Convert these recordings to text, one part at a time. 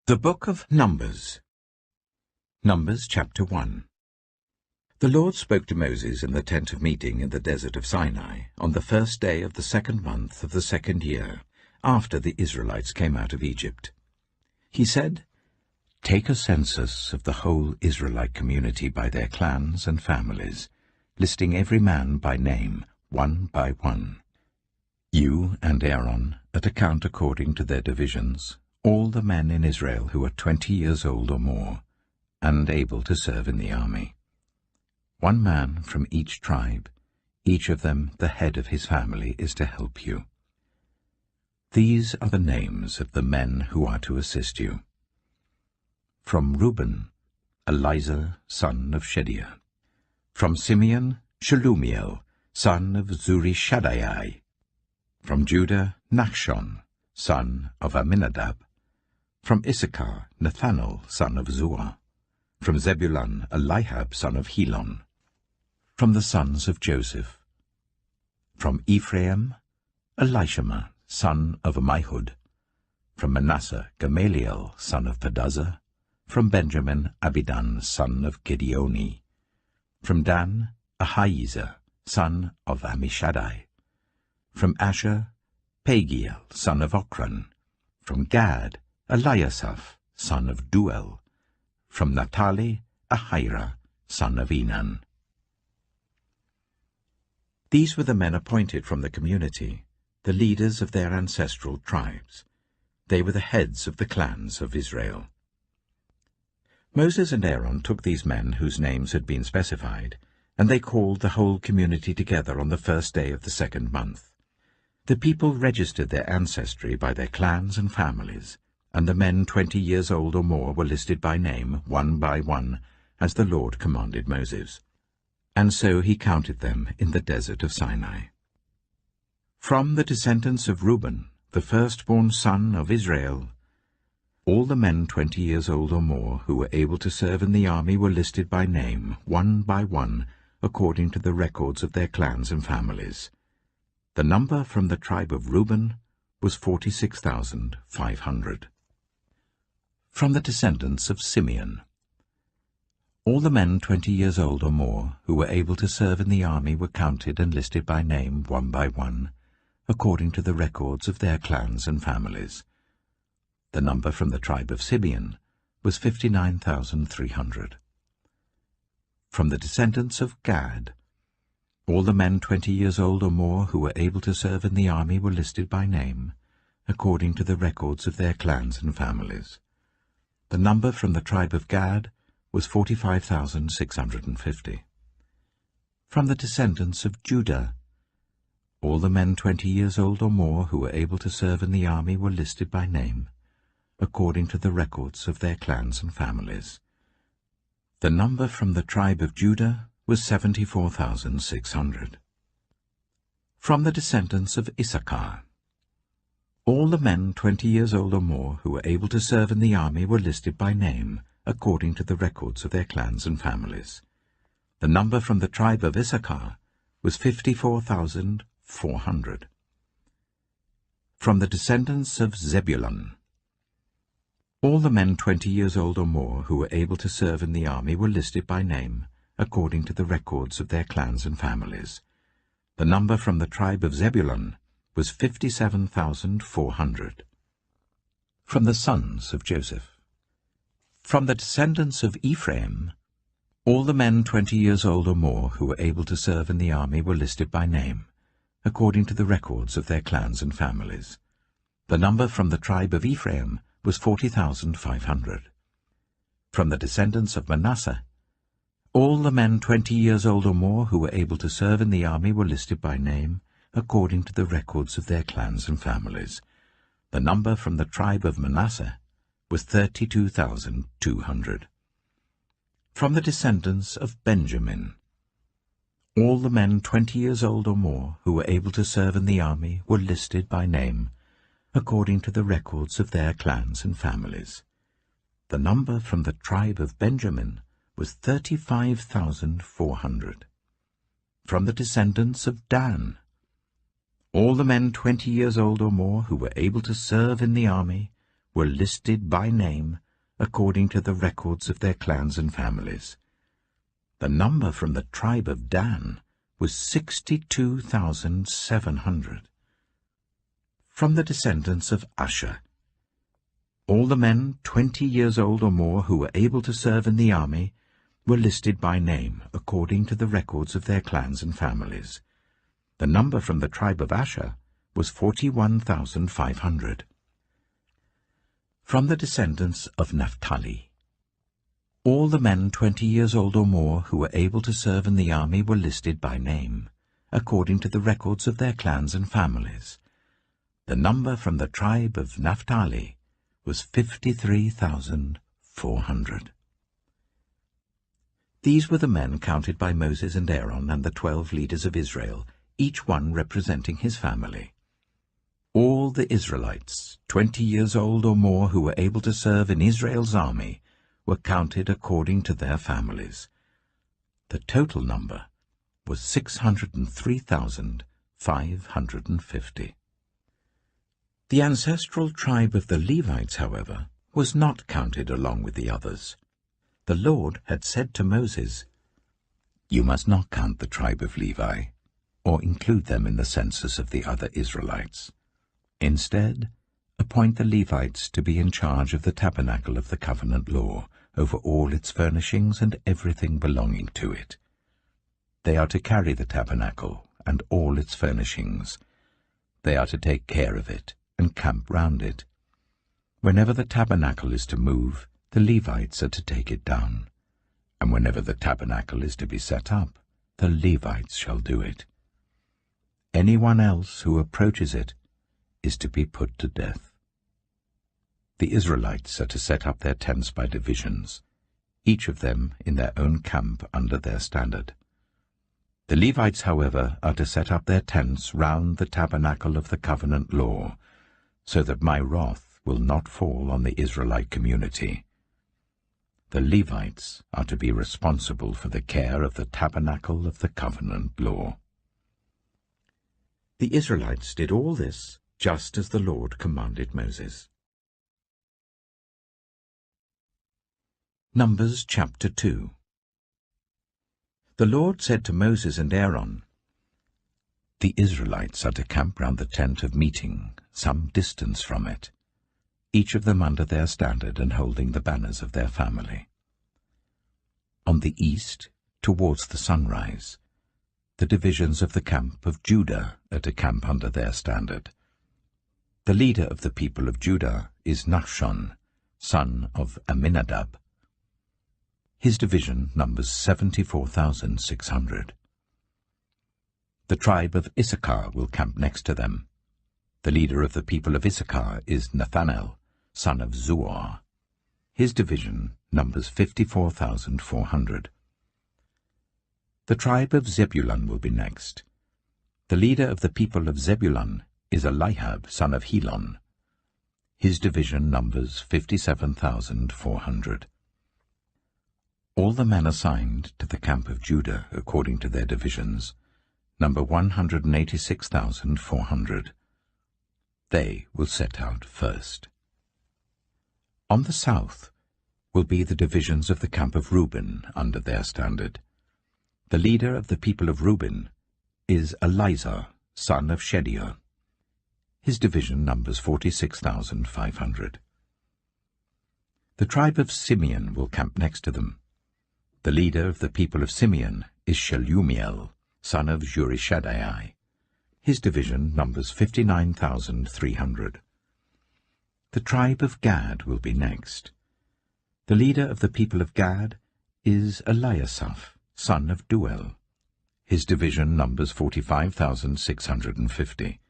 The Book of Numbers. Numbers chapter 1. The Lord spoke to Moses in the tent of meeting in the desert of Sinai on the first day of the 2nd month of the 2nd year, after the Israelites came out of Egypt. He said, "Take a census of the whole Israelite community by their clans and families, listing every man by name, one by one. You and Aaron, at a count according to their divisions, all the men in Israel who are 20 years old or more, and able to serve in the army. One man from each tribe, each of them the head of his family, is to help you. These are the names of the men who are to assist you. From Reuben, Elizur, son of Shedeiah. From Simeon, Shelumiel, son of Zurishaddai. From Judah, Nachshon, son of Amminadab. From Issachar, Nathanael, son of Zuar. From Zebulun, Eliab, son of Helon. From the sons of Joseph. From Ephraim, Elishama, son of Ammihud. From Manasseh, Gamaliel, son of Pedazah. From Benjamin, Abidan, son of Gideoni. From Dan, Ahiezer, son of Ammishaddai. From Asher, Pagiel, son of Ochran. From Gad, Eliasaph, son of Duel. From Naphtali, Ahira, son of Enan. These were the men appointed from the community, the leaders of their ancestral tribes. They were the heads of the clans of Israel. Moses and Aaron took these men whose names had been specified, and they called the whole community together on the first day of the 2nd month. The people registered their ancestry by their clans and families, and the men 20 years old or more were listed by name, one by one, as the Lord commanded Moses. And so he counted them in the desert of Sinai. From the descendants of Reuben, the firstborn son of Israel, all the men 20 years old or more who were able to serve in the army were listed by name, one by one, according to the records of their clans and families. The number from the tribe of Reuben was 46,500. From the descendants of Simeon, all the men 20 years old or more who were able to serve in the army were counted and listed by name, one by one, according to the records of their clans and families. The number from the tribe of Simeon was 59,300. From the descendants of Gad, all the men 20 years old or more who were able to serve in the army were listed by name, according to the records of their clans and families. The number from the tribe of Gad was 45,650. From the descendants of Judah, all the men 20 years old or more who were able to serve in the army were listed by name, according to the records of their clans and families. The number from the tribe of Judah was 74,600. From the descendants of Issachar, all the men 20 years old or more who were able to serve in the army were listed by name, according to the records of their clans and families. The number from the tribe of Issachar was 54,400. From the descendants of Zebulun, all the men 20 years old or more who were able to serve in the army were listed by name, according to the records of their clans and families. The number from the tribe of Zebulun was 57,400. From the sons of Joseph, from the descendants of Ephraim, all the men 20 years old or more who were able to serve in the army were listed by name, according to the records of their clans and families. The number from the tribe of Ephraim was 40,500. From the descendants of Manasseh, all the men 20 years old or more who were able to serve in the army were listed by name, according to the records of their clans and families. The number from the tribe of Manasseh was 32,200. From the descendants of Benjamin, all the men 20 years old or more who were able to serve in the army were listed by name, according to the records of their clans and families. The number from the tribe of Benjamin was 35,400. From the descendants of Dan, all the men 20 years old or more who were able to serve in the army were listed by name according to the records of their clans and families. The number from the tribe of Dan was 62,700. From the descendants of Asher, all the men 20 years old or more who were able to serve in the army were listed by name according to the records of their clans and families. The number from the tribe of Asher was 41,500. From the descendants of Naphtali, all the men 20 years old or more who were able to serve in the army were listed by name according to the records of their clans and families. The number from the tribe of Naphtali was 53,400. These were the men counted by Moses and Aaron and the 12 leaders of Israel, each one representing his family. All the Israelites, 20 years old or more, who were able to serve in Israel's army, were counted according to their families. The total number was 603,550. The ancestral tribe of the Levites, however, was not counted along with the others. The Lord had said to Moses, "You must not count the tribe of Levi, or include them in the census of the other Israelites. Instead, appoint the Levites to be in charge of the tabernacle of the covenant law, over all its furnishings and everything belonging to it. They are to carry the tabernacle and all its furnishings. They are to take care of it and camp round it. Whenever the tabernacle is to move, the Levites are to take it down, and whenever the tabernacle is to be set up, the Levites shall do it. Anyone else who approaches it is to be put to death." The Israelites are to set up their tents by divisions, each of them in their own camp under their standard. The Levites, however, are to set up their tents round the tabernacle of the covenant law, so that my wrath will not fall on the Israelite community. The Levites are to be responsible for the care of the tabernacle of the covenant law. The Israelites did all this just as the Lord commanded Moses. Numbers chapter 2. The Lord said to Moses and Aaron, "The Israelites are to camp round the tent of meeting, some distance from it, each of them under their standard and holding the banners of their family. On the east, towards the sunrise, the divisions of the camp of Judah are to camp under their standard. The leader of the people of Judah is Nahshon, son of Amminadab. His division numbers 74,600. The tribe of Issachar will camp next to them. The leader of the people of Issachar is Nathanael, son of Zuar. His division numbers 54,400. The tribe of Zebulun will be next. The leader of the people of Zebulun is Eliab, son of Helon. His division numbers 57,400. All the men assigned to the camp of Judah according to their divisions number 186,400. They will set out first. On the south will be the divisions of the camp of Reuben under their standard. The leader of the people of Reuben is Elizur, son of Shedeur. His division numbers 46,500. The tribe of Simeon will camp next to them. The leader of the people of Simeon is Shelumiel, son of Zurishaddai. His division numbers 59,300. The tribe of Gad will be next. The leader of the people of Gad is Eliasaph, son of Duel. His division numbers 45,650.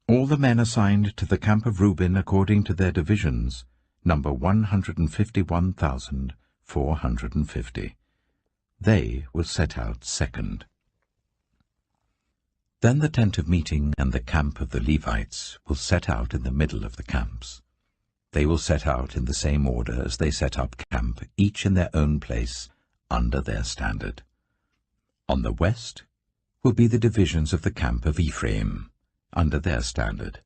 All the men assigned to the camp of Reuben according to their divisions number 151,450. They will set out second. Then the tent of meeting and the camp of the Levites will set out in the middle of the camps. They will set out in the same order as they set up camp, each in their own place, under their standard. On the west will be the divisions of the camp of Ephraim, under their standard.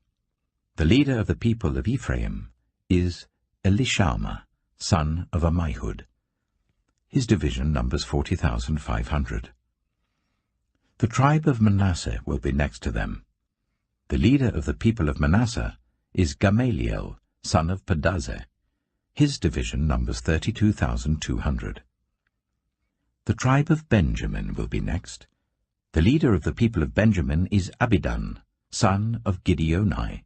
The leader of the people of Ephraim is Elishama, son of Ammihud. His division numbers 40,500. The tribe of Manasseh will be next to them. The leader of the people of Manasseh is Gamaliel, son of Pedazeh. His division numbers 32,200. The tribe of Benjamin will be next. The leader of the people of Benjamin is Abidan, son of Gideoni.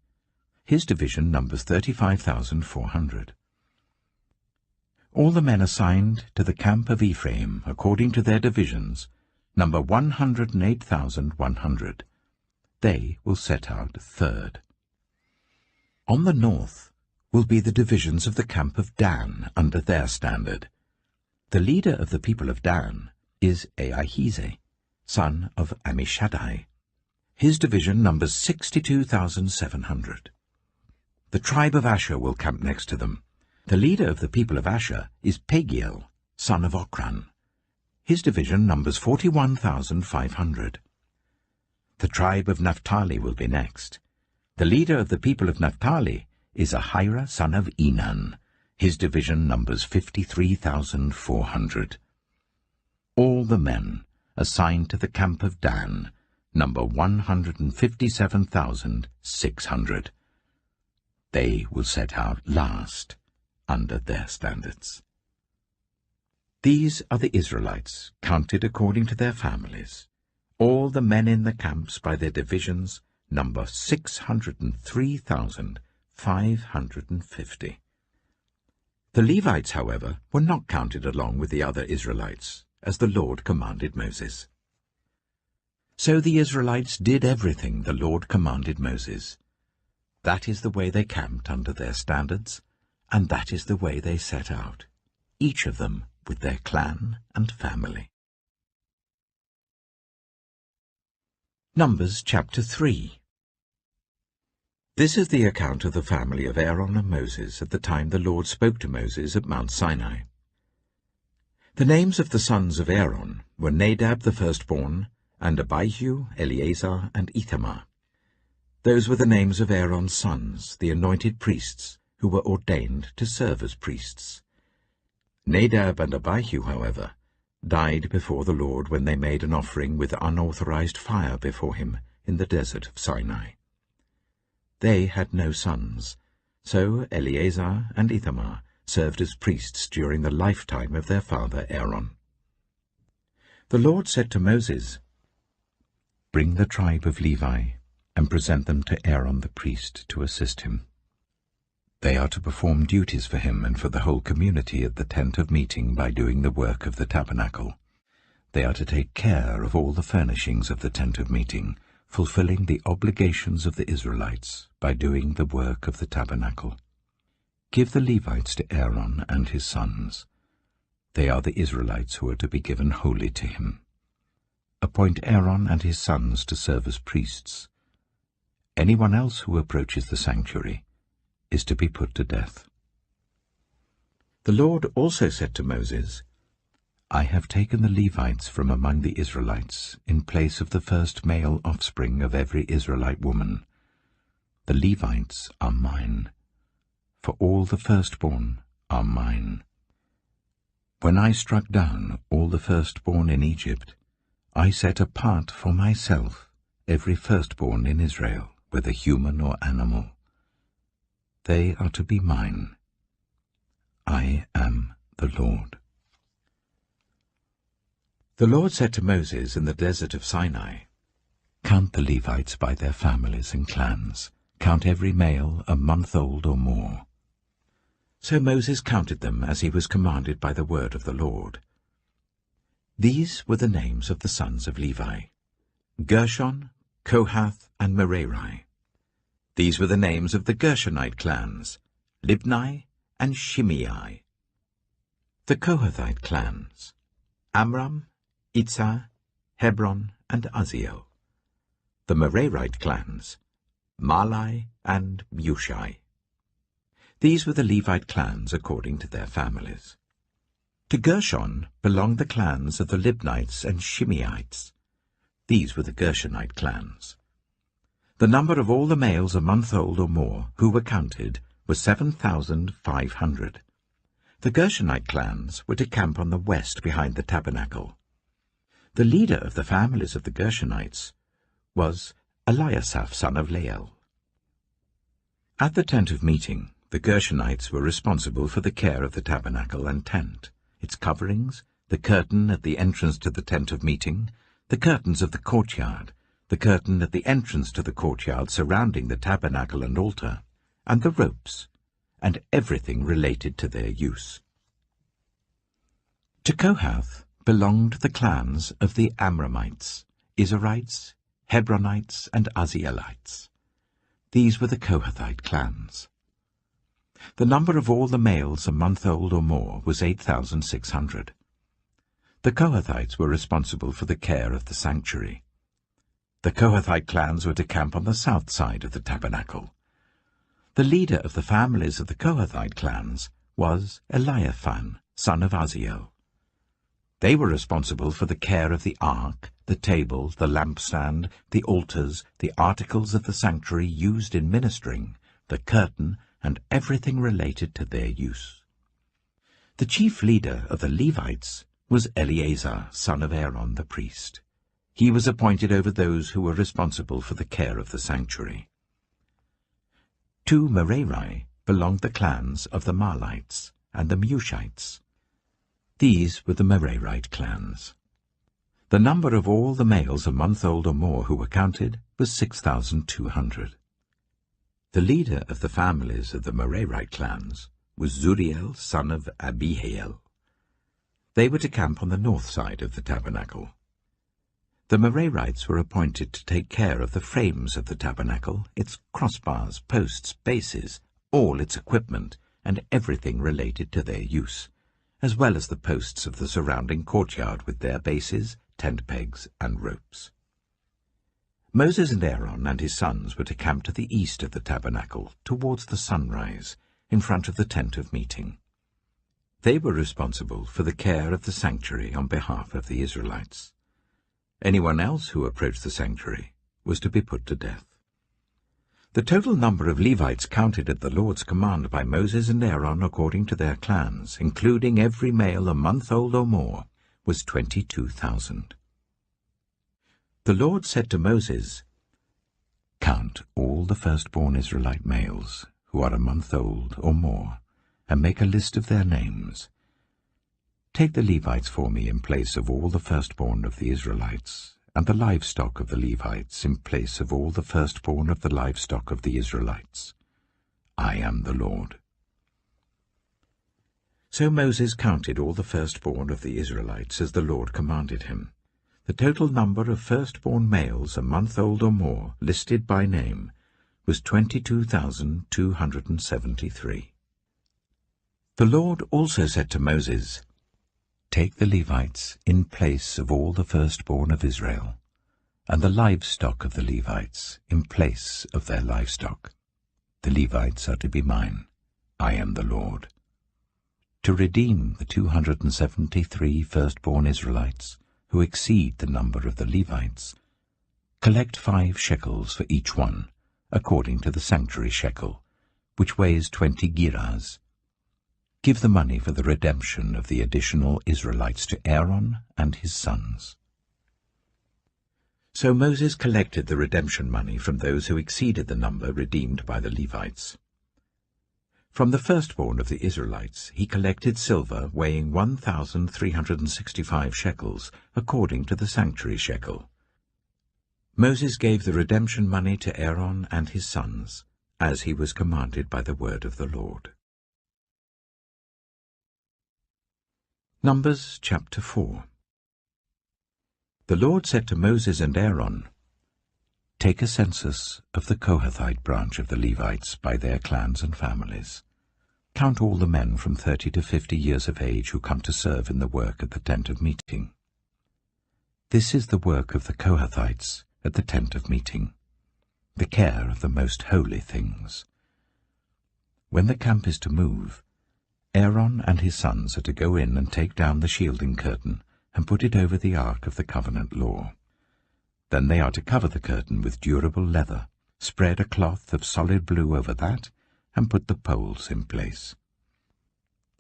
His division numbers 35,400. All the men assigned to the camp of Ephraim, according to their divisions, number 108,100. They will set out third. On the north will be the divisions of the camp of Dan under their standard. The leader of the people of Dan is Ahijah, son of Ammishaddai. His division numbers 62,700. The tribe of Asher will camp next to them. The leader of the people of Asher is Pagiel, son of Ochran. His division numbers 41,500. The tribe of Naphtali will be next. The leader of the people of Naphtali is Ahira, son of Enan. His division numbers 53,400. All the men assigned to the camp of Dan number 157,600. They will set out last under their standards. These are the Israelites, counted according to their families. All the men in the camps by their divisions number 603,550. The Levites, however, were not counted along with the other Israelites, as the Lord commanded Moses. So the Israelites did everything the Lord commanded Moses. That is the way they camped under their standards, and that is the way they set out, each of them with their clan and family. Numbers chapter 3. This is the account of the family of Aaron and Moses at the time the Lord spoke to Moses at Mount Sinai. The names of the sons of Aaron were Nadab the firstborn, and Abihu, Eleazar, and Ithamar. Those were the names of Aaron's sons, the anointed priests, who were ordained to serve as priests. Nadab and Abihu, however, died before the Lord when they made an offering with unauthorized fire before him in the desert of Sinai. They had no sons, so Eleazar and Ithamar served as priests during the lifetime of their father Aaron. The Lord said to Moses, "Bring the tribe of Levi and present them to Aaron the priest to assist him. They are to perform duties for him and for the whole community at the tent of meeting by doing the work of the tabernacle. They are to take care of all the furnishings of the tent of meeting, fulfilling the obligations of the Israelites by doing the work of the tabernacle. Give the Levites to Aaron and his sons. They are the Israelites who are to be given wholly to him. Appoint Aaron and his sons to serve as priests. Anyone else who approaches the sanctuary is to be put to death." The Lord also said to Moses, "I have taken the Levites from among the Israelites in place of the first male offspring of every Israelite woman. The Levites are mine, for all the firstborn are mine. When I struck down all the firstborn in Egypt, I set apart for myself every firstborn in Israel, whether human or animal. They are to be mine. I am the Lord." The Lord said to Moses in the desert of Sinai, "Count the Levites by their families and clans. Count every male a month old or more." So Moses counted them as he was commanded by the word of the Lord. These were the names of the sons of Levi: Gershon, Kohath, and Merari. These were the names of the Gershonite clans: Libni and Shimei. The Kohathite clans: Amram, Itzah, Hebron, and Uzziel. The Merarite clans: Malai and Mushai. These were the Levite clans according to their families. To Gershon belonged the clans of the Libnites and Shimeites. These were the Gershonite clans. The number of all the males a month old or more who were counted were 7,500. The Gershonite clans were to camp on the west behind the tabernacle. The leader of the families of the Gershonites was Eliasaph, son of Lael. At the tent of meeting, the Gershonites were responsible for the care of the tabernacle and tent, its coverings, the curtain at the entrance to the tent of meeting, the curtains of the courtyard, the curtain at the entrance to the courtyard surrounding the tabernacle and altar, and the ropes, and everything related to their use. To Kohath belonged the clans of the Amramites, Izharites, Hebronites, and Uzzielites. These were the Kohathite clans. The number of all the males a month old or more was 8,600. The Kohathites were responsible for the care of the sanctuary. The Kohathite clans were to camp on the south side of the tabernacle. The leader of the families of the Kohathite clans was Eliaphan, son of Uzziel. They were responsible for the care of the ark, the table, the lampstand, the altars, the articles of the sanctuary used in ministering, the curtain, and everything related to their use. The chief leader of the Levites was Eleazar, son of Aaron the priest. He was appointed over those who were responsible for the care of the sanctuary. To Merari belonged the clans of the Mahlites and the Mushites. These were the Merarite clans. The number of all the males a month old or more who were counted was 6,200. The leader of the families of the Merarite clans was Zuriel, son of Abihail. They were to camp on the north side of the tabernacle. The Merarites were appointed to take care of the frames of the tabernacle, its crossbars, posts, bases, all its equipment, and everything related to their use, as well as the posts of the surrounding courtyard with their bases, tent pegs, and ropes. Moses and Aaron and his sons were to camp to the east of the tabernacle, towards the sunrise, in front of the tent of meeting. They were responsible for the care of the sanctuary on behalf of the Israelites. Anyone else who approached the sanctuary was to be put to death. The total number of Levites counted at the Lord's command by Moses and Aaron according to their clans, including every male a month old or more, was 22,000. The Lord said to Moses, "Count all the firstborn Israelite males who are a month old or more, and make a list of their names. Take the Levites for me in place of all the firstborn of the Israelites, and the livestock of the Levites in place of all the firstborn of the livestock of the Israelites. I am the Lord." So Moses counted all the firstborn of the Israelites as the Lord commanded him. The total number of firstborn males a month old or more, listed by name, was 22,273. The Lord also said to Moses, "Take the Levites in place of all the firstborn of Israel, and the livestock of the Levites in place of their livestock. The Levites are to be mine. I am the Lord. To redeem the 273 firstborn Israelites who exceed the number of the Levites, collect 5 shekels for each one, according to the sanctuary shekel, which weighs 20 gerahs. Give the money for the redemption of the additional Israelites to Aaron and his sons." So Moses collected the redemption money from those who exceeded the number redeemed by the Levites. From the firstborn of the Israelites he collected silver weighing 1,365 shekels, according to the sanctuary shekel. Moses gave the redemption money to Aaron and his sons, as he was commanded by the word of the Lord. Numbers chapter 4. The Lord said to Moses and Aaron, "Take a census of the Kohathite branch of the Levites by their clans and families. Count all the men from 30 to 50 years of age who come to serve in the work at the tent of meeting. This is the work of the Kohathites at the tent of meeting, the care of the most holy things. When the camp is to move, Aaron and his sons are to go in and take down the shielding curtain and put it over the ark of the covenant law. Then they are to cover the curtain with durable leather, spread a cloth of solid blue over that, and put the poles in place.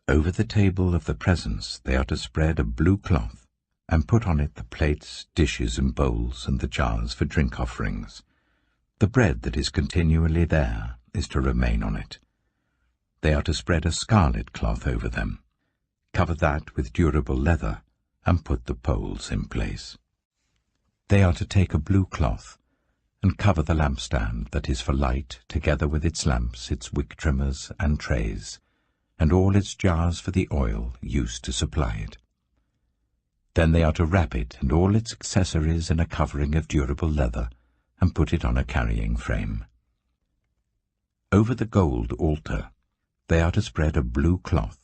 Over the table of the presence they are to spread a blue cloth, and put on it the plates, dishes, and bowls, and the jars for drink offerings. The bread that is continually there is to remain on it. They are to spread a scarlet cloth over them, cover that with durable leather, and put the poles in place. They are to take a blue cloth, and cover the lampstand that is for light, together with its lamps, its wick trimmers, and trays, and all its jars for the oil used to supply it. Then they are to wrap it and all its accessories in a covering of durable leather, and put it on a carrying frame. Over the gold altar they are to spread a blue cloth,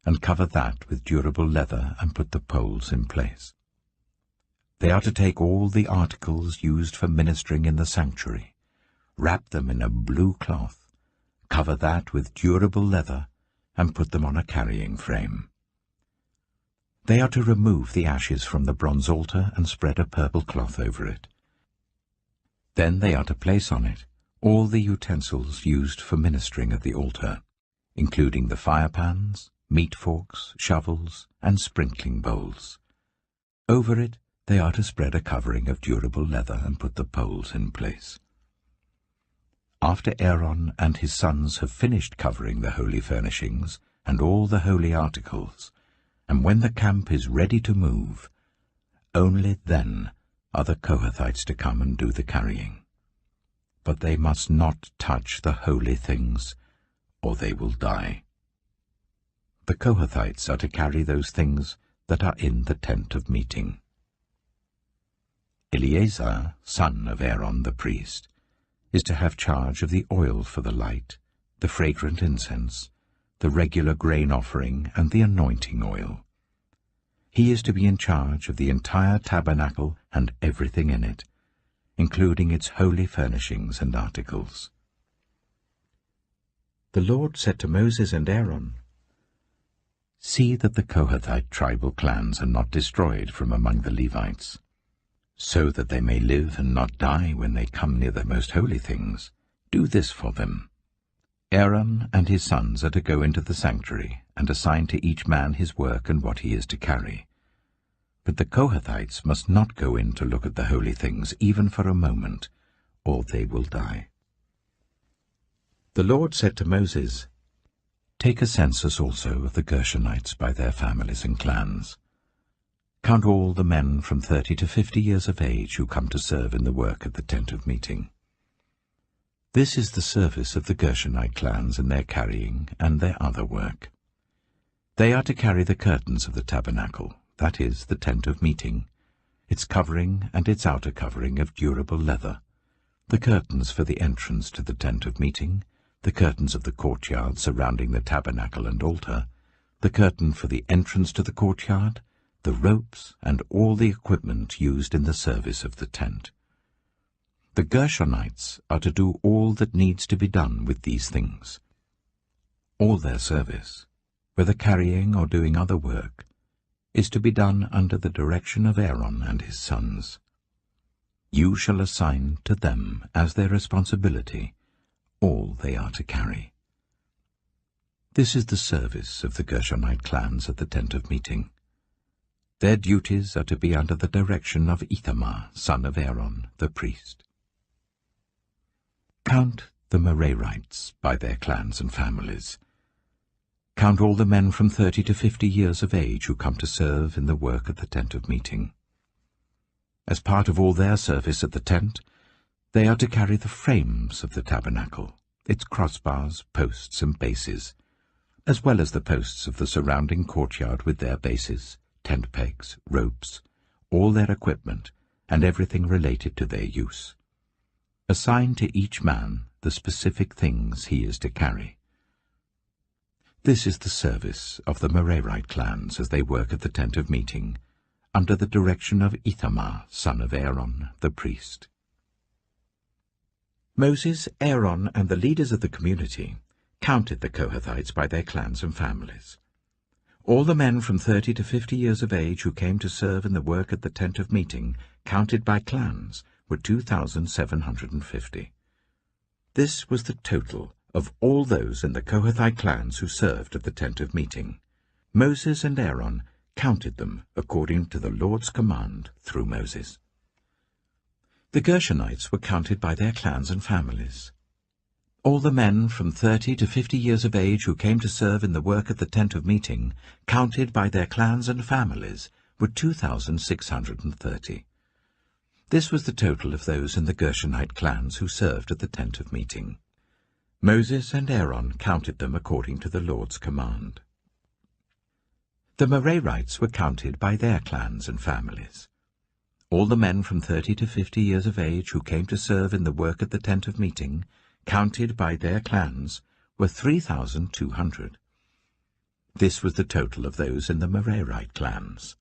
and cover that with durable leather, and put the poles in place. They are to take all the articles used for ministering in the sanctuary, wrap them in a blue cloth, cover that with durable leather, and put them on a carrying frame. They are to remove the ashes from the bronze altar and spread a purple cloth over it. Then they are to place on it all the utensils used for ministering at the altar, including the firepans, meat forks, shovels, and sprinkling bowls. Over it they are to spread a covering of durable leather and put the poles in place. After Aaron and his sons have finished covering the holy furnishings and all the holy articles, and when the camp is ready to move, only then are the Kohathites to come and do the carrying. But they must not touch the holy things, or they will die. The Kohathites are to carry those things that are in the tent of meeting. Eleazar, son of Aaron the priest, is to have charge of the oil for the light, the fragrant incense, the regular grain offering, and the anointing oil. He is to be in charge of the entire tabernacle and everything in it, including its holy furnishings and articles. The Lord said to Moses and Aaron, "See that the Kohathite tribal clans are not destroyed from among the Levites, so that they may live and not die when they come near the most holy things. Do this for them. Aaron and his sons are to go into the sanctuary and assign to each man his work and what he is to carry. But the Kohathites must not go in to look at the holy things even for a moment, or they will die." The Lord said to Moses, "Take a census also of the Gershonites by their families and clans. Count all the men from 30 to 50 years of age who come to serve in the work at the tent of meeting. This is the service of the Gershonite clans in their carrying and their other work. They are to carry the curtains of the tabernacle, that is, the tent of meeting, its covering and its outer covering of durable leather, the curtains for the entrance to the tent of meeting, the curtains of the courtyard surrounding the tabernacle and altar, the curtain for the entrance to the courtyard, the ropes, and all the equipment used in the service of the tent. The Gershonites are to do all that needs to be done with these things. All their service, whether carrying or doing other work, is to be done under the direction of Aaron and his sons. You shall assign to them as their responsibility all they are to carry. This is the service of the Gershonite clans at the tent of meeting. Their duties are to be under the direction of Ithamar, son of Aaron, the priest. Count the Merarites by their clans and families. Count all the men from 30 to 50 years of age who come to serve in the work at the tent of meeting. As part of all their service at the tent, they are to carry the frames of the tabernacle, its crossbars, posts, and bases, as well as the posts of the surrounding courtyard with their bases, tent pegs, ropes, all their equipment, and everything related to their use. Assign to each man the specific things he is to carry. This is the service of the Merarite clans as they work at the tent of meeting, under the direction of Ithamar, son of Aaron, the priest. Moses, Aaron, and the leaders of the community counted the Kohathites by their clans and families. All the men from 30 to 50 years of age who came to serve in the work at the tent of meeting, counted by clans, were 2,750. This was the total of all those in the Kohathite clans who served at the tent of meeting. Moses and Aaron counted them according to the Lord's command through Moses. The Gershonites were counted by their clans and families. All the men from 30 to 50 years of age who came to serve in the work at the tent of meeting, counted by their clans and families, were 2,630. This was the total of those in the Gershonite clans who served at the tent of meeting. Moses and Aaron counted them according to the Lord's command. The Merarites were counted by their clans and families. All the men from 30 to 50 years of age who came to serve in the work at the tent of meeting, counted by their clans, were 3,200. This was the total of those in the Merarite clans.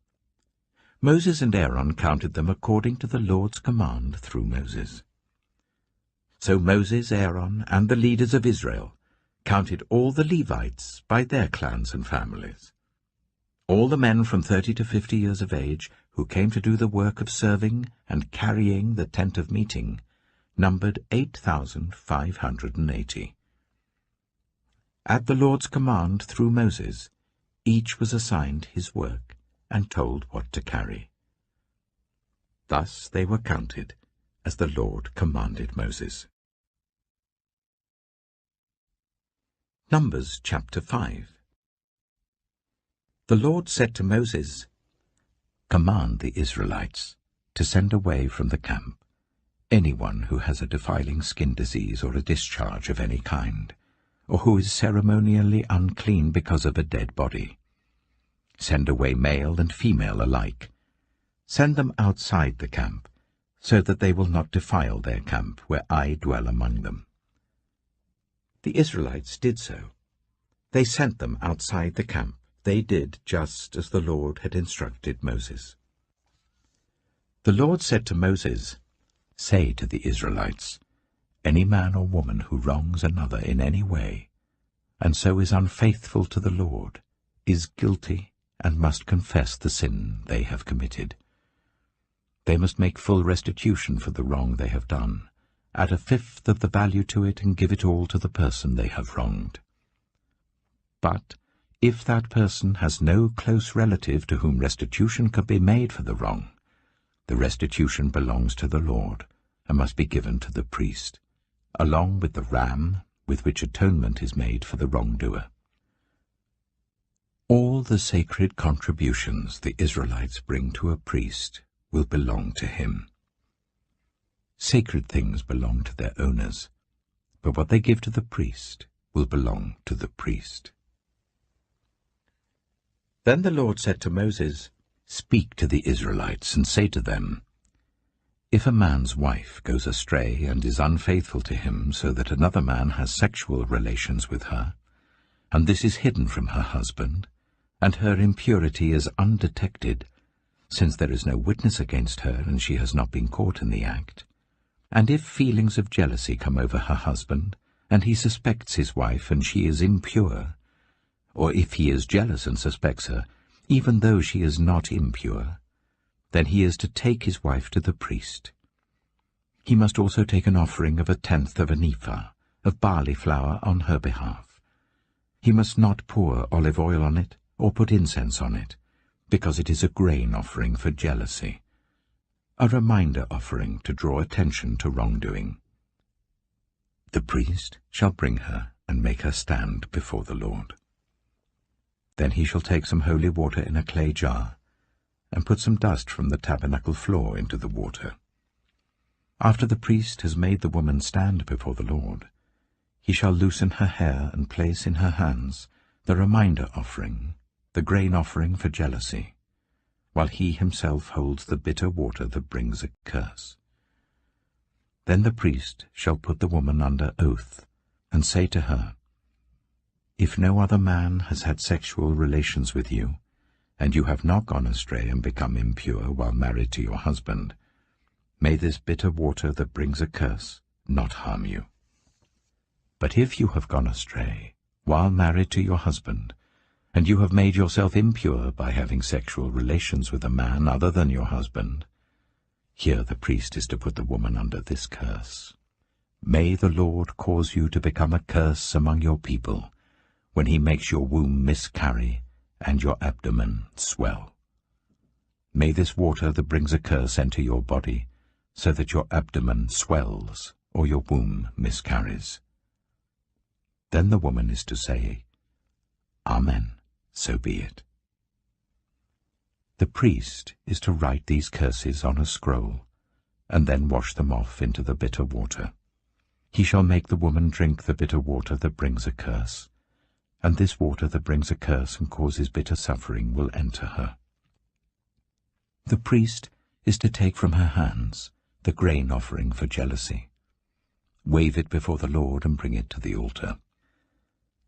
Moses and Aaron counted them according to the Lord's command through Moses. So Moses, Aaron, and the leaders of Israel counted all the Levites by their clans and families. All the men from 30 to 50 years of age who came to do the work of serving and carrying the tent of meeting numbered 8,580. At the Lord's command through Moses, each was assigned his work and told what to carry. Thus they were counted, as the Lord commanded Moses. Numbers chapter 5. The Lord said to Moses, "Command the Israelites to send away from the camp anyone who has a defiling skin disease or a discharge of any kind, or who is ceremonially unclean because of a dead body. Send away male and female alike. Send them outside the camp, so that they will not defile their camp where I dwell among them." The Israelites did so. They sent them outside the camp. They did just as the Lord had instructed Moses. The Lord said to Moses, "Say to the Israelites, any man or woman who wrongs another in any way, and so is unfaithful to the Lord, is guilty and must confess the sin they have committed. They must make full restitution for the wrong they have done, add 1/5 of the value to it, and give it all to the person they have wronged. But if that person has no close relative to whom restitution can be made for the wrong, the restitution belongs to the Lord and must be given to the priest, along with the ram with which atonement is made for the wrongdoer. All the sacred contributions the Israelites bring to a priest will belong to him. Sacred things belong to their owners, but what they give to the priest will belong to the priest." Then the Lord said to Moses, "Speak to the Israelites and say to them, if a man's wife goes astray and is unfaithful to him so that another man has sexual relations with her, and this is hidden from her husband, and her impurity is undetected, since there is no witness against her and she has not been caught in the act, and if feelings of jealousy come over her husband, and he suspects his wife and she is impure, or if he is jealous and suspects her, even though she is not impure, then he is to take his wife to the priest. He must also take an offering of 1/10 of an ephah of barley flour on her behalf. He must not pour olive oil on it or put incense on it, because it is a grain offering for jealousy, a reminder offering to draw attention to wrongdoing. The priest shall bring her and make her stand before the Lord. Then he shall take some holy water in a clay jar, and put some dust from the tabernacle floor into the water. After the priest has made the woman stand before the Lord, he shall loosen her hair and place in her hands the reminder offering, the grain offering for jealousy, while he himself holds the bitter water that brings a curse. Then the priest shall put the woman under oath, and say to her, "If no other man has had sexual relations with you, and you have not gone astray and become impure while married to your husband, may this bitter water that brings a curse not harm you. But if you have gone astray while married to your husband, and you have made yourself impure by having sexual relations with a man other than your husband, here the priest is to put the woman under this curse. May the Lord cause you to become a curse among your people, when he makes your womb miscarry and your abdomen swell. May this water that brings a curse enter your body, so that your abdomen swells or your womb miscarries. Then the woman is to say, Amen, so be it. The priest is to write these curses on a scroll, and then wash them off into the bitter water. He shall make the woman drink the bitter water that brings a curse, and this water that brings a curse and causes bitter suffering will enter her. The priest is to take from her hands the grain offering for jealousy, wave it before the Lord and bring it to the altar.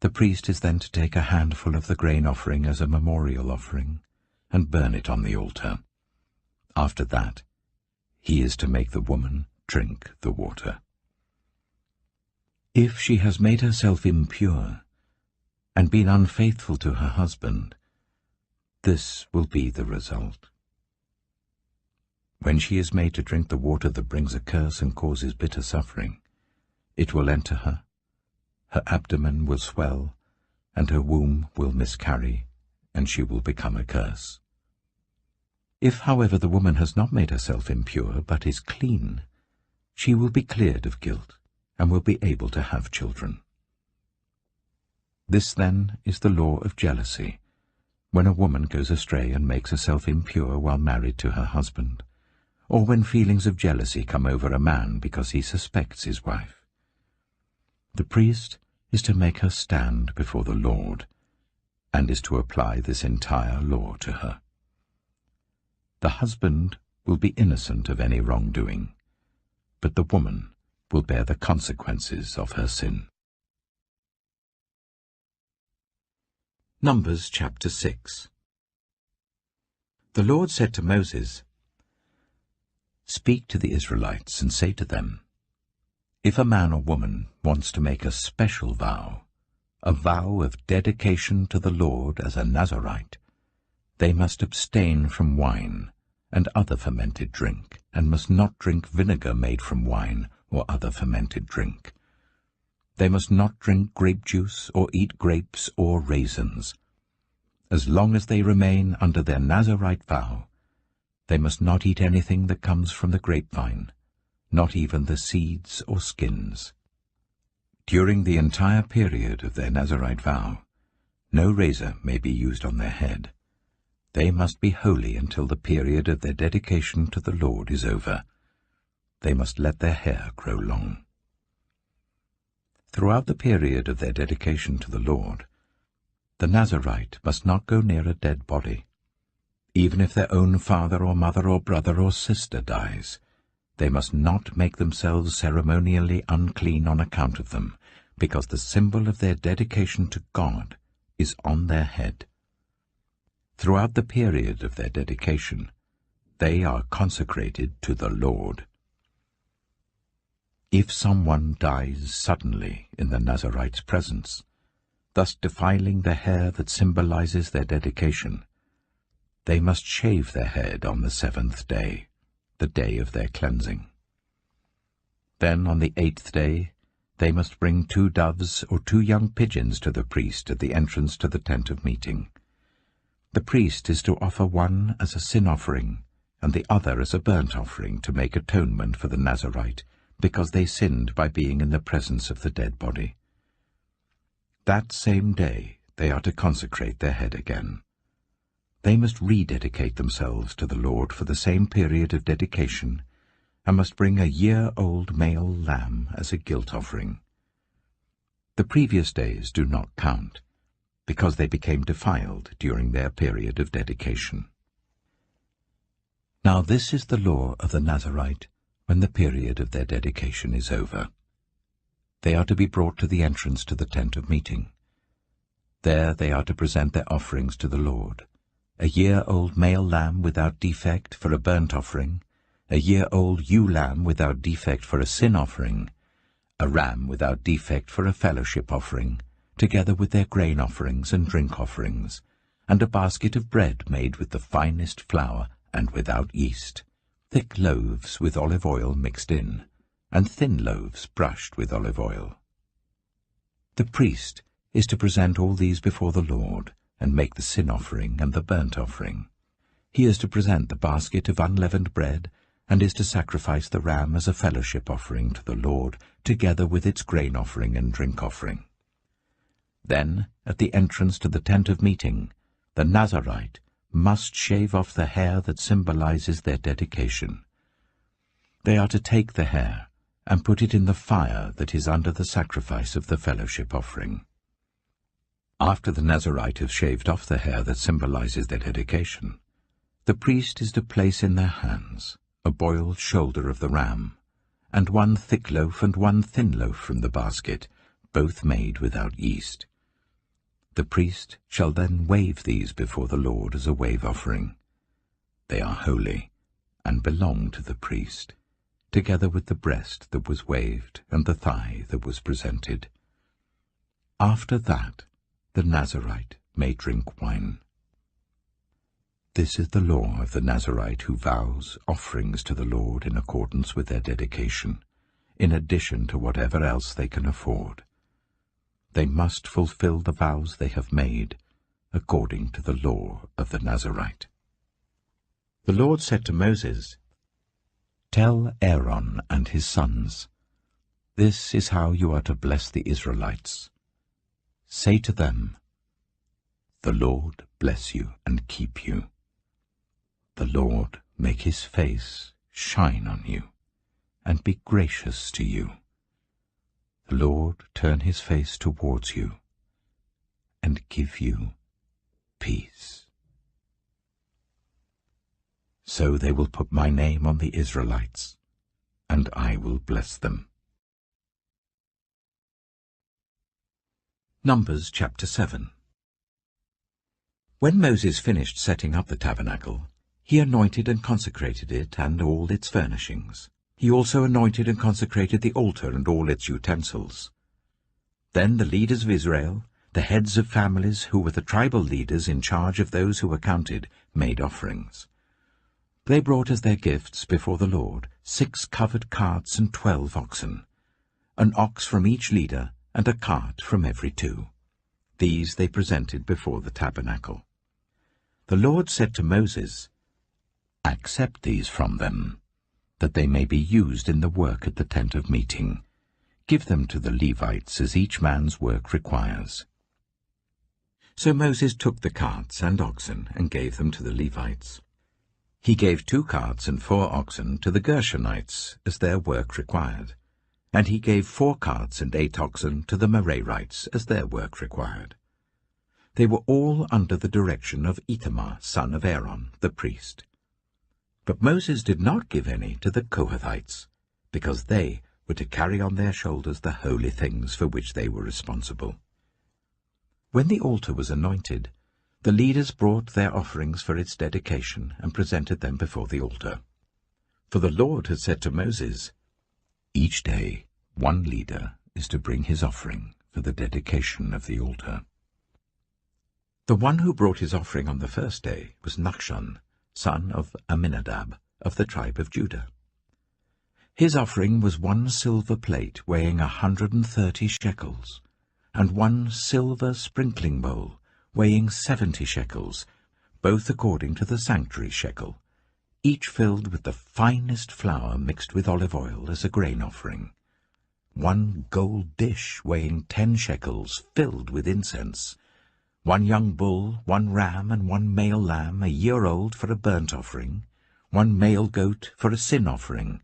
The priest is then to take a handful of the grain offering as a memorial offering and burn it on the altar. After that, he is to make the woman drink the water. If she has made herself impure and been unfaithful to her husband, this will be the result. When she is made to drink the water that brings a curse and causes bitter suffering, it will enter her, her abdomen will swell, and her womb will miscarry, and she will become a curse. If, however, the woman has not made herself impure, but is clean, she will be cleared of guilt, and will be able to have children. This, then, is the law of jealousy, when a woman goes astray and makes herself impure while married to her husband, or when feelings of jealousy come over a man because he suspects his wife. The priest is to make her stand before the Lord, and is to apply this entire law to her. The husband will be innocent of any wrongdoing, but the woman will bear the consequences of her sin. Numbers chapter 6. The Lord said to Moses, Speak to the Israelites and say to them, If a man or woman wants to make a special vow, a vow of dedication to the Lord as a Nazirite, they must abstain from wine and other fermented drink, and must not drink vinegar made from wine or other fermented drink. They must not drink grape juice or eat grapes or raisins. As long as they remain under their Nazirite vow, they must not eat anything that comes from the grapevine, not even the seeds or skins. During the entire period of their Nazirite vow, no razor may be used on their head. They must be holy until the period of their dedication to the Lord is over. They must let their hair grow long. Throughout the period of their dedication to the Lord, the Nazirite must not go near a dead body. Even if their own father or mother or brother or sister dies, they must not make themselves ceremonially unclean on account of them, because the symbol of their dedication to God is on their head. Throughout the period of their dedication, they are consecrated to the Lord. If someone dies suddenly in the Nazirite's presence, thus defiling the hair that symbolizes their dedication, they must shave their head on the 7th day, the day of their cleansing. Then on the 8th day they must bring 2 doves or 2 young pigeons to the priest at the entrance to the tent of meeting. The priest is to offer one as a sin offering and the other as a burnt offering to make atonement for the Nazirite, because they sinned by being in the presence of the dead body. That same day they are to consecrate their head again. They must rededicate themselves to the Lord for the same period of dedication, and must bring a year-old male lamb as a guilt offering. The previous days do not count, because they became defiled during their period of dedication. Now this is the law of the Nazirite when the period of their dedication is over. They are to be brought to the entrance to the tent of meeting. There they are to present their offerings to the Lord: a year-old male lamb without defect for a burnt offering, a year-old ewe lamb without defect for a sin offering, a ram without defect for a fellowship offering, together with their grain offerings and drink offerings, and a basket of bread made with the finest flour and without yeast, thick loaves with olive oil mixed in, and thin loaves brushed with olive oil. The priest is to present all these before the Lord, and make the sin offering and the burnt offering. He is to present the basket of unleavened bread, and is to sacrifice the ram as a fellowship offering to the Lord, together with its grain offering and drink offering. Then, at the entrance to the tent of meeting, the Nazarite must shave off the hair that symbolizes their dedication. They are to take the hair and put it in the fire that is under the sacrifice of the fellowship offering. After the Nazarite has shaved off the hair that symbolizes their dedication, the priest is to place in their hands a boiled shoulder of the ram, and one thick loaf and one thin loaf from the basket, both made without yeast. The priest shall then wave these before the Lord as a wave offering. They are holy, and belong to the priest, together with the breast that was waved and the thigh that was presented. After that, the Nazarite may drink wine. This is the law of the Nazarite who vows offerings to the Lord in accordance with their dedication, in addition to whatever else they can afford. They must fulfill the vows they have made, according to the law of the Nazarite. The Lord said to Moses, "Tell Aaron and his sons, this is how you are to bless the Israelites. Say to them, the Lord bless you and keep you. The Lord make his face shine on you, and be gracious to you. The Lord turn his face towards you, and give you peace." So they will put my name on the Israelites, and I will bless them. Numbers chapter 7. When Moses finished setting up the tabernacle, he anointed and consecrated it and all its furnishings. He also anointed and consecrated the altar and all its utensils. Then the leaders of Israel, the heads of families who were the tribal leaders in charge of those who were counted, made offerings. They brought as their gifts before the Lord 6 covered carts and 12 oxen, an ox from each leader and a cart from every 2. These they presented before the tabernacle. The Lord said to Moses, "Accept these from them, that they may be used in the work at the tent of meeting. Give them to the Levites as each man's work requires." So Moses took the carts and oxen and gave them to the Levites. He gave 2 carts and 4 oxen to the Gershonites as their work required, and he gave 4 carts and 8 oxen to the Merarites as their work required. They were all under the direction of Ithamar, son of Aaron, the priest. But Moses did not give any to the Kohathites, because they were to carry on their shoulders the holy things for which they were responsible. When the altar was anointed, the leaders brought their offerings for its dedication and presented them before the altar. For the Lord had said to Moses, "Each day 1 leader is to bring his offering for the dedication of the altar." The one who brought his offering on the first day was Nachshon, son of Amminadab, of the tribe of Judah. His offering was 1 silver plate weighing 130 shekels, and 1 silver sprinkling bowl weighing 70 shekels, both according to the sanctuary shekel, each filled with the finest flour mixed with olive oil as a grain offering. 1 gold dish weighing 10 shekels filled with incense, 1 young bull, 1 ram, and 1 male lamb a year old for a burnt offering, 1 male goat for a sin offering,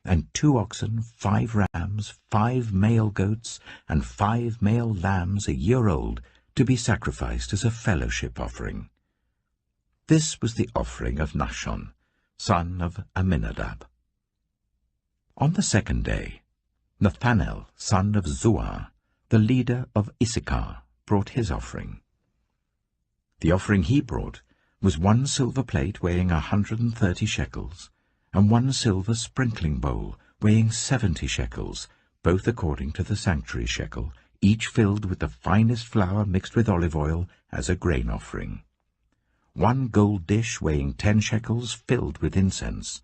and 2 oxen, 5 rams, 5 male goats, and 5 male lambs a year old to be sacrificed as a fellowship offering. This was the offering of Nachshon, son of Amminadab. On the 2nd day, Nathanael, son of Zuar, the leader of Issachar, brought his offering. The offering he brought was 1 silver plate weighing 130 shekels, and 1 silver sprinkling bowl weighing 70 shekels, both according to the sanctuary shekel, each filled with the finest flour mixed with olive oil as a grain offering. 1 gold dish weighing 10 shekels filled with incense,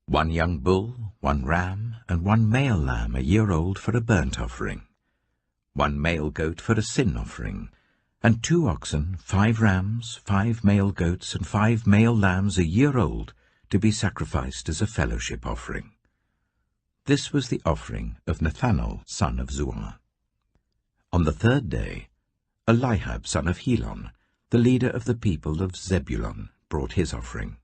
1 young bull, 1 ram, and 1 male lamb a year old for a burnt offering, 1 male goat for a sin offering, and 2 oxen, 5 rams, 5 male goats, and 5 male lambs a year old, to be sacrificed as a fellowship offering. This was the offering of Nathanael, son of Zuar. On the 3rd day, Eliab, son of Helon, the leader of the people of Zebulun, brought his offering.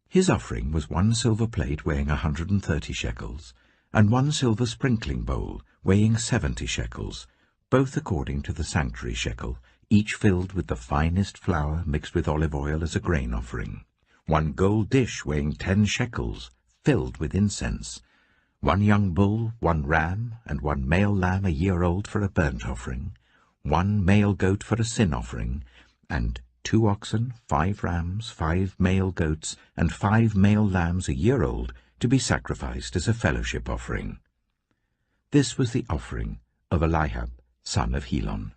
His offering was 1 silver plate weighing 130 shekels, and 1 silver sprinkling bowl weighing 70 shekels, both according to the sanctuary shekel, each filled with the finest flour mixed with olive oil as a grain offering, 1 gold dish weighing 10 shekels, filled with incense, 1 young bull, 1 ram, and 1 male lamb a year old for a burnt offering, 1 male goat for a sin offering, and 2 oxen, 5 rams, 5 male goats, and 5 male lambs a year old, to be sacrificed as a fellowship offering. This was the offering of Eliab, son of Helon.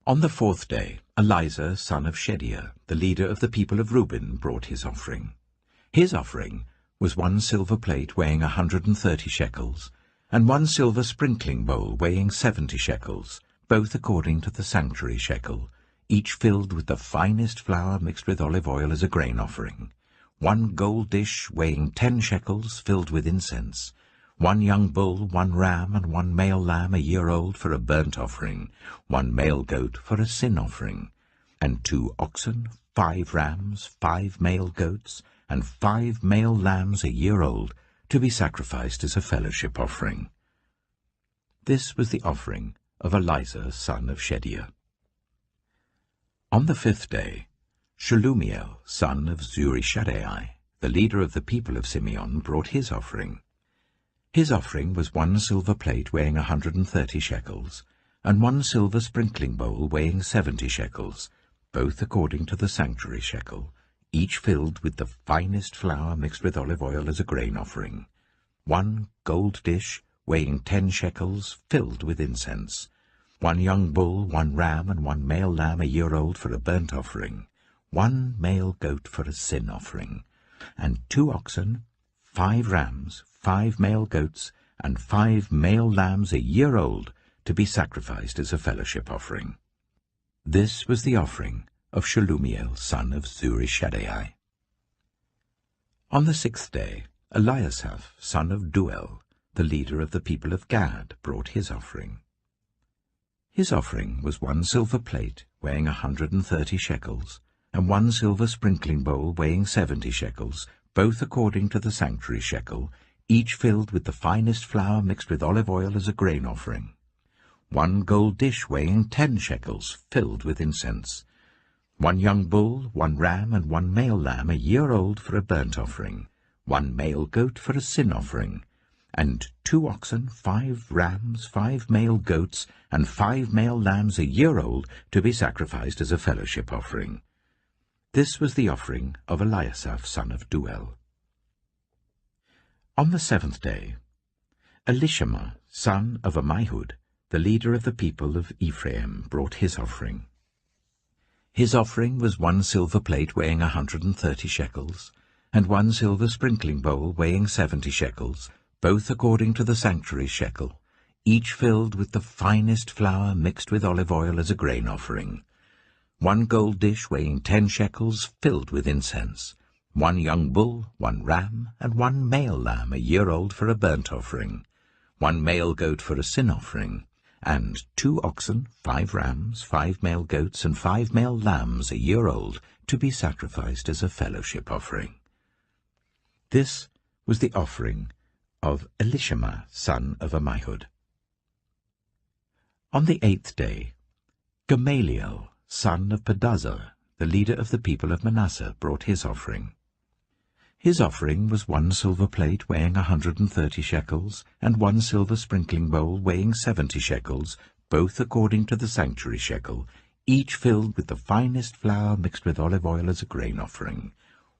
On the 4th day, Elizur, son of Shedeur, the leader of the people of Reuben, brought his offering. His offering was 1 silver plate weighing 130 shekels, and 1 silver sprinkling bowl weighing 70 shekels, both according to the sanctuary shekel, each filled with the finest flour mixed with olive oil as a grain offering, 1 gold dish weighing 10 shekels, filled with incense, 1 young bull, 1 ram, and 1 male lamb a year old for a burnt offering, 1 male goat for a sin offering, and 2 oxen, 5 rams, 5 male goats, and 5 male lambs a year old, to be sacrificed as a fellowship offering. This was the offering of Elizur, son of Shedeur. On the 5th day, Shelumiel, son of Zurishaddai, the leader of the people of Simeon, brought his offering. His offering was 1 silver plate weighing 130 shekels, and 1 silver sprinkling bowl weighing 70 shekels, both according to the sanctuary shekel, each filled with the finest flour mixed with olive oil as a grain offering, 1 gold dish weighing 10 shekels, filled with incense, 1 young bull, 1 ram, and 1 male lamb a year old for a burnt offering, 1 male goat for a sin offering, and 2 oxen, 5 rams, 5 male goats, and 5 male lambs a year old, to be sacrificed as a fellowship offering. This was the offering of Shelumiel, son of Zurishaddai. On the 6th day, Eliasaph, son of Duel, the leader of the people of Gad, brought his offering. His offering was 1 silver plate weighing 130 shekels, and 1 silver sprinkling bowl weighing 70 shekels, both according to the sanctuary shekel, each filled with the finest flour mixed with olive oil as a grain offering, 1 gold dish weighing 10 shekels, filled with incense, 1 young bull, 1 ram, and 1 male lamb a year old for a burnt offering, 1 male goat for a sin offering, and 2 oxen, 5 rams, 5 male goats, and 5 male lambs a year old, to be sacrificed as a fellowship offering. This was the offering of Eliasaph, son of Duel. On the 7th day, Elishama, son of Ammihud, the leader of the people of Ephraim, brought his offering. His offering was 1 silver plate weighing 130 shekels, and 1 silver sprinkling bowl weighing 70 shekels, both according to the sanctuary shekel, each filled with the finest flour mixed with olive oil as a grain offering, 1 gold dish weighing 10 shekels, filled with incense, 1 young bull, 1 ram, and 1 male lamb a year old for a burnt offering, 1 male goat for a sin offering, and 2 oxen, 5 rams, 5 male goats, and 5 male lambs a year old, to be sacrificed as a fellowship offering. This was the offering of Elishama, son of Ammihud. On the 8th day, Gamaliel, son of Pedazur, the leader of the people of Manasseh, brought his offering. His offering was 1 silver plate weighing 130 shekels, and 1 silver sprinkling bowl weighing 70 shekels, both according to the sanctuary shekel, each filled with the finest flour mixed with olive oil as a grain offering,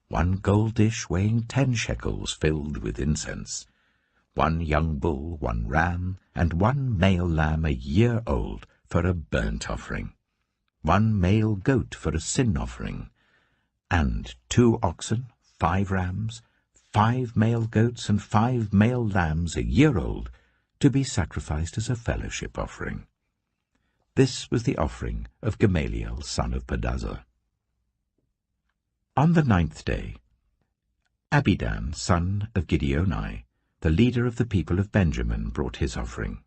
1 gold dish weighing 10 shekels, filled with incense, 1 young bull, 1 ram, and 1 male lamb a year old for a burnt offering, 1 male goat for a sin offering, and 2 oxen, 5 rams, 5 male goats and 5 male lambs a year old, to be sacrificed as a fellowship offering. This was the offering of Gamaliel, son of Pedazur. On the 9th day, Abidan, son of Gideoni, the leader of the people of Benjamin, brought his offering.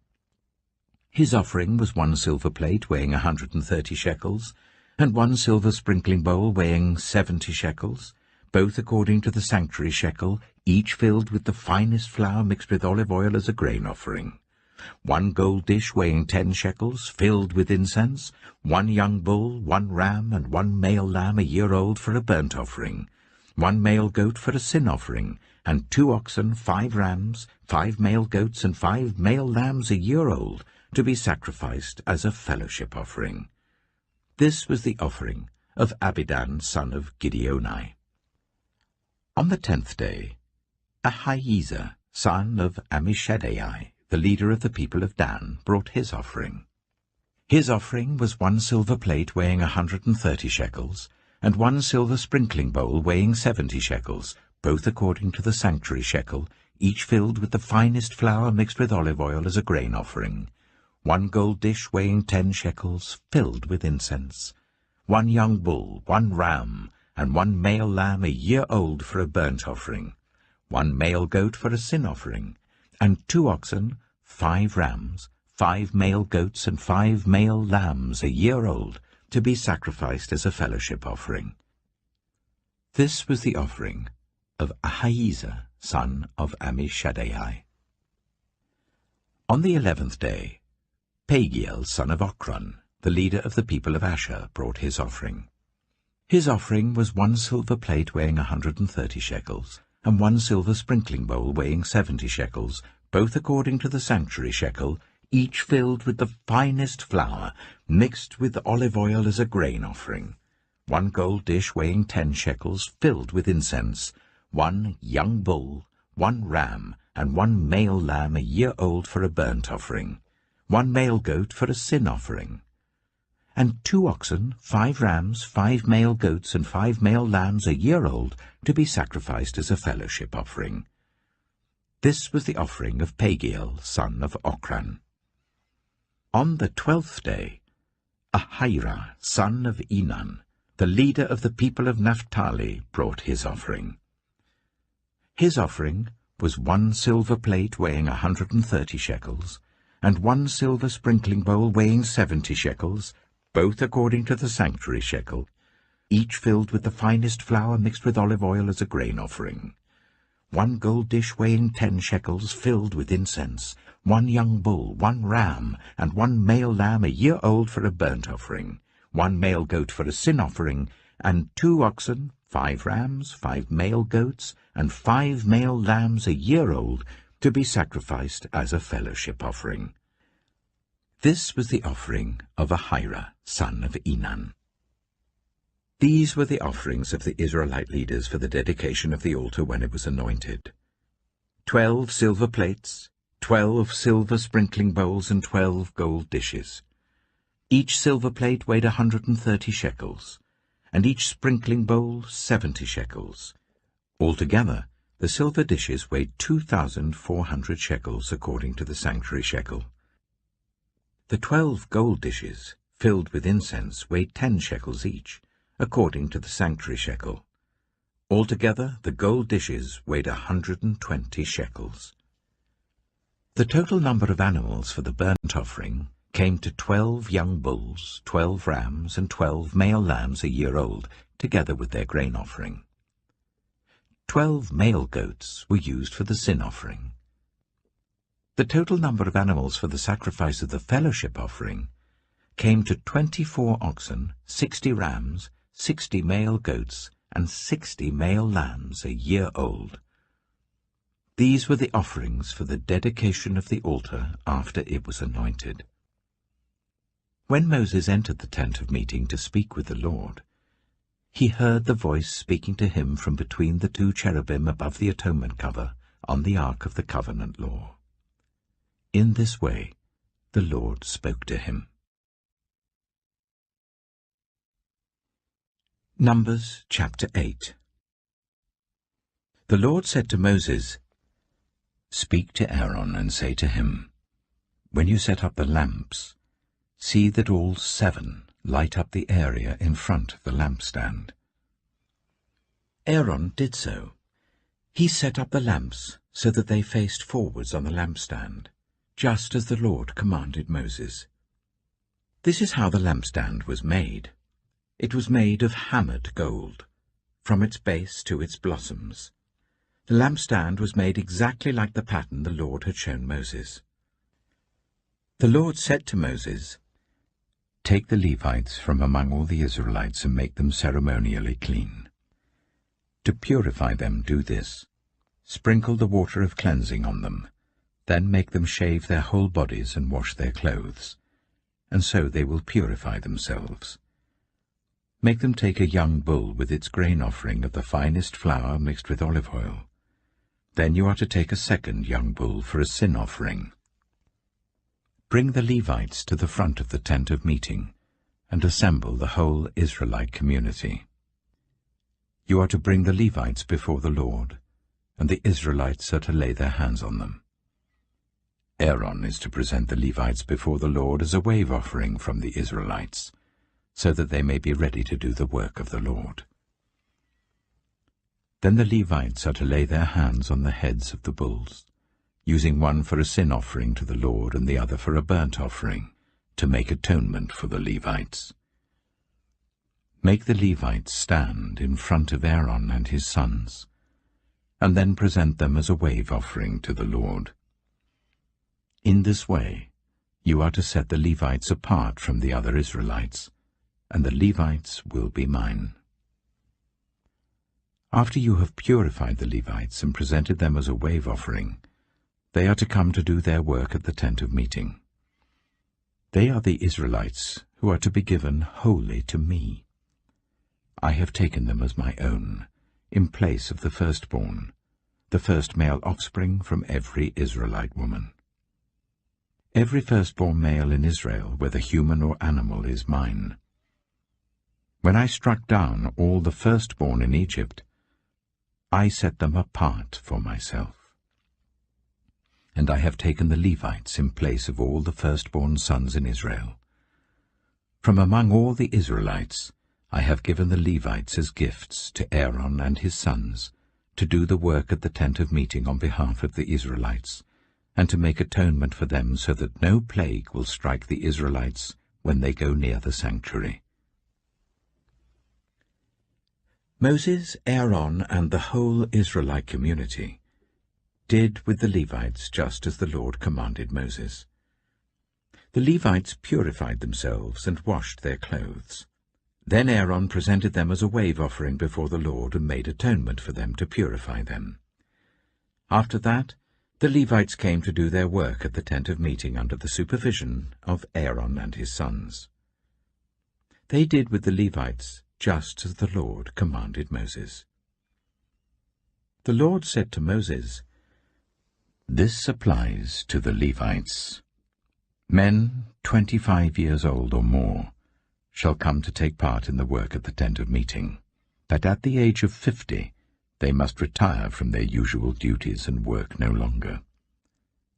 His offering was 1 silver plate weighing 130 shekels, and 1 silver sprinkling bowl weighing 70 shekels, both according to the sanctuary shekel, each filled with the finest flour mixed with olive oil as a grain offering. 1 gold dish weighing 10 shekels, filled with incense, 1 young bull, 1 ram, and 1 male lamb a year old for a burnt offering, 1 male goat for a sin offering, and 2 oxen, 5 rams, 5 male goats, and 5 male lambs a year old, to be sacrificed as a fellowship offering. This was the offering of Abidan, son of Gideoni. On the 10th day, Ahiezer, son of Ammishaddai, the leader of the people of Dan, brought his offering. His offering was 1 silver plate weighing 130 shekels, and 1 silver sprinkling bowl weighing 70 shekels, both according to the sanctuary shekel, each filled with the finest flour mixed with olive oil as a grain offering, 1 gold dish weighing 10 shekels, filled with incense, 1 young bull, 1 ram, and 1 male lamb a year old for a burnt offering, 1 male goat for a sin offering, and 2 oxen, 5 rams, 5 male goats, and 5 male lambs a year old, to be sacrificed as a fellowship offering. This was the offering of Ahiezer, son of Ammishaddai. On the 11th day, Pagiel, son of Ochran, the leader of the people of Asher, brought his offering. His offering was 1 silver plate weighing 130 shekels, and 1 silver sprinkling bowl weighing 70 shekels, both according to the sanctuary shekel, each filled with the finest flour, mixed with olive oil as a grain offering, 1 gold dish weighing 10 shekels, filled with incense, 1 young bull, 1 ram, and 1 male lamb a year old for a burnt offering, 1 male goat for a sin offering, and 2 oxen, 5 rams, 5 male goats, and 5 male lambs a year old, to be sacrificed as a fellowship offering. This was the offering of Pagiel, son of Ochran. On the 12th day, Ahira, son of Enan, the leader of the people of Naphtali, brought his offering. His offering was 1 silver plate weighing 130 shekels, and 1 silver sprinkling bowl weighing 70 shekels, both according to the sanctuary shekel, each filled with the finest flour mixed with olive oil as a grain offering, 1 gold dish weighing 10 shekels, filled with incense, 1 young bull, 1 ram, and 1 male lamb a year old for a burnt offering, 1 male goat for a sin offering, and 2 oxen, 5 rams, 5 male goats, and 5 male lambs a year old, to be sacrificed as a fellowship offering. This was the offering of Ahira, son of Enan. These were the offerings of the Israelite leaders for the dedication of the altar when it was anointed: 12 silver plates, 12 silver sprinkling bowls, and 12 gold dishes. Each silver plate weighed 130 shekels, and each sprinkling bowl 70 shekels. Altogether, the silver dishes weighed 2,400 shekels according to the sanctuary shekel. The 12 gold dishes, filled with incense, weighed 10 shekels each, according to the sanctuary shekel. Altogether, the gold dishes weighed 120 shekels. The total number of animals for the burnt offering came to 12 young bulls, 12 rams, and 12 male lambs a year old, together with their grain offering. 12 male goats were used for the sin offering. The total number of animals for the sacrifice of the fellowship offering came to 24 oxen, 60 rams, 60 male goats, and 60 male lambs a year old. These were the offerings for the dedication of the altar after it was anointed. When Moses entered the tent of meeting to speak with the Lord, he heard the voice speaking to him from between the 2 cherubim above the atonement cover on the ark of the covenant law. In this way the Lord spoke to him. Numbers chapter 8. The Lord said to Moses, "Speak to Aaron and say to him, when you set up the lamps, see that all 7 light up the area in front of the lampstand." Aaron did so. He set up the lamps so that they faced forwards on the lampstand, just as the Lord commanded Moses. This is how the lampstand was made. It was made of hammered gold, from its base to its blossoms. The lampstand was made exactly like the pattern the Lord had shown Moses. The Lord said to Moses, "Take the Levites from among all the Israelites and make them ceremonially clean. To purify them, do this. Sprinkle the water of cleansing on them, then make them shave their whole bodies and wash their clothes, and so they will purify themselves. Make them take a young bull with its grain offering of the finest flour mixed with olive oil. Then you are to take a second young bull for a sin offering. Bring the Levites to the front of the tent of meeting, and assemble the whole Israelite community. You are to bring the Levites before the Lord, and the Israelites are to lay their hands on them. Aaron is to present the Levites before the Lord as a wave offering from the Israelites, so that they may be ready to do the work of the Lord. Then the Levites are to lay their hands on the heads of the bulls, using one for a sin offering to the Lord and the other for a burnt offering, to make atonement for the Levites. Make the Levites stand in front of Aaron and his sons, and then present them as a wave offering to the Lord. In this way, you are to set the Levites apart from the other Israelites, and the Levites will be mine. After you have purified the Levites and presented them as a wave offering, they are to come to do their work at the tent of meeting. They are the Israelites who are to be given wholly to me. I have taken them as my own, in place of the firstborn, the first male offspring from every Israelite woman. Every firstborn male in Israel, whether human or animal, is mine. When I struck down all the firstborn in Egypt, I set them apart for myself. And I have taken the Levites in place of all the firstborn sons in Israel. From among all the Israelites, I have given the Levites as gifts to Aaron and his sons, to do the work at the tent of meeting on behalf of the Israelites, and to make atonement for them so that no plague will strike the Israelites when they go near the sanctuary. Moses, Aaron, and the whole Israelite community did with the Levites just as the Lord commanded Moses. The Levites purified themselves and washed their clothes. Then Aaron presented them as a wave offering before the Lord and made atonement for them to purify them. After that, the Levites came to do their work at the tent of meeting under the supervision of Aaron and his sons. They did with the Levites just as the Lord commanded Moses. The Lord said to Moses, "This applies to the Levites. Men 25 years old or more shall come to take part in the work at the tent of meeting, but at the age of 50 they must retire from their usual duties and work no longer.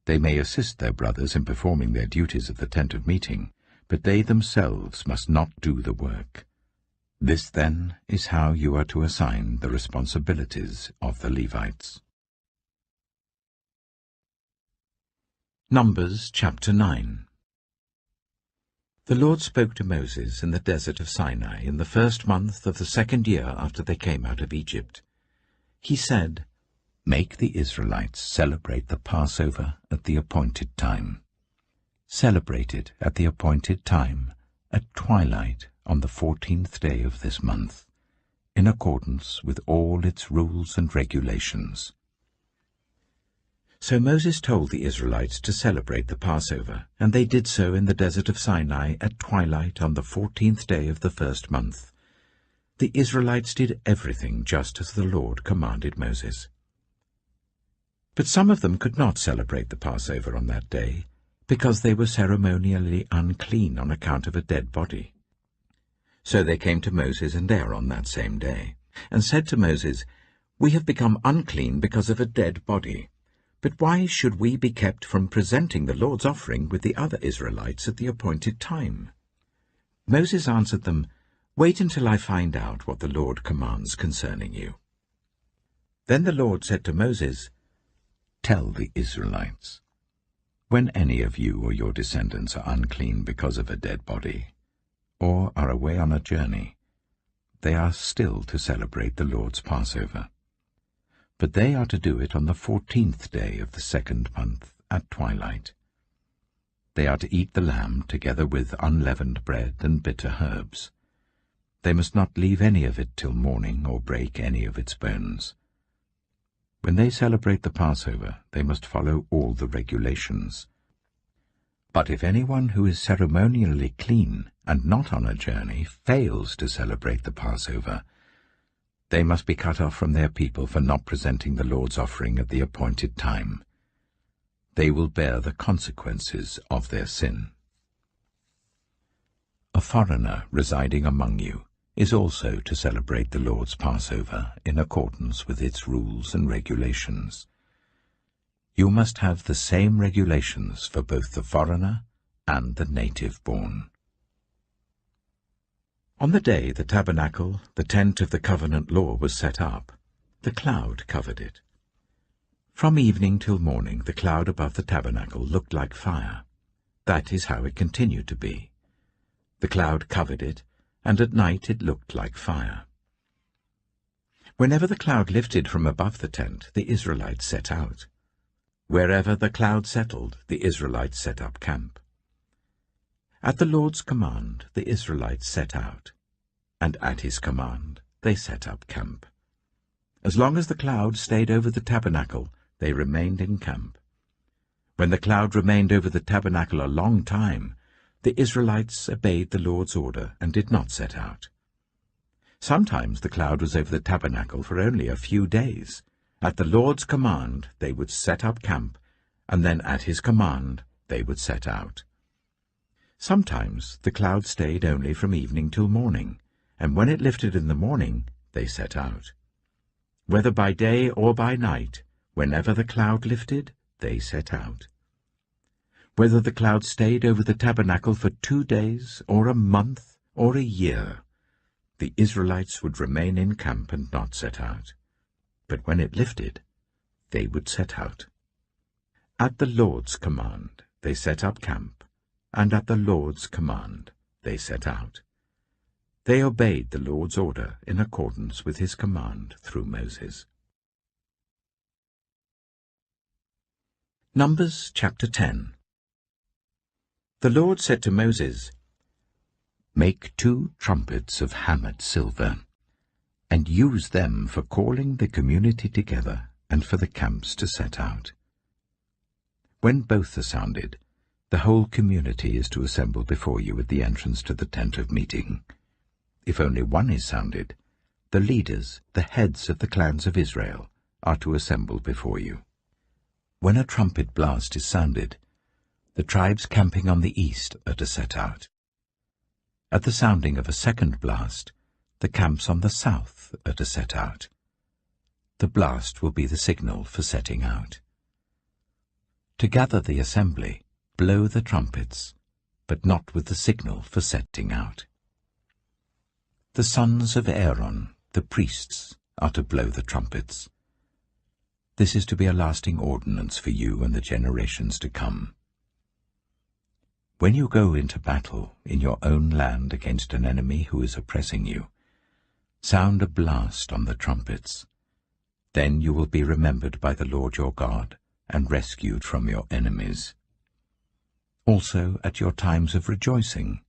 They may assist their brothers in performing their duties at the tent of meeting, but they themselves must not do the work. This, then, is how you are to assign the responsibilities of the Levites." Numbers chapter 9. The Lord spoke to Moses in the desert of Sinai in the first month of the 2nd year after they came out of Egypt. He said, "Make the Israelites celebrate the Passover at the appointed time. Celebrate it at the appointed time, at twilight on the 14th day of this month, in accordance with all its rules and regulations." So Moses told the Israelites to celebrate the Passover, and they did so in the desert of Sinai at twilight on the 14th day of the first month. The Israelites did everything just as the Lord commanded Moses. But some of them could not celebrate the Passover on that day, because they were ceremonially unclean on account of a dead body. So they came to Moses and Aaron that same day, and said to Moses, "We have become unclean because of a dead body. But why should we be kept from presenting the Lord's offering with the other Israelites at the appointed time?" Moses answered them, "Wait until I find out what the Lord commands concerning you." Then the Lord said to Moses, "Tell the Israelites, when any of you or your descendants are unclean because of a dead body, or are away on a journey, they are still to celebrate the Lord's Passover. But they are to do it on the 14th day of the 2nd month at twilight. They are to eat the lamb together with unleavened bread and bitter herbs. They must not leave any of it till morning or break any of its bones. When they celebrate the Passover, they must follow all the regulations. But if anyone who is ceremonially clean and not on a journey fails to celebrate the Passover, they must be cut off from their people for not presenting the Lord's offering at the appointed time. They will bear the consequences of their sin. A foreigner residing among you is also to celebrate the Lord's Passover in accordance with its rules and regulations. You must have the same regulations for both the foreigner and the native-born. On the day the tabernacle, the tent of the covenant law, was set up, the cloud covered it. From evening till morning the cloud above the tabernacle looked like fire. That is how it continued to be. The cloud covered it, and at night it looked like fire. Whenever the cloud lifted from above the tent, the Israelites set out. Wherever the cloud settled, the Israelites set up camp. At the Lord's command, the Israelites set out, and at his command, they set up camp. As long as the cloud stayed over the tabernacle, they remained in camp. When the cloud remained over the tabernacle a long time, the Israelites obeyed the Lord's order and did not set out. Sometimes the cloud was over the tabernacle for only a few days. At the Lord's command, they would set up camp, and then at his command, they would set out. Sometimes the cloud stayed only from evening till morning, and when it lifted in the morning, they set out. Whether by day or by night, whenever the cloud lifted, they set out. Whether the cloud stayed over the tabernacle for 2 days, or a month, or a year, the Israelites would remain in camp and not set out. But when it lifted, they would set out. At the Lord's command, they set up camp, and at the Lord's command, they set out. They obeyed the Lord's order in accordance with his command through Moses. Numbers chapter 10. The Lord said to Moses, "Make 2 trumpets of hammered silver, and use them for calling the community together and for the camps to set out. When both are sounded, the whole community is to assemble before you at the entrance to the tent of meeting. If only one is sounded, the leaders, the heads of the clans of Israel, are to assemble before you. When a trumpet blast is sounded, the tribes camping on the east are to set out. At the sounding of a second blast, the camps on the south are to set out. The blast will be the signal for setting out. To gather the assembly, blow the trumpets, but not with the signal for setting out. The sons of Aaron, the priests, are to blow the trumpets. This is to be a lasting ordinance for you and the generations to come. When you go into battle in your own land against an enemy who is oppressing you, sound a blast on the trumpets. Then you will be remembered by the Lord your God and rescued from your enemies. Also at your times of rejoicing,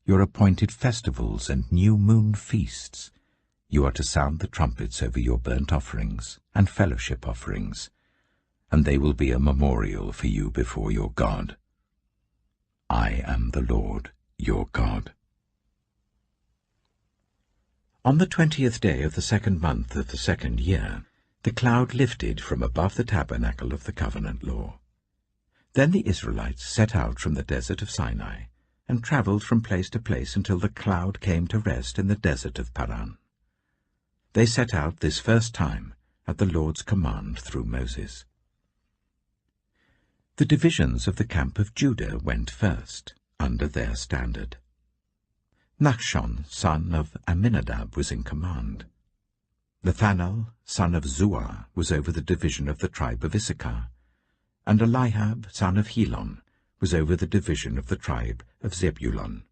your appointed festivals and new moon feasts, you are to sound the trumpets over your burnt offerings and fellowship offerings, and they will be a memorial for you before your God. I am the Lord your God." On the 20th day of the 2nd month of the 2nd year, the cloud lifted from above the tabernacle of the covenant law. Then the Israelites set out from the desert of Sinai and travelled from place to place until the cloud came to rest in the desert of Paran. They set out this first time at the Lord's command through Moses. The divisions of the camp of Judah went first, under their standard. Nachshon, son of Amminadab, was in command. Nathanael, son of Zuar, was over the division of the tribe of Issachar, and Eliab, son of Helon, was over the division of the tribe of Zebulun.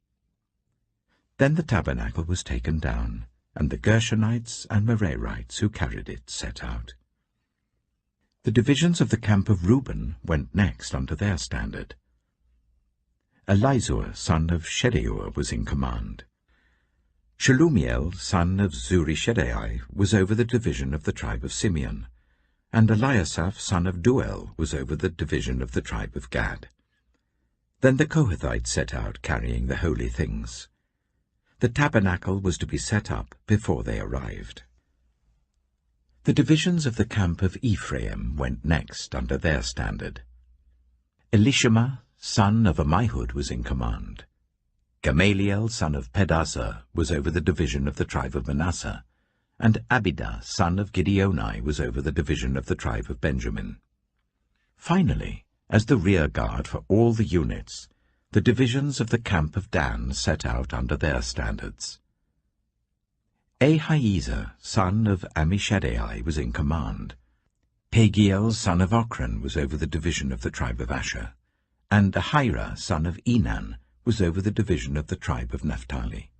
Then the tabernacle was taken down, and the Gershonites and Merarites who carried it set out. The divisions of the camp of Reuben went next under their standard. Elizur, son of Shedeur, was in command. Shelumiel, son of Zurishaddai, was over the division of the tribe of Simeon, and Eliasaph, son of Duel, was over the division of the tribe of Gad. Then the Kohathites set out, carrying the holy things. The tabernacle was to be set up before they arrived. The divisions of the camp of Ephraim went next under their standard. Elishama, son of Ammihud, was in command. Gamaliel, son of Pedazur, was over the division of the tribe of Manasseh, and Abidah, son of Gideoni, was over the division of the tribe of Benjamin. Finally, as the rear guard for all the units, the divisions of the camp of Dan set out under their standards. Ahiezer, son of Ammishaddai, was in command. Pagiel, son of Ochran, was over the division of the tribe of Asher, and Ahira, son of Enan, was over the division of the tribe of Naphtali.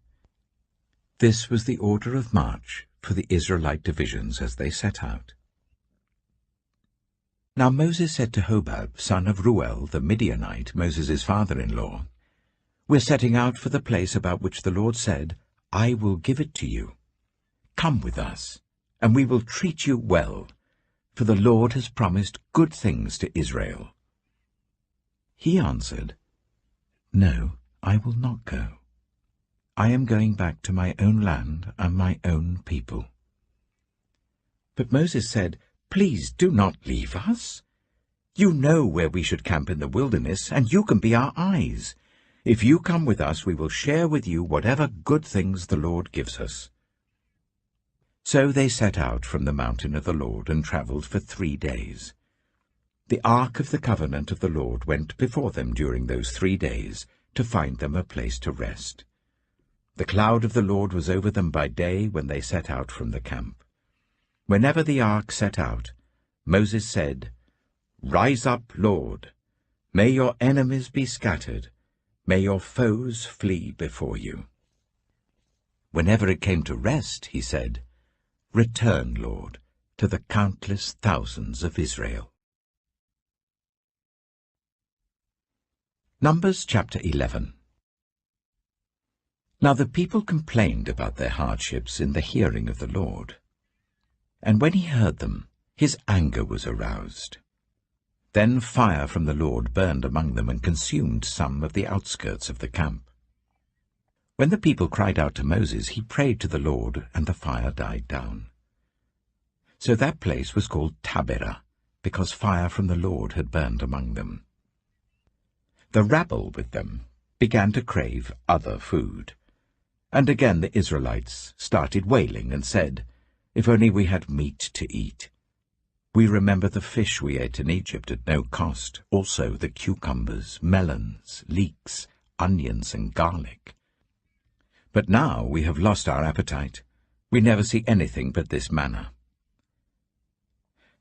This was the order of march for the Israelite divisions as they set out. Now Moses said to Hobab, son of Ruel, the Midianite, Moses' father-in-law, "We're setting out for the place about which the Lord said, 'I will give it to you.' Come with us, and we will treat you well, for the Lord has promised good things to Israel." He answered, "No, I will not go. I am going back to my own land and my own people." But Moses said, "Please do not leave us. You know where we should camp in the wilderness, and you can be our eyes. If you come with us, we will share with you whatever good things the Lord gives us." So they set out from the mountain of the Lord and travelled for 3 days. The ark of the covenant of the Lord went before them during those 3 days to find them a place to rest. The cloud of the Lord was over them by day when they set out from the camp. Whenever the ark set out, Moses said, "Rise up, Lord. May your enemies be scattered. May your foes flee before you." Whenever it came to rest, he said, "Return, Lord, to the countless thousands of Israel." Numbers chapter 11. Now the people complained about their hardships in the hearing of the Lord. And when he heard them, his anger was aroused. Then fire from the Lord burned among them and consumed some of the outskirts of the camp. When the people cried out to Moses, he prayed to the Lord, and the fire died down. So that place was called Taberah, because fire from the Lord had burned among them. The rabble with them began to crave other food. And again the Israelites started wailing and said, "If only we had meat to eat. We remember the fish we ate in Egypt at no cost, also the cucumbers, melons, leeks, onions, and garlic. But now we have lost our appetite. We never see anything but this manna."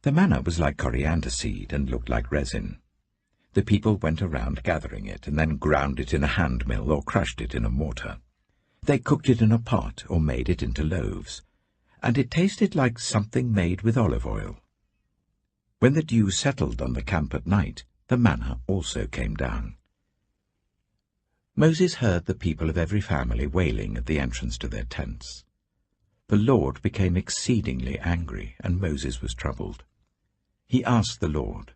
The manna was like coriander seed and looked like resin. The people went around gathering it, and then ground it in a hand mill or crushed it in a mortar. They cooked it in a pot or made it into loaves, and it tasted like something made with olive oil. When the dew settled on the camp at night, the manna also came down. Moses heard the people of every family wailing at the entrance to their tents. The Lord became exceedingly angry, and Moses was troubled. He asked the Lord,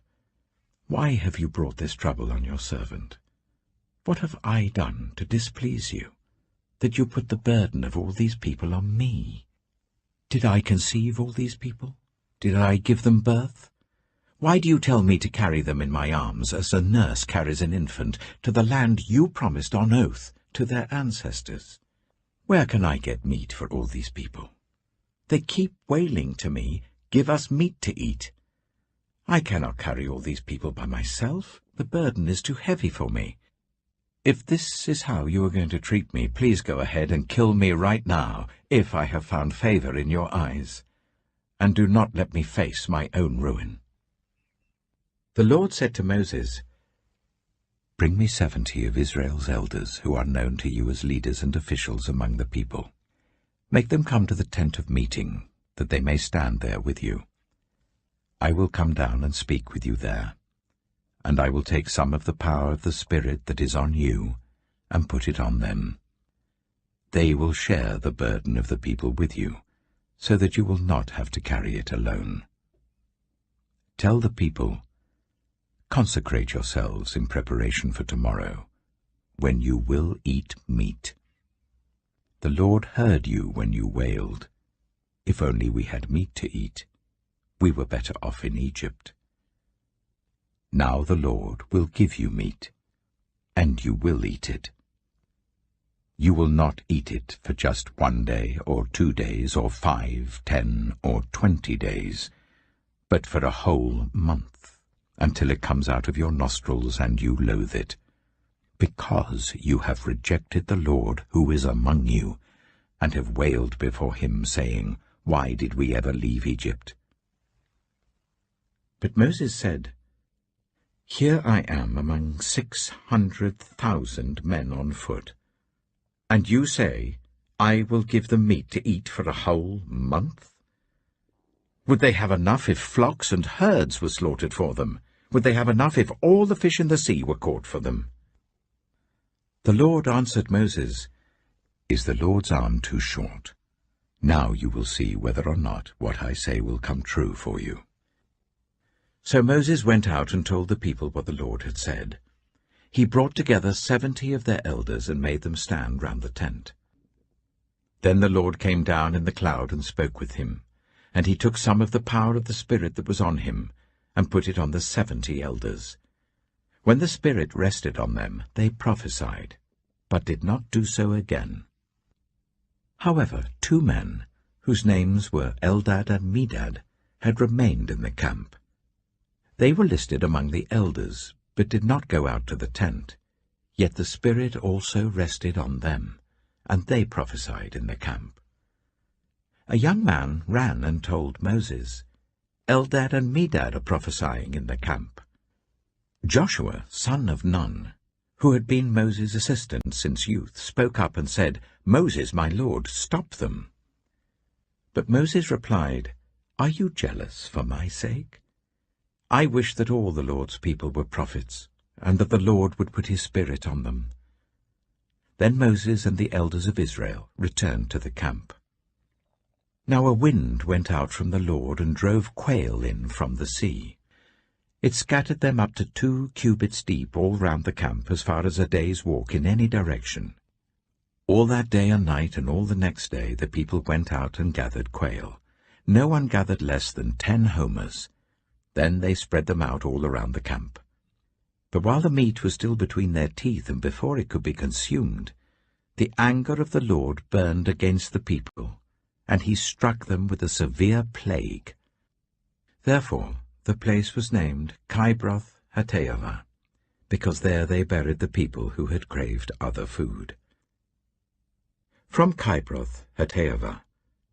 "Why have you brought this trouble on your servant? What have I done to displease you, that you put the burden of all these people on me? Did I conceive all these people? Did I give them birth? Why do you tell me to carry them in my arms as a nurse carries an infant to the land you promised on oath to their ancestors? Where can I get meat for all these people? They keep wailing to me, Give us meat to eat. I cannot carry all these people by myself. The burden is too heavy for me. If this is how you are going to treat me, please go ahead and kill me right now, if I have found favor in your eyes, and do not let me face my own ruin." The Lord said to Moses, "Bring me 70 of Israel's elders who are known to you as leaders and officials among the people. Make them come to the tent of meeting, that they may stand there with you. I will come down and speak with you there, and I will take some of the power of the Spirit that is on you and put it on them. They will share the burden of the people with you, so that you will not have to carry it alone. Tell the people, 'Consecrate yourselves in preparation for tomorrow, when you will eat meat. The Lord heard you when you wailed, "If only we had meat to eat. We were better off in Egypt." Now the Lord will give you meat, and you will eat it. You will not eat it for just 1 day or 2 days or 5, 10, or 20 days, but for a whole month, until it comes out of your nostrils and you loathe it, because you have rejected the Lord who is among you, and have wailed before him, saying, "Why did we ever leave Egypt?" But Moses said, "Here I am among 600,000 men on foot, and you say, 'I will give them meat to eat for a whole month'? Would they have enough if flocks and herds were slaughtered for them? Would they have enough if all the fish in the sea were caught for them?" The Lord answered Moses, "Is the Lord's arm too short? Now you will see whether or not what I say will come true for you." So Moses went out and told the people what the Lord had said. He brought together 70 of their elders and made them stand round the tent. Then the Lord came down in the cloud and spoke with him, and he took some of the power of the Spirit that was on him and put it on the 70 elders. When the Spirit rested on them, they prophesied, but did not do so again. However, 2 men, whose names were Eldad and Medad, had remained in the camp. They were listed among the elders, but did not go out to the tent. Yet the Spirit also rested on them, and they prophesied in the camp. A young man ran and told Moses, "Eldad and Medad are prophesying in the camp." Joshua, son of Nun, who had been Moses' assistant since youth, spoke up and said, "Moses, my lord, stop them." But Moses replied, "Are you jealous for my sake? I wish that all the Lord's people were prophets, and that the Lord would put his Spirit on them." Then Moses and the elders of Israel returned to the camp. Now a wind went out from the Lord and drove quail in from the sea. It scattered them up to 2 cubits deep all round the camp, as far as a day's walk in any direction. All that day and night and all the next day the people went out and gathered quail. No one gathered less than 10 homers. Then they spread them out all around the camp. But while the meat was still between their teeth and before it could be consumed, the anger of the Lord burned against the people, and he struck them with a severe plague. Therefore the place was named Kibroth Hattaavah, because there they buried the people who had craved other food. From Kibroth Hattaavah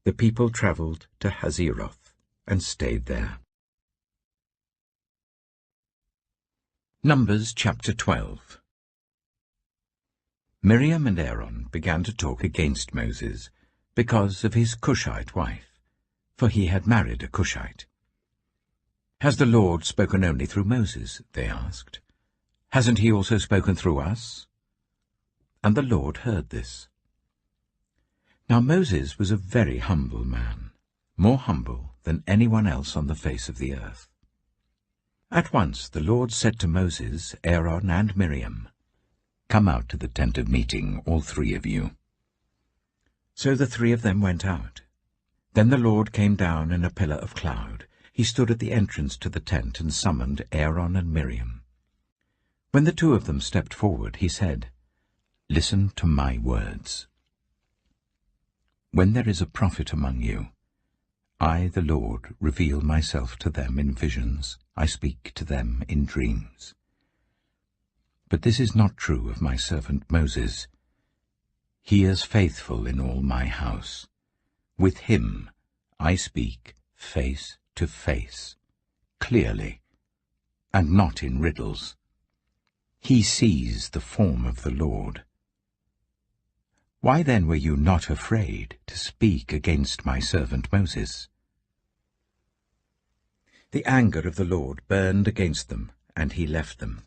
the people travelled to Hazeroth and stayed there. Numbers chapter 12. Miriam and Aaron began to talk against Moses because of his Cushite wife, for he had married a Cushite. "Has the Lord spoken only through Moses?" they asked. "Hasn't he also spoken through us?" And the Lord heard this. Now Moses was a very humble man, more humble than anyone else on the face of the earth. At once the Lord said to Moses, Aaron, and Miriam, "Come out to the tent of meeting, all 3 of you." So the 3 of them went out. Then the Lord came down in a pillar of cloud. He stood at the entrance to the tent and summoned Aaron and Miriam. When the 2 of them stepped forward, he said, "Listen to my words. When there is a prophet among you, I, the Lord, reveal myself to them in visions. I speak to them in dreams. But this is not true of my servant Moses. He is faithful in all my house. With him I speak face to face, clearly, and not in riddles. He sees the form of the Lord. Why then were you not afraid to speak against my servant Moses? The anger of the Lord burned against them, and he left them.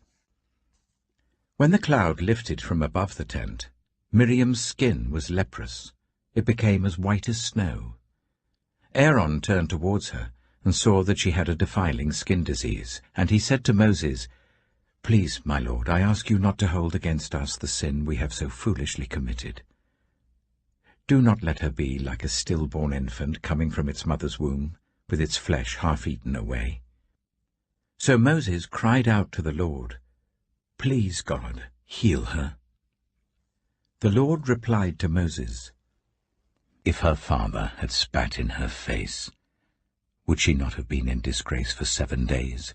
When the cloud lifted from above the tent, Miriam's skin was leprous. It became as white as snow. Aaron turned towards her and saw that she had a defiling skin disease, and he said to Moses, "Please, my lord, I ask you not to hold against us the sin we have so foolishly committed. Do not let her be like a stillborn infant coming from its mother's womb, with its flesh half eaten away." So Moses cried out to the Lord, "Please, God, heal her." The Lord replied to Moses, "If her father had spat in her face, would she not have been in disgrace for 7 days?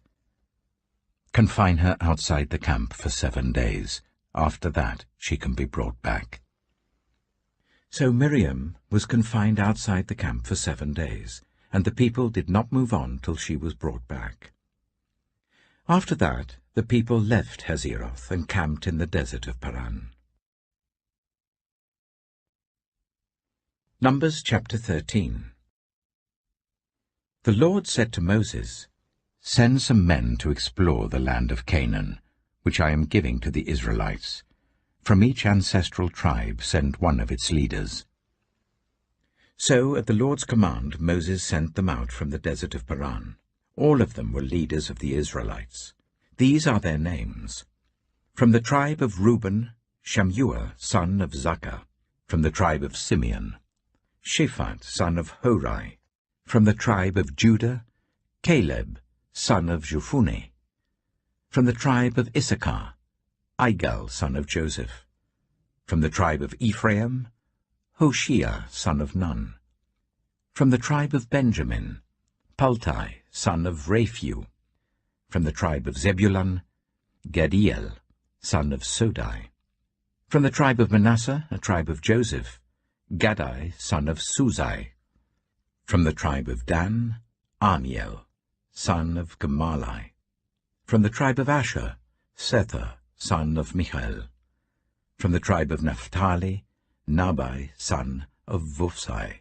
Confine her outside the camp for 7 days. After that she can be brought back." So Miriam was confined outside the camp for 7 days, and the people did not move on till she was brought back. After that the people left Hazeroth and camped in the desert of Paran. Numbers chapter 13. The Lord said to Moses, "Send some men to explore the land of Canaan, which I am giving to the Israelites. From each ancestral tribe send one of its leaders." So at the Lord's command Moses sent them out from the desert of Paran. All of them were leaders of the Israelites. These are their names. From the tribe of Reuben, Shammua, son of Zakkar. From the tribe of Simeon, Shaphat, son of Hori. From the tribe of Judah, Caleb, son of Jephunneh. From the tribe of Issachar, Igal, son of Joseph. From the tribe of Ephraim, Hoshea, son of Nun. From the tribe of Benjamin, Paltai, son of Raphu. From the tribe of Zebulun, Gadiel, son of Sodai. From the tribe of Manasseh, a tribe of Joseph, Gadai, son of Suzai. From the tribe of Dan, Amiel, son of Gemalai. From the tribe of Asher, Sethur, son of Michael. From the tribe of Naphtali, Nabai, son of Vusai.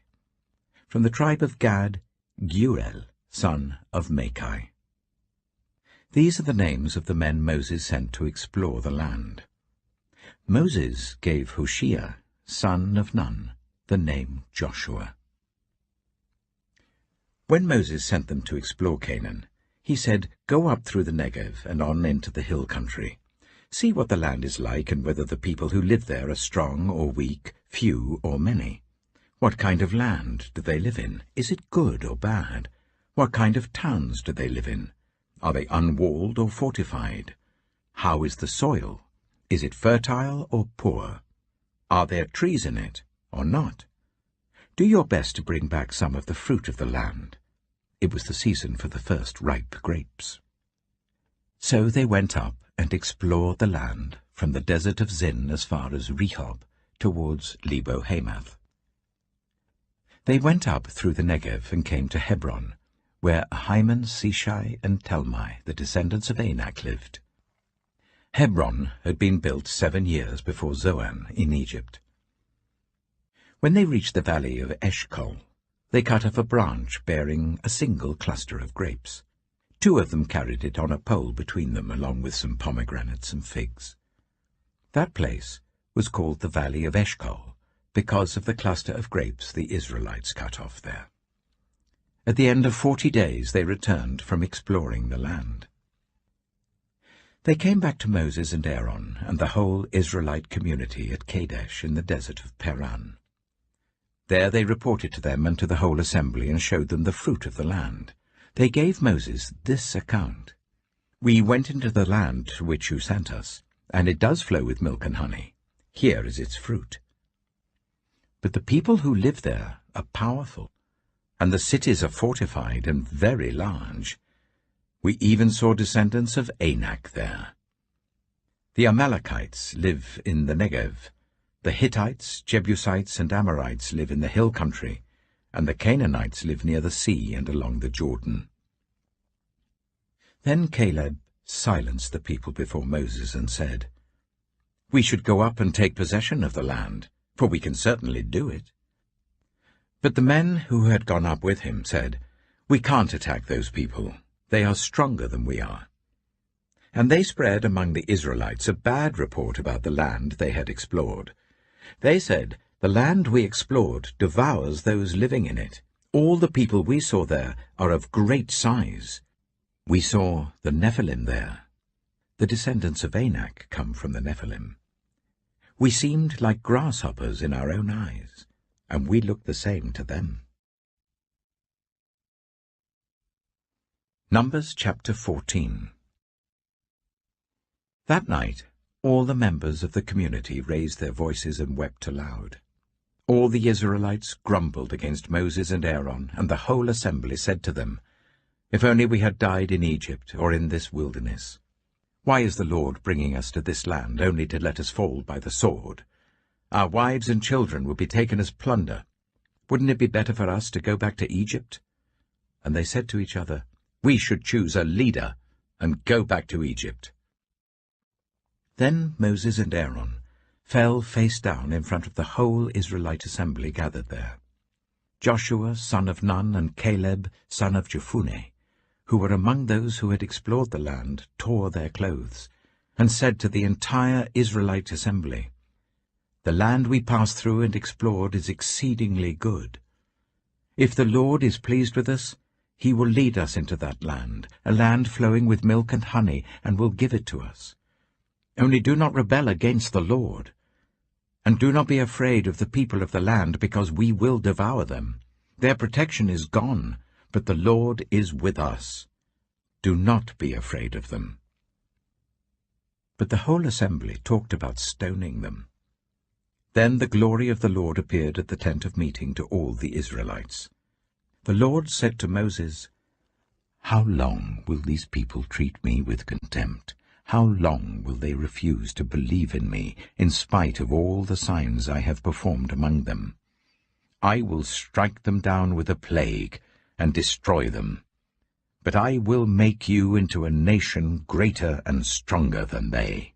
From the tribe of Gad, Geuel, son of Machi. These are the names of the men Moses sent to explore the land. Moses gave Hoshea, son of Nun, the name Joshua. When Moses sent them to explore Canaan, he said, "Go up through the Negev and on into the hill country. See what the land is like and whether the people who live there are strong or weak, few or many. What kind of land do they live in? Is it good or bad? What kind of towns do they live in? Are they unwalled or fortified? How is the soil? Is it fertile or poor? Are there trees in it or not? Do your best to bring back some of the fruit of the land." It was the season for the first ripe grapes. So they went up and explored the land from the desert of Zin as far as Rehob, towards Lebo-Hamath. They went up through the Negev and came to Hebron, where Ahiman, Sheshai, and Talmai, the descendants of Anak, lived. Hebron had been built 7 years before Zoan in Egypt. When they reached the valley of Eshcol, they cut off a branch bearing a single cluster of grapes. 2 of them carried it on a pole between them, along with some pomegranates and figs. That place was called the Valley of Eshcol, because of the cluster of grapes the Israelites cut off there. At the end of 40 days they returned from exploring the land. They came back to Moses and Aaron and the whole Israelite community at Kadesh in the desert of Paran. There they reported to them and to the whole assembly and showed them the fruit of the land. They gave Moses this account: "We went into the land to which you sent us, and it does flow with milk and honey. Here is its fruit. But the people who live there are powerful. and the cities are fortified and very large. We even saw descendants of Anak there. The Amalekites live in the Negev. The Hittites, Jebusites, and Amorites live in the hill country, and the Canaanites live near the sea and along the Jordan. Then Caleb silenced the people before Moses and said, "We should go up and take possession of the land, for we can certainly do it." But the men who had gone up with him said, "We can't attack those people. They are stronger than we are." And they spread among the Israelites a bad report about the land they had explored. They said, "The land we explored devours those living in it. All the people we saw there are of great size. We saw the Nephilim there." The descendants of Anak come from the Nephilim. "We seemed like grasshoppers in our own eyes, and we looked the same to them." Numbers chapter 14. That night all the members of the community raised their voices and wept aloud. All the Israelites grumbled against Moses and Aaron, and the whole assembly said to them, "If only we had died in Egypt or in this wilderness. Why is the Lord bringing us to this land only to let us fall by the sword? Our wives and children will be taken as plunder. Wouldn't it be better for us to go back to Egypt?" And they said to each other, "We should choose a leader and go back to Egypt." Then Moses and Aaron fell face down in front of the whole Israelite assembly gathered there. Joshua, son of Nun, and Caleb, son of Jephunneh, who were among those who had explored the land, tore their clothes, and said to the entire Israelite assembly, "The land we passed through and explored is exceedingly good. If the Lord is pleased with us, he will lead us into that land, a land flowing with milk and honey, and will give it to us. Only do not rebel against the Lord. And do not be afraid of the people of the land, because we will devour them. Their protection is gone, but the Lord is with us. Do not be afraid of them." But the whole assembly talked about stoning them. Then the glory of the Lord appeared at the tent of meeting to all the Israelites. The Lord said to Moses, "How long will these people treat me with contempt? How long will they refuse to believe in me, in spite of all the signs I have performed among them? I will strike them down with a plague and destroy them. But I will make you into a nation greater and stronger than they."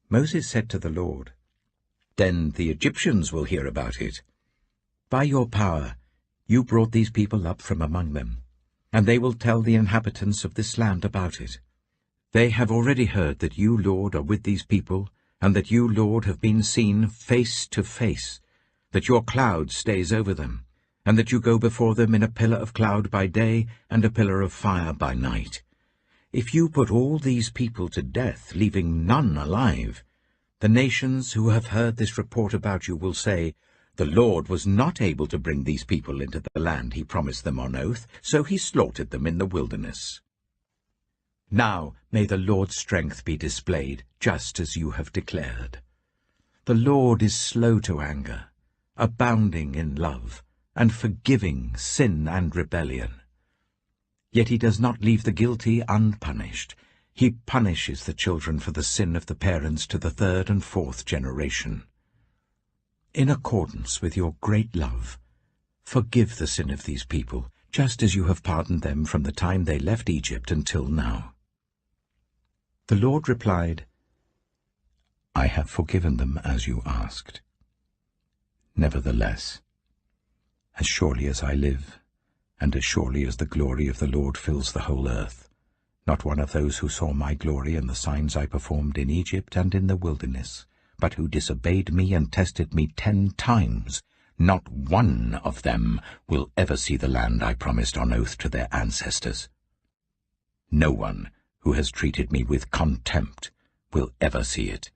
Moses said to the Lord, "Then the Egyptians will hear about it. By your power you brought these people up from among them, and they will tell the inhabitants of this land about it. They have already heard that you, Lord, are with these people, and that you, Lord, have been seen face to face, that your cloud stays over them, and that you go before them in a pillar of cloud by day and a pillar of fire by night. If you put all these people to death, leaving none alive, the nations who have heard this report about you will say, 'The Lord was not able to bring these people into the land he promised them on oath, so he slaughtered them in the wilderness.' Now may the Lord's strength be displayed, just as you have declared. The Lord is slow to anger, abounding in love, and forgiving sin and rebellion. Yet he does not leave the guilty unpunished. He punishes the children for the sin of the parents to the third and fourth generation. In accordance with your great love, forgive the sin of these people, just as you have pardoned them from the time they left Egypt until now." The Lord replied, "I have forgiven them as you asked. Nevertheless, as surely as I live, and as surely as the glory of the Lord fills the whole earth, not one of those who saw my glory and the signs I performed in Egypt and in the wilderness, but who disobeyed me and tested me 10 times, not one of them will ever see the land I promised on oath to their ancestors. No one who has treated me with contempt will ever see it.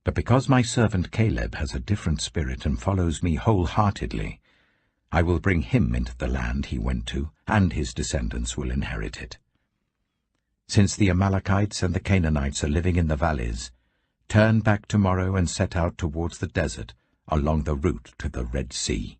But because my servant Caleb has a different spirit and follows me wholeheartedly, I will bring him into the land he went to, and his descendants will inherit it. Since the Amalekites and the Canaanites are living in the valleys, turn back tomorrow and set out towards the desert along the route to the Red Sea."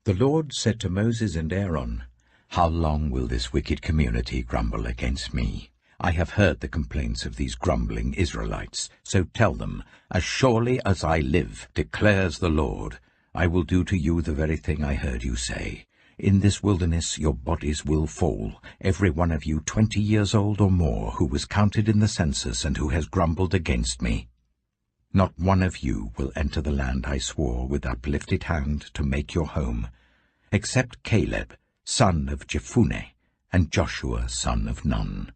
The Lord said to Moses and Aaron, "How long will this wicked community grumble against me? I have heard the complaints of these grumbling Israelites, so tell them, as surely as I live, declares the Lord, I will do to you the very thing I heard you say. In this wilderness your bodies will fall, every one of you 20 years old or more, who was counted in the census and who has grumbled against me. Not one of you will enter the land I swore with uplifted hand to make your home, except Caleb, son of Jephunneh, and Joshua, son of Nun.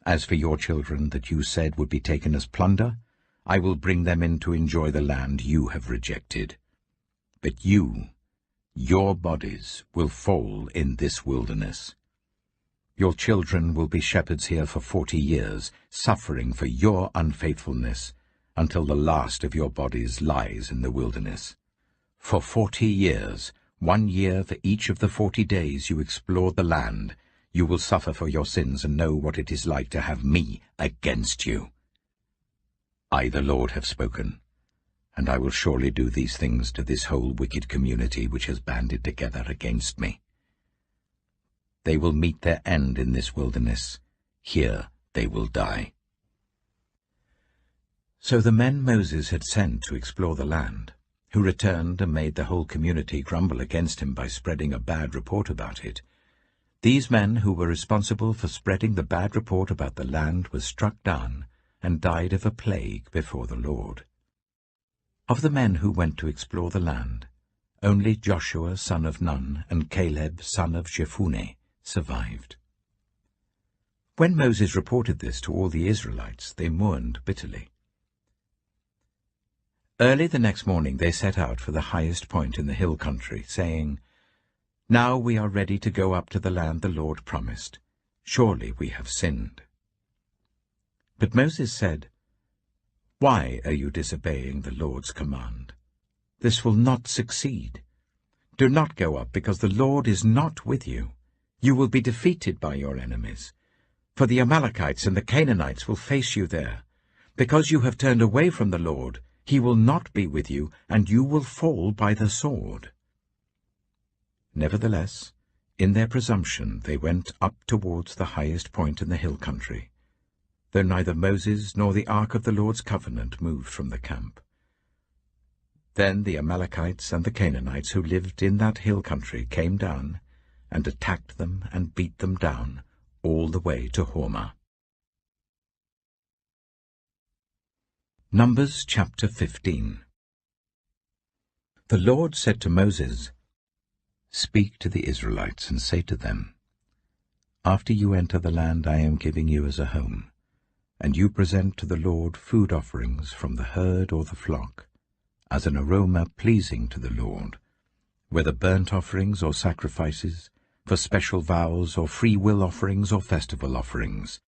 As for your children that you said would be taken as plunder, I will bring them in to enjoy the land you have rejected. But you, your bodies, will fall in this wilderness. Your children will be shepherds here for 40 years, suffering for your unfaithfulness, until the last of your bodies lies in the wilderness. For 40 years, 1 year for each of the 40 days you explore the land, you will suffer for your sins and know what it is like to have me against you. I, the Lord, have spoken, and I will surely do these things to this whole wicked community which has banded together against me. They will meet their end in this wilderness. Here they will die." So the men Moses had sent to explore the land, who returned and made the whole community grumble against him by spreading a bad report about it, these men who were responsible for spreading the bad report about the land were struck down and died of a plague before the Lord. Of the men who went to explore the land, only Joshua son of Nun and Caleb son of Jephunneh survived. When Moses reported this to all the Israelites, they mourned bitterly. Early the next morning they set out for the highest point in the hill country, saying, "Now we are ready to go up to the land the Lord promised. Surely we have sinned." But Moses said, "Why are you disobeying the Lord's command? This will not succeed. Do not go up, because the Lord is not with you. You will be defeated by your enemies. For the Amalekites and the Canaanites will face you there. Because you have turned away from the Lord, He will not be with you, and you will fall by the sword." Nevertheless, in their presumption they went up towards the highest point in the hill country, though neither Moses nor the ark of the Lord's covenant moved from the camp. Then the Amalekites and the Canaanites who lived in that hill country came down and attacked them and beat them down all the way to Hormah. Numbers chapter 15. The Lord said to Moses, "Speak to the Israelites and say to them, After you enter the land I am giving you as a home, and you present to the Lord food offerings from the herd or the flock, as an aroma pleasing to the Lord, whether burnt offerings or sacrifices, for special vows or free will offerings or festival offerings,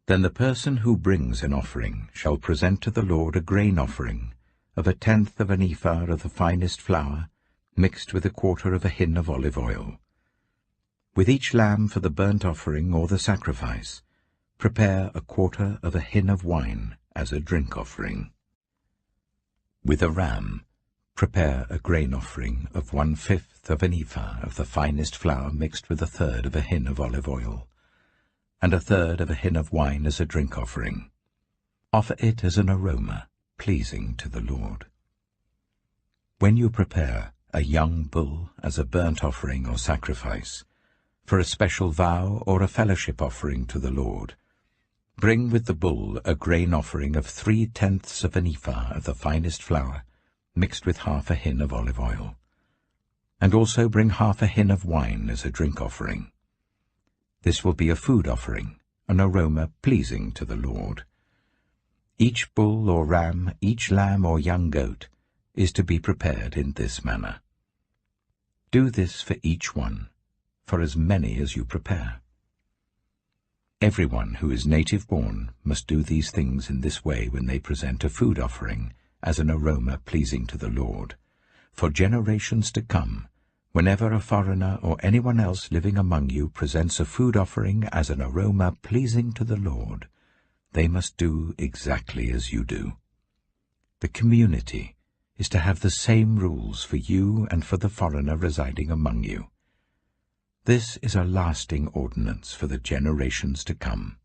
then the person who brings an offering shall present to the Lord a grain offering of 1/10 of an ephah of the finest flour, mixed with 1/4 of a hin of olive oil. With each lamb for the burnt offering or the sacrifice, prepare 1/4 of a hin of wine as a drink offering. With a ram, prepare a grain offering of 1/5 of an ephah of the finest flour mixed with 1/3 of a hin of olive oil, and 1/3 of a hin of wine as a drink offering. Offer it as an aroma pleasing to the Lord. When you prepare a young bull as a burnt offering or sacrifice, for a special vow or a fellowship offering to the Lord, bring with the bull a grain offering of 3/10 of an ephah of the finest flour, mixed with 1/2 a hin of olive oil, and also bring 1/2 a hin of wine as a drink offering. This will be a food offering, an aroma pleasing to the Lord. Each bull or ram, each lamb or young goat, is to be prepared in this manner. Do this for each one, for as many as you prepare. Everyone who is native-born must do these things in this way when they present a food offering as an aroma pleasing to the Lord. For generations to come, whenever a foreigner or anyone else living among you presents a food offering as an aroma pleasing to the Lord, they must do exactly as you do. The community is to have the same rules for you and for the foreigner residing among you. This is a lasting ordinance for the generations to come.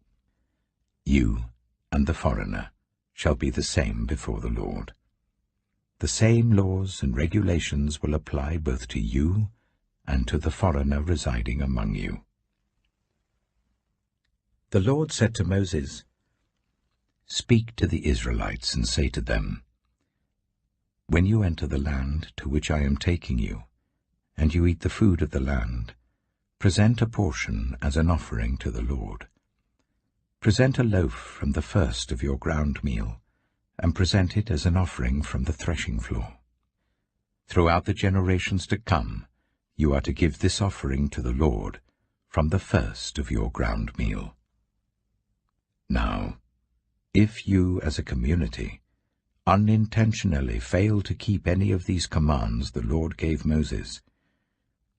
You and the foreigner shall be the same before the Lord. The same laws and regulations will apply both to you and to the foreigner residing among you. The Lord said to Moses, "Speak to the Israelites and say to them, when you enter the land to which I am taking you, and you eat the food of the land, present a portion as an offering to the Lord. Present a loaf from the first of your ground meal, and present it as an offering from the threshing floor. Throughout the generations to come, you are to give this offering to the Lord from the first of your ground meal. Now, if you as a community unintentionally fail to keep any of these commands the Lord gave Moses,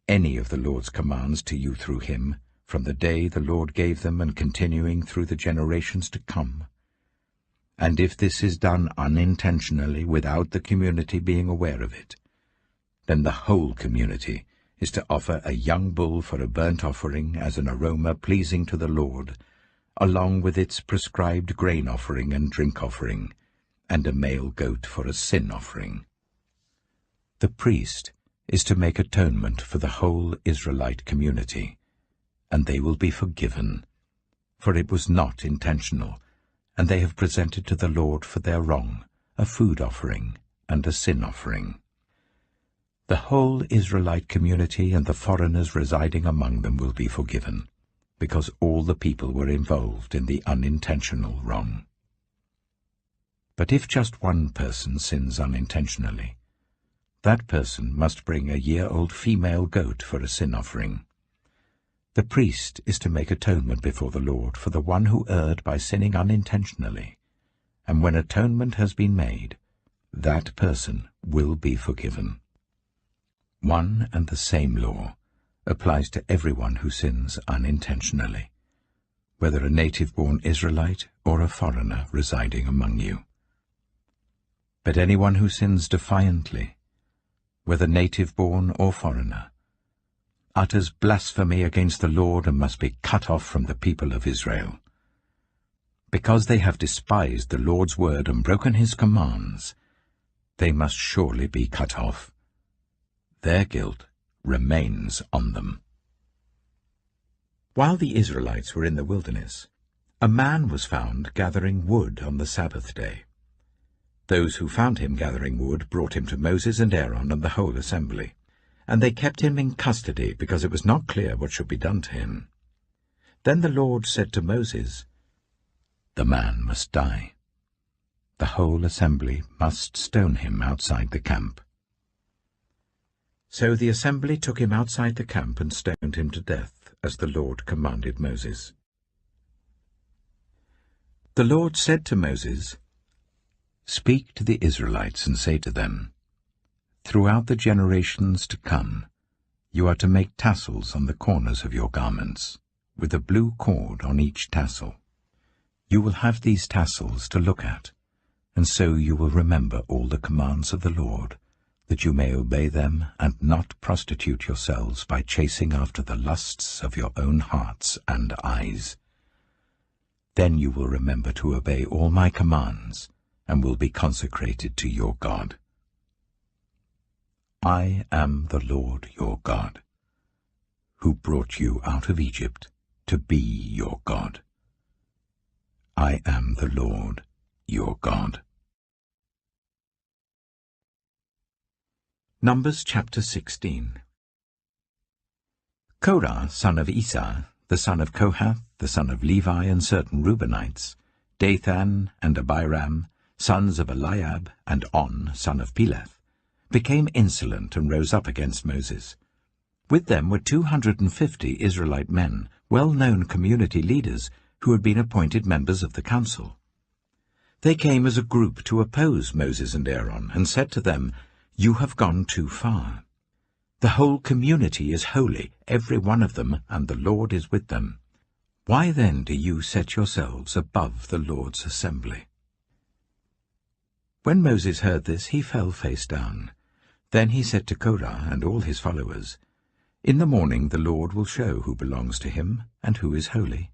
any of the Lord's commands to you through him, from the day the Lord gave them and continuing through the generations to come, and if this is done unintentionally without the community being aware of it, then the whole community is to offer a young bull for a burnt offering as an aroma pleasing to the Lord, along with its prescribed grain offering and drink offering, and a male goat for a sin offering. The priest is to make atonement for the whole Israelite community, and they will be forgiven, for it was not intentional, and they have presented to the Lord for their wrong a food offering and a sin offering. The whole Israelite community and the foreigners residing among them will be forgiven, because all the people were involved in the unintentional wrong. But if just one person sins unintentionally, that person must bring a year-old female goat for a sin offering. The priest is to make atonement before the Lord for the one who erred by sinning unintentionally, and when atonement has been made, that person will be forgiven. One and the same law applies to everyone who sins unintentionally, whether a native-born Israelite or a foreigner residing among you. But anyone who sins defiantly, whether native-born or foreigner, utters blasphemy against the Lord and must be cut off from the people of Israel. Because they have despised the Lord's word and broken his commands, they must surely be cut off. Their guilt remains on them. While the Israelites were in the wilderness, a man was found gathering wood on the Sabbath day. Those who found him gathering wood brought him to Moses and Aaron and the whole assembly, and they kept him in custody because it was not clear what should be done to him. Then the Lord said to Moses, "The man must die. The whole assembly must stone him outside the camp." So the assembly took him outside the camp and stoned him to death, as the Lord commanded Moses. The Lord said to Moses, "Speak to the Israelites and say to them, throughout the generations to come, you are to make tassels on the corners of your garments, with a blue cord on each tassel. You will have these tassels to look at, and so you will remember all the commands of the Lord, that you may obey them and not prostitute yourselves by chasing after the lusts of your own hearts and eyes. Then you will remember to obey all my commands, and will be consecrated to your God. I am the Lord your God, who brought you out of Egypt to be your God. I am the Lord your God." Numbers chapter 16. Korah, son of Esau, the son of Kohath, the son of Levi, and certain Reubenites, Dathan and Abiram, sons of Eliab, and On, son of Peleth, became insolent and rose up against Moses. With them were 250 Israelite men, well-known community leaders, who had been appointed members of the council. They came as a group to oppose Moses and Aaron, and said to them, "You have gone too far. The whole community is holy, every one of them, and the Lord is with them. Why then do you set yourselves above the Lord's assembly?" When Moses heard this, he fell face down. Then he said to Korah and all his followers, "In the morning the Lord will show who belongs to him and who is holy,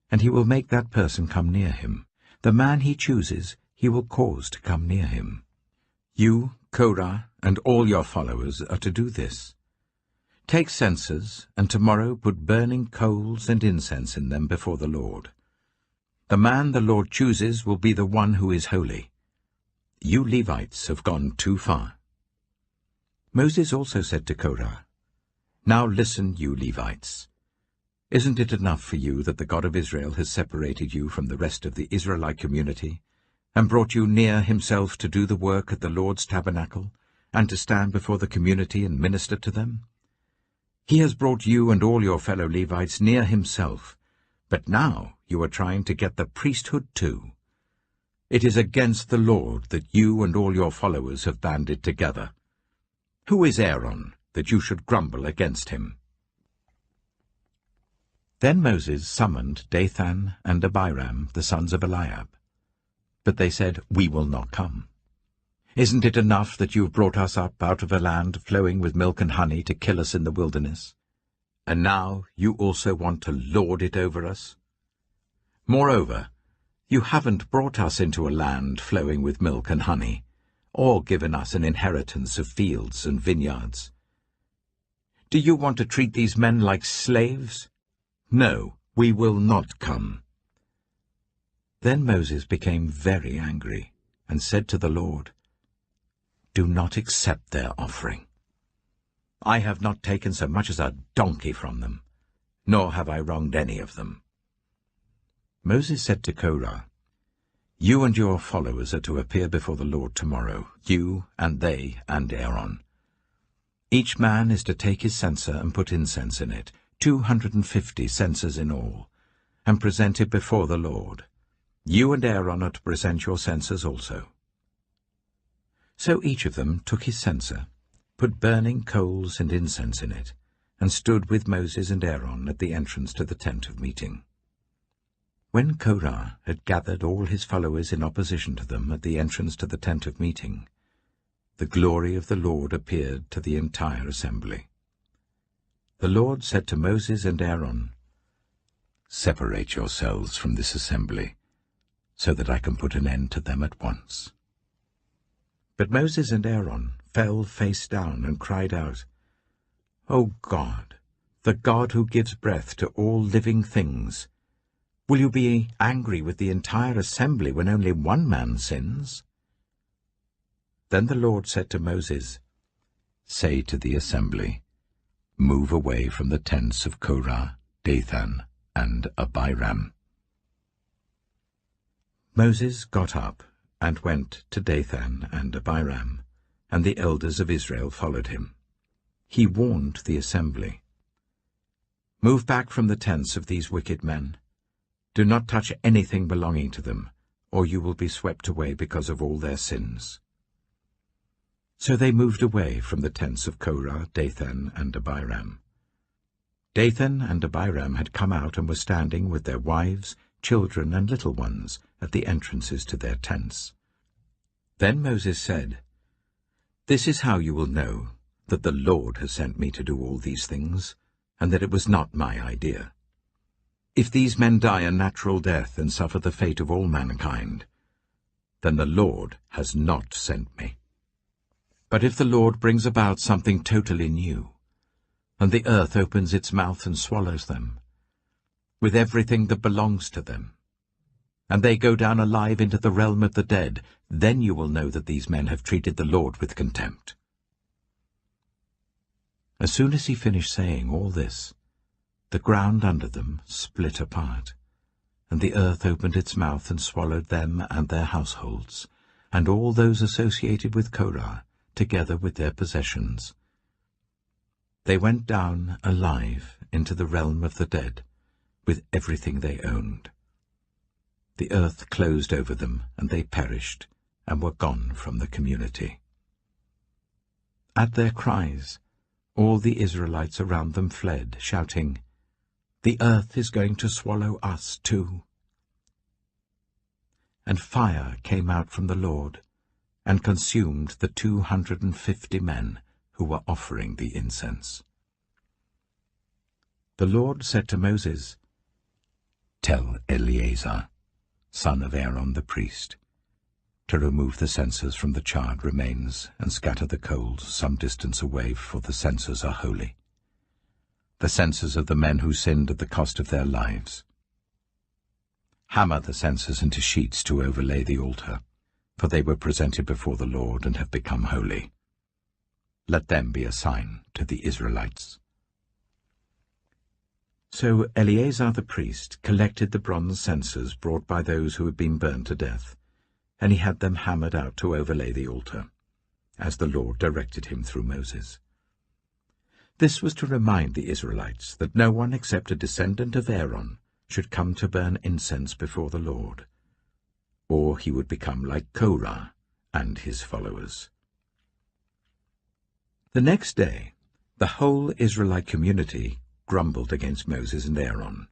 and he will make that person come near him. The man he chooses he will cause to come near him. You, Korah, and all your followers are to do this. Take censers, and tomorrow put burning coals and incense in them before the Lord. The man the Lord chooses will be the one who is holy. You Levites have gone too far." Moses also said to Korah, "Now listen, you Levites. Isn't it enough for you that the God of Israel has separated you from the rest of the Israelite community, and brought you near himself to do the work at the Lord's tabernacle, and to stand before the community and minister to them? He has brought you and all your fellow Levites near himself, but now you are trying to get the priesthood too. It is against the Lord that you and all your followers have banded together. Who is Aaron, that you should grumble against him?" Then Moses summoned Dathan and Abiram, the sons of Eliab. But they said, "We will not come. Isn't it enough that you have brought us up out of a land flowing with milk and honey to kill us in the wilderness? And now you also want to lord it over us? Moreover, you haven't brought us into a land flowing with milk and honey, or given us an inheritance of fields and vineyards. Do you want to treat these men like slaves? No, we will not come." Then Moses became very angry and said to the Lord, "Do not accept their offering. I have not taken so much as a donkey from them, nor have I wronged any of them." Moses said to Korah, "You and your followers are to appear before the Lord tomorrow, you and they and Aaron. Each man is to take his censer and put incense in it, 250 censers in all, and present it before the Lord. You and Aaron are to present your censers also." So each of them took his censer, put burning coals and incense in it, and stood with Moses and Aaron at the entrance to the tent of meeting. When Korah had gathered all his followers in opposition to them at the entrance to the tent of meeting, the glory of the Lord appeared to the entire assembly. The Lord said to Moses and Aaron, "Separate yourselves from this assembly, so that I can put an end to them at once." But Moses and Aaron fell face down and cried out, "O God, the God who gives breath to all living things, will you be angry with the entire assembly when only one man sins?" Then the Lord said to Moses, "Say to the assembly, move away from the tents of Korah, Dathan, and Abiram." Moses got up and went to Dathan and Abiram, and the elders of Israel followed him. He warned the assembly, "Move back from the tents of these wicked men. Do not touch anything belonging to them, or you will be swept away because of all their sins." So they moved away from the tents of Korah, Dathan, and Abiram. Dathan and Abiram had come out and were standing with their wives, children, and little ones at the entrances to their tents. Then Moses said, "This is how you will know that the Lord has sent me to do all these things, and that it was not my idea. If these men die a natural death and suffer the fate of all mankind, then the Lord has not sent me. But if the Lord brings about something totally new, and the earth opens its mouth and swallows them, with everything that belongs to them, and they go down alive into the realm of the dead, then you will know that these men have treated the Lord with contempt." As soon as he finished saying all this, the ground under them split apart, and the earth opened its mouth and swallowed them and their households, and all those associated with Korah, together with their possessions. They went down alive into the realm of the dead, with everything they owned. The earth closed over them, and they perished, and were gone from the community. At their cries, all the Israelites around them fled, shouting, "The earth is going to swallow us too." And fire came out from the Lord, and consumed the 250 men who were offering the incense. The Lord said to Moses, "Tell Eleazar, son of Aaron the priest, to remove the censers from the charred remains and scatter the coals some distance away, for the censers are holy, the censers of the men who sinned at the cost of their lives. Hammer the censers into sheets to overlay the altar, for they were presented before the Lord and have become holy. Let them be a sign to the Israelites." So Eleazar the priest collected the bronze censers brought by those who had been burned to death, and he had them hammered out to overlay the altar, as the Lord directed him through Moses. This was to remind the Israelites that no one except a descendant of Aaron should come to burn incense before the Lord, or he would become like Korah and his followers. The next day, the whole Israelite community grumbled against Moses and Aaron.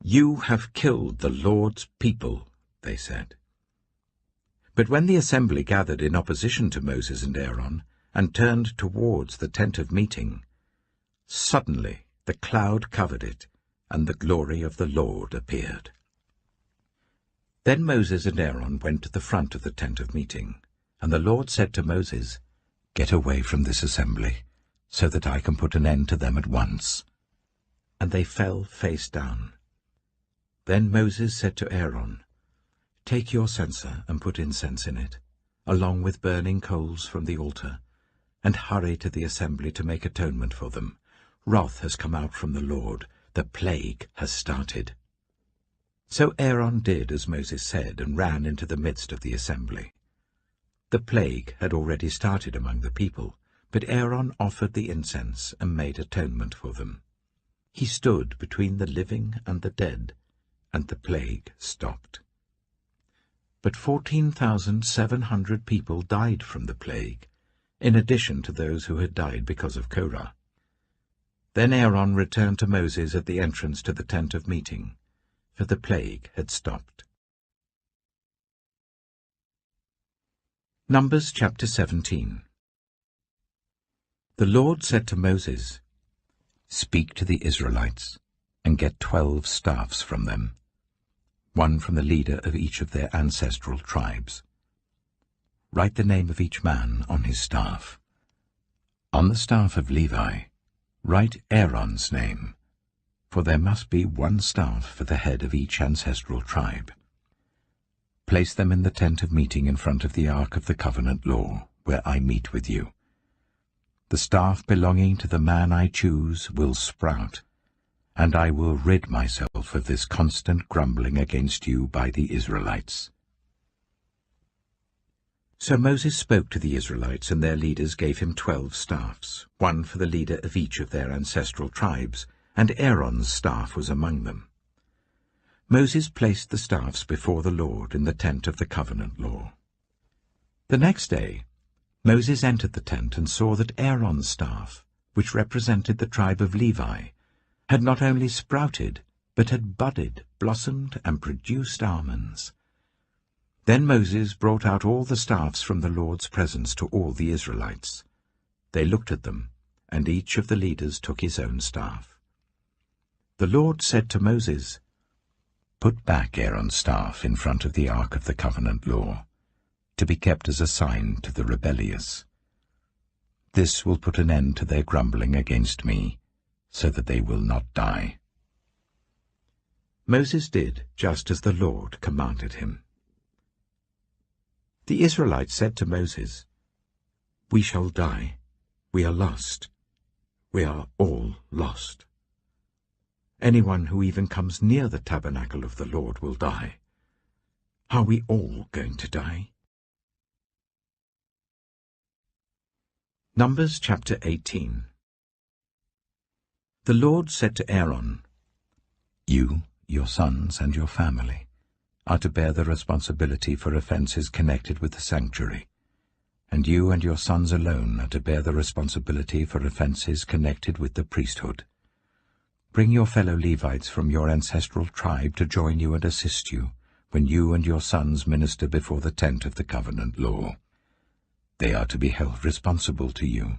"You have killed the Lord's people," they said. But when the assembly gathered in opposition to Moses and Aaron and turned towards the tent of meeting, suddenly the cloud covered it, and the glory of the Lord appeared. Then Moses and Aaron went to the front of the tent of meeting, and the Lord said to Moses, "Get away from this assembly, so that I can put an end to them at once." And they fell face down. Then Moses said to Aaron, "Take your censer and put incense in it, along with burning coals from the altar, and hurry to the assembly to make atonement for them. Wrath has come out from the Lord. The plague has started." So Aaron did as Moses said and ran into the midst of the assembly. The plague had already started among the people, but Aaron offered the incense and made atonement for them. He stood between the living and the dead, and the plague stopped. But 14,700 people died from the plague, in addition to those who had died because of Korah. Then Aaron returned to Moses at the entrance to the tent of meeting, for the plague had stopped. Numbers chapter 17. The Lord said to Moses, "Speak to the Israelites, and get 12 staffs from them, one from the leader of each of their ancestral tribes. Write the name of each man on his staff. On the staff of Levi, write Aaron's name, for there must be one staff for the head of each ancestral tribe. Place them in the tent of meeting in front of the ark of the covenant law, where I meet with you. The staff belonging to the man I choose will sprout, and I will rid myself of this constant grumbling against you by the Israelites." So Moses spoke to the Israelites, and their leaders gave him 12 staffs, one for the leader of each of their ancestral tribes, and Aaron's staff was among them. Moses placed the staffs before the Lord in the tent of the covenant law. The next day Moses entered the tent and saw that Aaron's staff, which represented the tribe of Levi, had not only sprouted, but had budded, blossomed, and produced almonds. Then Moses brought out all the staffs from the Lord's presence to all the Israelites. They looked at them, and each of the leaders took his own staff. The Lord said to Moses, "Put back Aaron's staff in front of the ark of the covenant law, to be kept as a sign to the rebellious. This will put an end to their grumbling against me, so that they will not die." Moses did just as the Lord commanded him. The Israelites said to Moses, "We shall die. We are lost. We are all lost. Anyone who even comes near the tabernacle of the Lord will die. Are we all going to die?" Numbers chapter 18. The Lord said to Aaron, "You, your sons, and your family are to bear the responsibility for offenses connected with the sanctuary, and you and your sons alone are to bear the responsibility for offenses connected with the priesthood. Bring your fellow Levites from your ancestral tribe to join you and assist you when you and your sons minister before the tent of the covenant law, They are to be held responsible to you,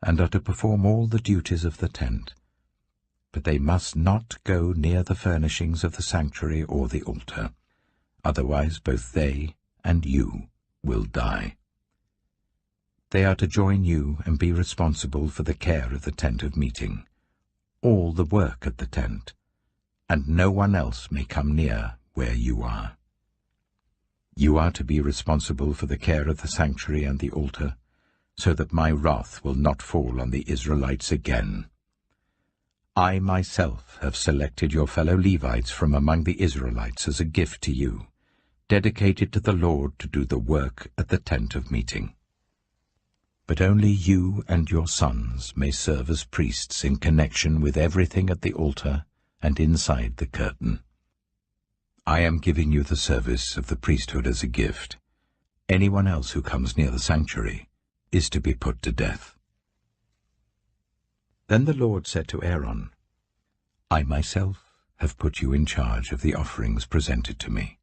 and are to perform all the duties of the tent. But they must not go near the furnishings of the sanctuary or the altar, otherwise both they and you will die. They are to join you and be responsible for the care of the tent of meeting, all the work at the tent, and no one else may come near where you are. You are to be responsible for the care of the sanctuary and the altar, so that my wrath will not fall on the Israelites again. I myself have selected your fellow Levites from among the Israelites as a gift to you, dedicated to the Lord to do the work at the tent of meeting. But only you and your sons may serve as priests in connection with everything at the altar and inside the curtain. I am giving you the service of the priesthood as a gift. Anyone else who comes near the sanctuary is to be put to death." Then the Lord said to Aaron, "I myself have put you in charge of the offerings presented to me.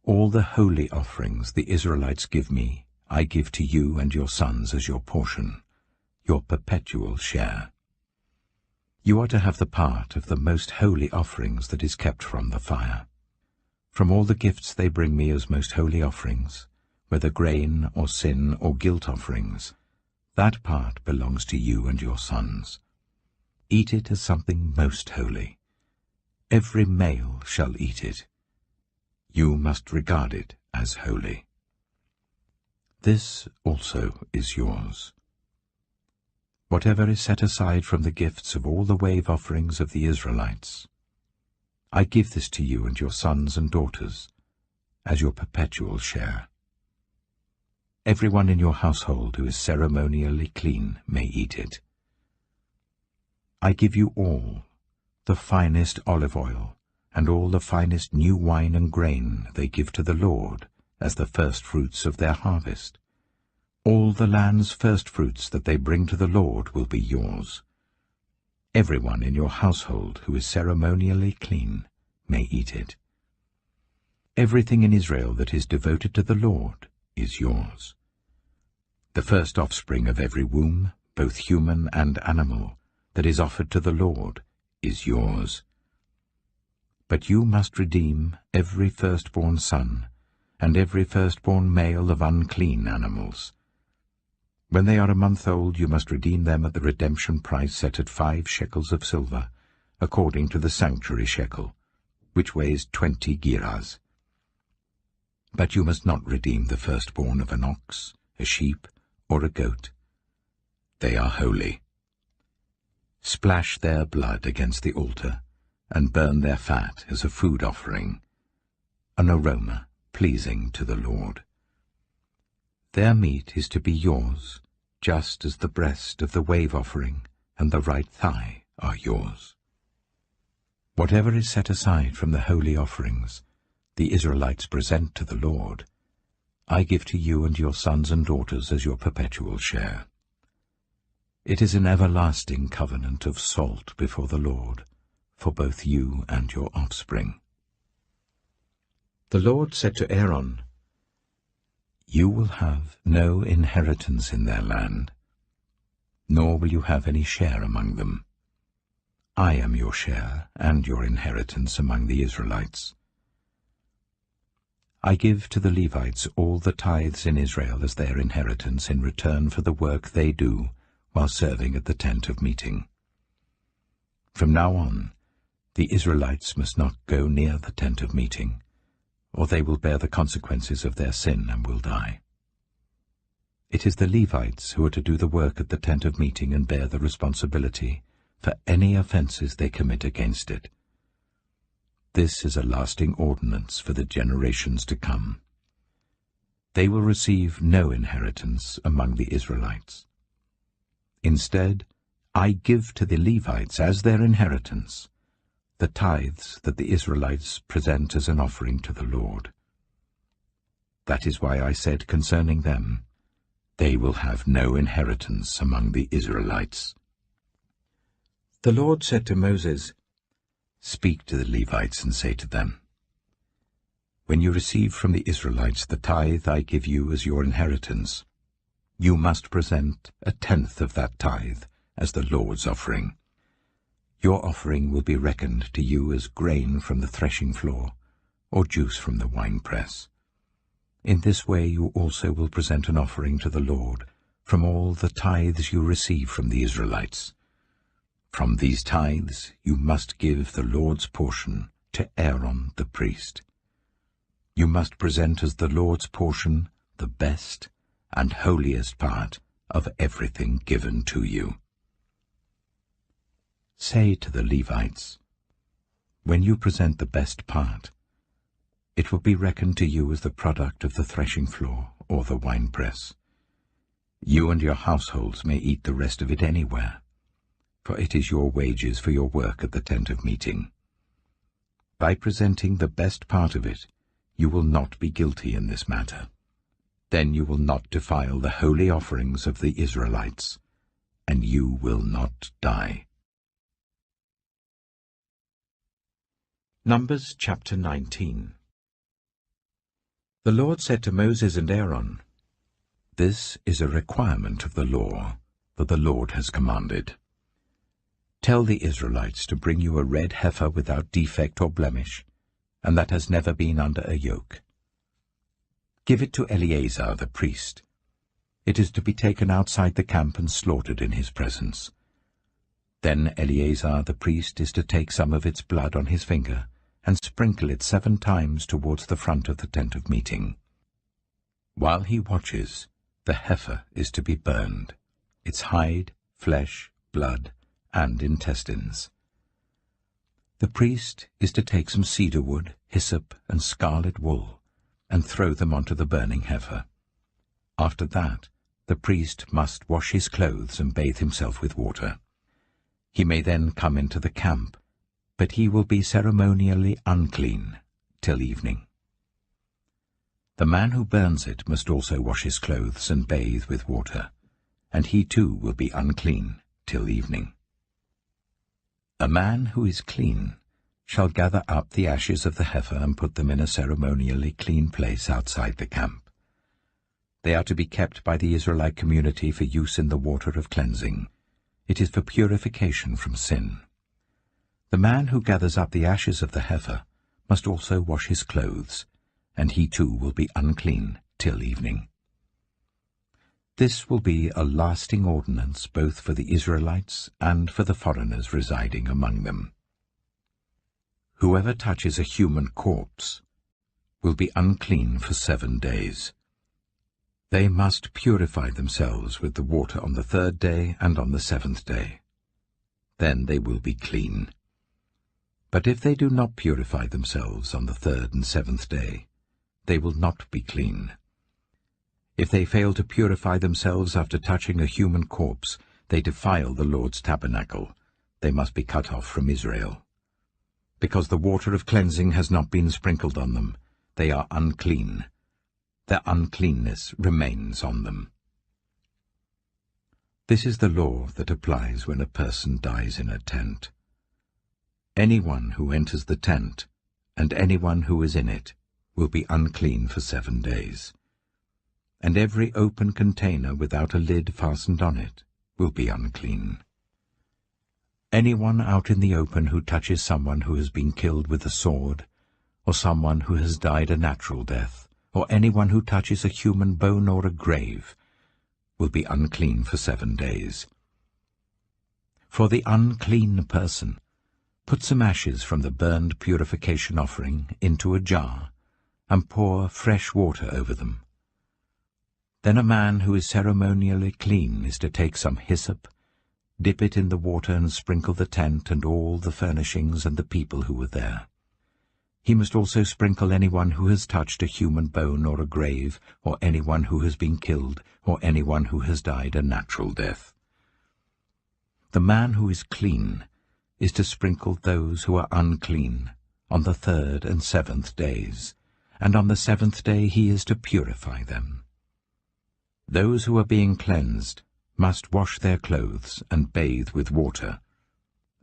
All the holy offerings the Israelites give me, I give to you and your sons as your portion, your perpetual share. You are to have the part of the most holy offerings that is kept from the fire. From all the gifts they bring me as most holy offerings, whether grain or sin or guilt offerings, that part belongs to you and your sons. Eat it as something most holy. Every male shall eat it. You must regard it as holy. This also is yours. Whatever is set aside from the gifts of all the wave offerings of the Israelites, I give this to you and your sons and daughters as your perpetual share. Everyone in your household who is ceremonially clean may eat it. I give you all the finest olive oil and all the finest new wine and grain they give to the Lord as the firstfruits of their harvest. All the land's firstfruits that they bring to the Lord will be yours. Everyone in your household who is ceremonially clean may eat it. Everything in Israel that is devoted to the Lord is yours. The first offspring of every womb, both human and animal, that is offered to the Lord is yours. But you must redeem every firstborn son and every firstborn male of unclean animals. When they are a month old, you must redeem them at the redemption price set at 5 shekels of silver, according to the sanctuary shekel, which weighs 20 gerahs. But you must not redeem the firstborn of an ox, a sheep, or a goat. They are holy. Splash their blood against the altar, and burn their fat as a food offering, an aroma pleasing to the Lord. Their meat is to be yours, just as the breast of the wave offering and the right thigh are yours. Whatever is set aside from the holy offerings the Israelites present to the Lord, I give to you and your sons and daughters as your perpetual share. It is an everlasting covenant of salt before the Lord, for both you and your offspring." The Lord said to Aaron, "You will have no inheritance in their land, nor will you have any share among them. I am your share and your inheritance among the Israelites. I give to the Levites all the tithes in Israel as their inheritance in return for the work they do while serving at the tent of meeting. From now on, the Israelites must not go near the tent of meeting, or they will bear the consequences of their sin and will die. It is the Levites who are to do the work at the tent of meeting and bear the responsibility for any offenses they commit against it. This is a lasting ordinance for the generations to come. They will receive no inheritance among the Israelites. Instead, I give to the Levites as their inheritance the tithes that the Israelites present as an offering to the Lord. That is why I said concerning them, they will have no inheritance among the Israelites." The Lord said to Moses, "Speak to the Levites and say to them, when you receive from the Israelites the tithe I give you as your inheritance, You must present 1/10 of that tithe as the Lord's offering. Your offering will be reckoned to you as grain from the threshing floor, or juice from the winepress. In this way you also will present an offering to the Lord from all the tithes you receive from the Israelites. From these tithes you must give the Lord's portion to Aaron the priest. You must present as the Lord's portion the best and holiest part of everything given to you. Say to the Levites, when you present the best part, it will be reckoned to you as the product of the threshing floor or the winepress. You and your households may eat the rest of it anywhere, for it is your wages for your work at the tent of meeting. By presenting the best part of it, you will not be guilty in this matter. Then you will not defile the holy offerings of the Israelites, and you will not die. Numbers chapter 19. The Lord said to Moses and Aaron, "This is a requirement of the law that the Lord has commanded. Tell the Israelites to bring you a red heifer without defect or blemish, and that has never been under a yoke. Give it to Eleazar the priest. It is to be taken outside the camp and slaughtered in his presence. Then Eleazar the priest is to take some of its blood on his finger and sprinkle it 7 times towards the front of the tent of meeting. While he watches, the heifer is to be burned, its hide, flesh, blood, and intestines. The priest is to take some cedar wood, hyssop, and scarlet wool, and throw them onto the burning heifer. After that, the priest must wash his clothes and bathe himself with water. He may then come into the camp, but he will be ceremonially unclean till evening. The man who burns it must also wash his clothes and bathe with water, and he too will be unclean till evening. A man who is clean shall gather up the ashes of the heifer and put them in a ceremonially clean place outside the camp. They are to be kept by the Israelite community for use in the water of cleansing. It is for purification from sin. The man who gathers up the ashes of the heifer must also wash his clothes, and he too will be unclean till evening. This will be a lasting ordinance both for the Israelites and for the foreigners residing among them. Whoever touches a human corpse will be unclean for 7 days. They must purify themselves with the water on the 3rd day and on the 7th day. Then they will be clean. But if they do not purify themselves on the 3rd and 7th day, they will not be clean. If they fail to purify themselves after touching a human corpse, they defile the Lord's tabernacle. They must be cut off from Israel. Because the water of cleansing has not been sprinkled on them, they are unclean. Their uncleanness remains on them. This is the law that applies when a person dies in a tent. Anyone who enters the tent, and anyone who is in it, will be unclean for 7 days. And every open container without a lid fastened on it will be unclean. Anyone out in the open who touches someone who has been killed with a sword, or someone who has died a natural death, or anyone who touches a human bone or a grave, will be unclean for 7 days. For the unclean person, put some ashes from the burned purification offering into a jar, and pour fresh water over them. Then a man who is ceremonially clean is to take some hyssop, dip it in the water and sprinkle the tent and all the furnishings and the people who were there. He must also sprinkle anyone who has touched a human bone or a grave, or anyone who has been killed, or anyone who has died a natural death. The man who is clean is to sprinkle those who are unclean on the 3rd and 7th days, and on the 7th day he is to purify them. Those who are being cleansed must wash their clothes and bathe with water,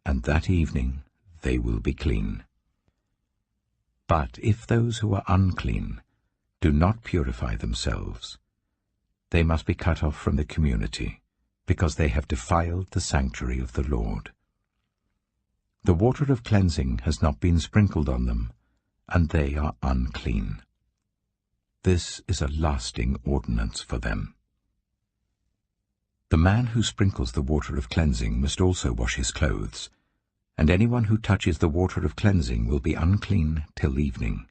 and that evening they will be clean. But if those who are unclean do not purify themselves, they must be cut off from the community, because they have defiled the sanctuary of the Lord. The water of cleansing has not been sprinkled on them, and they are unclean. This is a lasting ordinance for them. The man who sprinkles the water of cleansing must also wash his clothes, and anyone who touches the water of cleansing will be unclean till evening.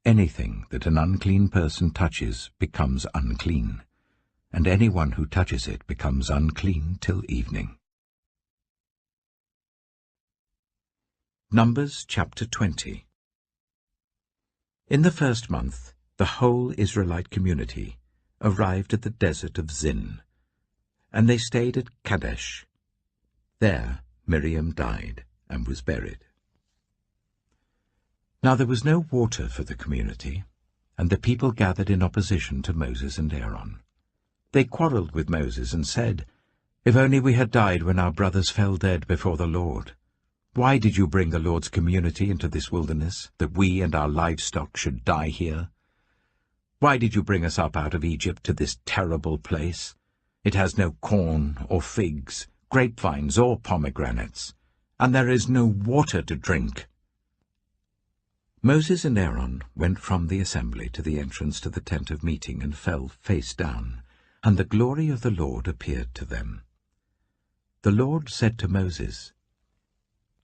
Anything that an unclean person touches becomes unclean, and anyone who touches it becomes unclean till evening. Numbers chapter 20. In the first month, the whole Israelite community arrived at the desert of Zin, and they stayed at Kadesh. There Miriam died and was buried. Now there was no water for the community, and the people gathered in opposition to Moses and Aaron. They quarreled with Moses and said, "If only we had died when our brothers fell dead before the Lord. Why did you bring the Lord's community into this wilderness, that we and our livestock should die here? Why did you bring us up out of Egypt to this terrible place? It has no corn or figs, grapevines or pomegranates, and there is no water to drink." Moses and Aaron went from the assembly to the entrance to the tent of meeting and fell face down, and the glory of the Lord appeared to them. The Lord said to Moses,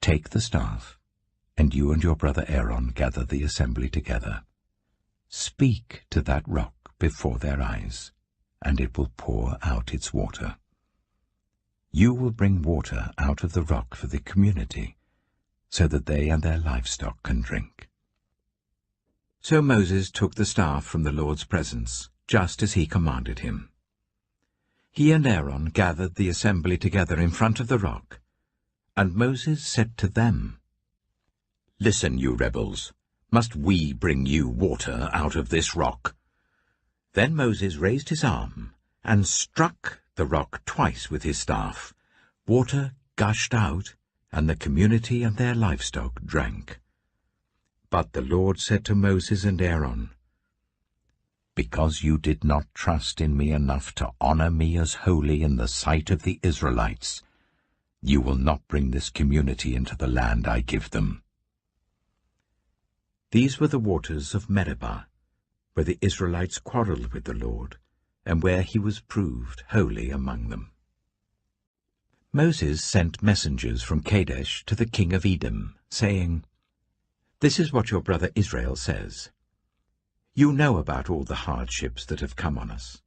"Take the staff, and you and your brother Aaron gather the assembly together. Speak to that rock before their eyes, and it will pour out its water. You will bring water out of the rock for the community, so that they and their livestock can drink." So Moses took the staff from the Lord's presence, just as he commanded him. He and Aaron gathered the assembly together in front of the rock, and Moses said to them, "Listen, you rebels, must we bring you water out of this rock?" Then Moses raised his arm and struck the rock twice with his staff. Water gushed out, and the community and their livestock drank. But the Lord said to Moses and Aaron, "Because you did not trust in me enough to honor me as holy in the sight of the Israelites, you will not bring this community into the land I give them." These were the waters of Meribah, where the Israelites quarreled with the Lord, and where he was proved holy among them. Moses sent messengers from Kadesh to the king of Edom, saying, "This is what your brother Israel says. You know about all the hardships that have come on us.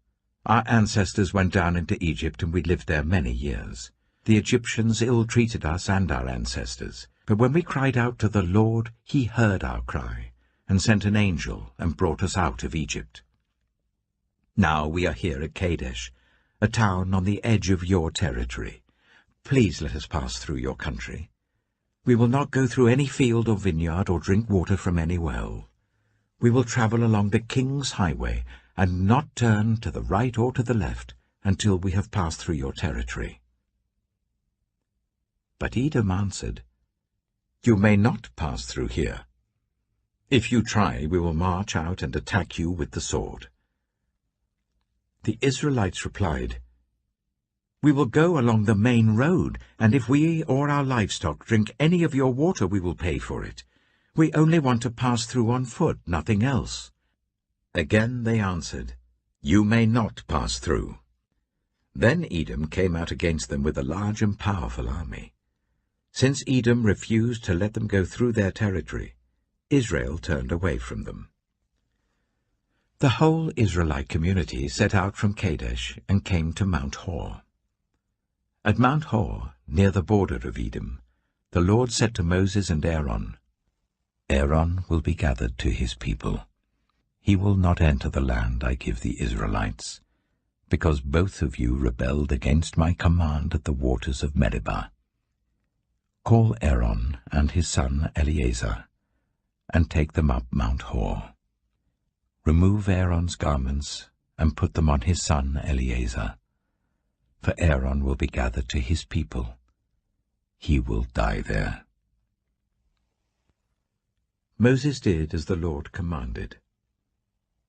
Our ancestors went down into Egypt, and we lived there many years. The Egyptians ill-treated us and our ancestors, but when we cried out to the Lord, he heard our cry, and sent an angel and brought us out of Egypt. Now we are here at Kadesh, a town on the edge of your territory. Please let us pass through your country. We will not go through any field or vineyard or drink water from any well. We will travel along the king's highway and not turn to the right or to the left until we have passed through your territory." But Edom answered, "You may not pass through here. If you try, we will march out and attack you with the sword." The Israelites replied, "We will go along the main road, and if we or our livestock drink any of your water, we will pay for it. We only want to pass through on foot, nothing else." Again they answered, "You may not pass through." Then Edom came out against them with a large and powerful army. Since Edom refused to let them go through their territory, Israel turned away from them. The whole Israelite community set out from Kadesh and came to Mount Hor. At Mount Hor, near the border of Edom, the Lord said to Moses and Aaron, "Aaron will be gathered to his people. He will not enter the land I give the Israelites, because both of you rebelled against my command at the waters of Meribah. Call Aaron and his son Eleazar, and take them up Mount Hor. Remove Aaron's garments and put them on his son Eleazar, for Aaron will be gathered to his people. He will die there." Moses did as the Lord commanded.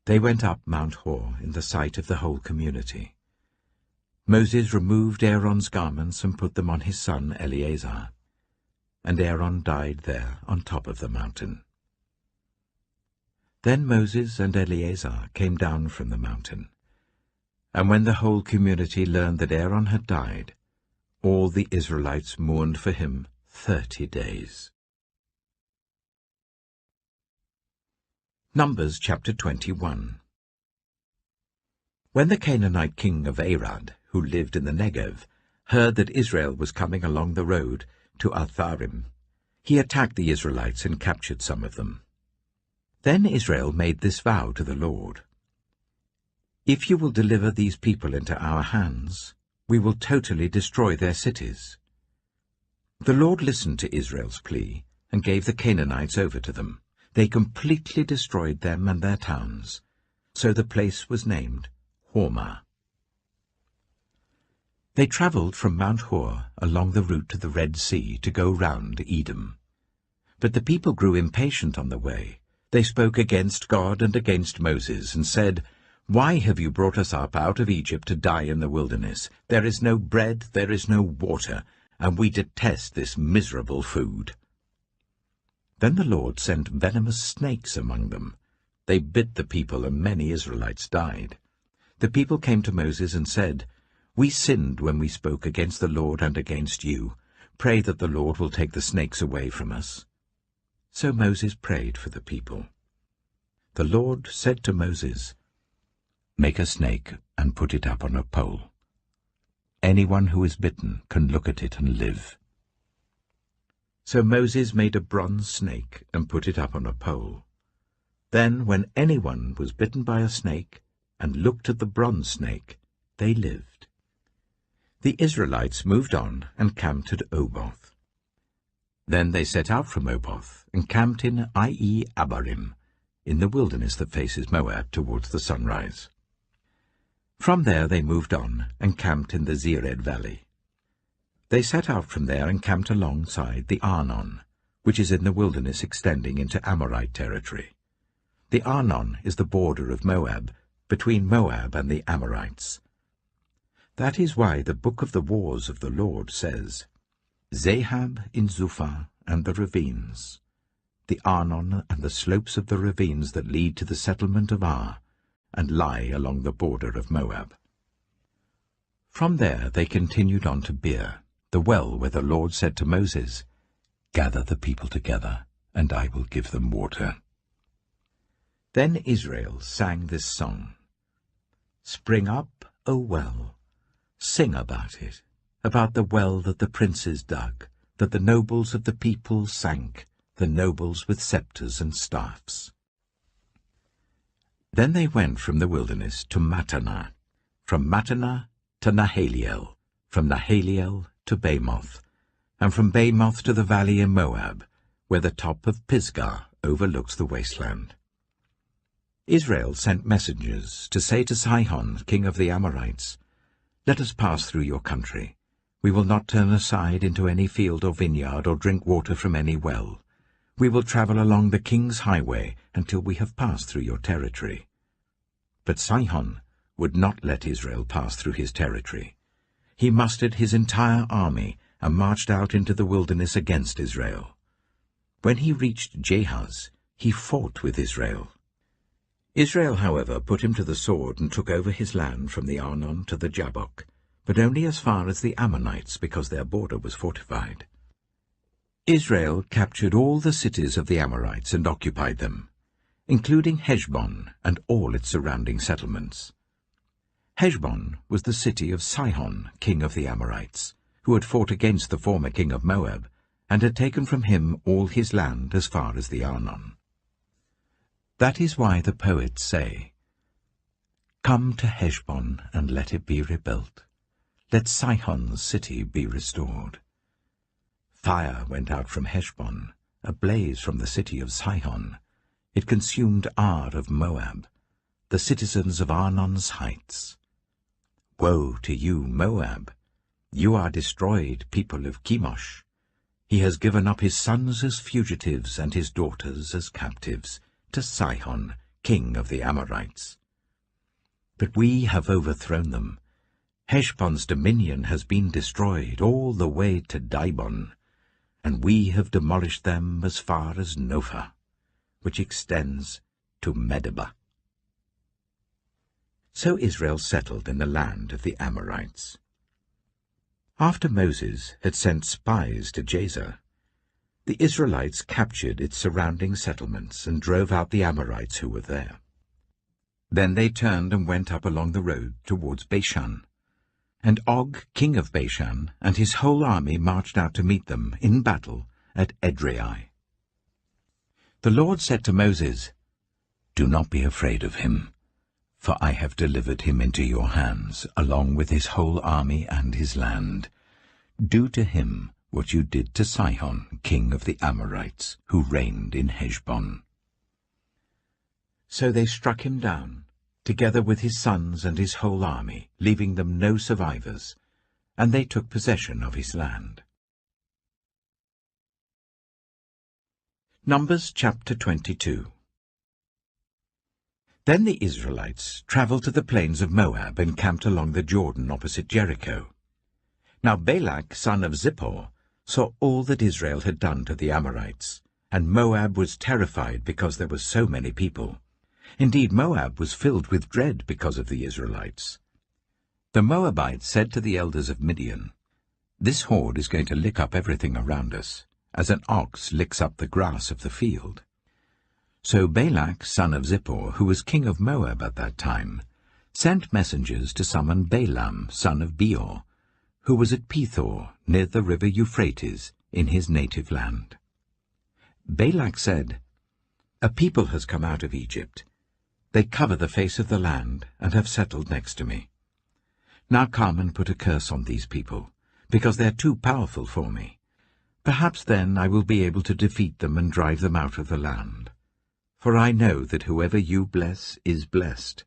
They went up Mount Hor in the sight of the whole community. Moses removed Aaron's garments and put them on his son Eleazar, and Aaron died there on top of the mountain. Then Moses and Eleazar came down from the mountain, and when the whole community learned that Aaron had died, all the Israelites mourned for him 30 days. Numbers chapter 21. When the Canaanite king of Arad, who lived in the Negev, heard that Israel was coming along the road to Atharim, he attacked the Israelites and captured some of them. Then Israel made this vow to the Lord: "If you will deliver these people into our hands, we will totally destroy their cities." The Lord listened to Israel's plea and gave the Canaanites over to them. They completely destroyed them and their towns, so the place was named Hormah. They travelled from Mount Hor along the route to the Red Sea to go round Edom. But the people grew impatient on the way. They spoke against God and against Moses, and said, "Why have you brought us up out of Egypt to die in the wilderness? There is no bread, there is no water, and we detest this miserable food." Then the Lord sent venomous snakes among them. They bit the people, and many Israelites died. The people came to Moses and said, "We sinned when we spoke against the Lord and against you. Pray that the Lord will take the snakes away from us." So Moses prayed for the people. The Lord said to Moses, "Make a snake and put it up on a pole. Anyone who is bitten can look at it and live." So Moses made a bronze snake and put it up on a pole. Then when anyone was bitten by a snake and looked at the bronze snake, they lived. The Israelites moved on and camped at Oboth. Then they set out from Oboth and camped in Abarim, in the wilderness that faces Moab towards the sunrise. From there they moved on and camped in the Zered valley. They set out from there and camped alongside the Arnon, which is in the wilderness extending into Amorite territory. The Arnon is the border of Moab, between Moab and the Amorites. That is why the book of the wars of the Lord says, "Zahab in Zuphah and the ravines, the Arnon and the slopes of the ravines that lead to the settlement of Ar, and lie along the border of Moab." From there they continued on to Beer, the well where the Lord said to Moses, "Gather the people together, and I will give them water." Then Israel sang this song: "Spring up, O well, sing about it, about the well that the princes dug, that the nobles of the people sank, the nobles with scepters and staffs." Then they went from the wilderness to Mattanah, from Mattanah to Nahaliel, from Nahaliel to Bamoth, and from Bamoth to the valley in Moab, where the top of Pisgah overlooks the wasteland. Israel sent messengers to say to Sihon, king of the Amorites, "Let us pass through your country. We will not turn aside into any field or vineyard or drink water from any well. We will travel along the king's highway until we have passed through your territory." But Sihon would not let Israel pass through his territory. He mustered his entire army and marched out into the wilderness against Israel. When he reached Jahaz, he fought with Israel. Israel, however, put him to the sword and took over his land from the Arnon to the Jabbok, but only as far as the Ammonites, because their border was fortified. Israel captured all the cities of the Amorites and occupied them, including Heshbon and all its surrounding settlements. Heshbon was the city of Sihon, king of the Amorites, who had fought against the former king of Moab, and had taken from him all his land as far as the Arnon. That is why the poets say, "Come to Heshbon and let it be rebuilt. Let Sihon's city be restored." Fire went out from Heshbon, a blaze from the city of Sihon. It consumed Ar of Moab, the citizens of Arnon's heights. Woe to you, Moab! You are destroyed, people of Chemosh. He has given up his sons as fugitives and his daughters as captives to Sihon, king of the Amorites. But we have overthrown them. Heshbon's dominion has been destroyed all the way to Dibon, and we have demolished them as far as Nophah, which extends to Medeba. So Israel settled in the land of the Amorites. After Moses had sent spies to Jazer, the Israelites captured its surrounding settlements and drove out the Amorites who were there. Then they turned and went up along the road towards Bashan, and Og, king of Bashan, and his whole army marched out to meet them in battle at Edrei. The Lord said to Moses, "Do not be afraid of him, for I have delivered him into your hands, along with his whole army and his land. Do to him what you did to Sihon, king of the Amorites, who reigned in Heshbon." So they struck him down, together with his sons and his whole army, leaving them no survivors, and they took possession of his land. Numbers chapter 22. Then the Israelites travelled to the plains of Moab and camped along the Jordan opposite Jericho. Now Balak, son of Zippor, saw all that Israel had done to the Amorites, and Moab was terrified because there were so many people. Indeed, Moab was filled with dread because of the Israelites. The Moabites said to the elders of Midian, "This horde is going to lick up everything around us, as an ox licks up the grass of the field." So Balak, son of Zippor, who was king of Moab at that time, sent messengers to summon Balaam, son of Beor, who was at Pethor, near the river Euphrates, in his native land. Balak said, "A people has come out of Egypt. They cover the face of the land and have settled next to me. Now come and put a curse on these people, because they are too powerful for me. Perhaps then I will be able to defeat them and drive them out of the land. For I know that whoever you bless is blessed,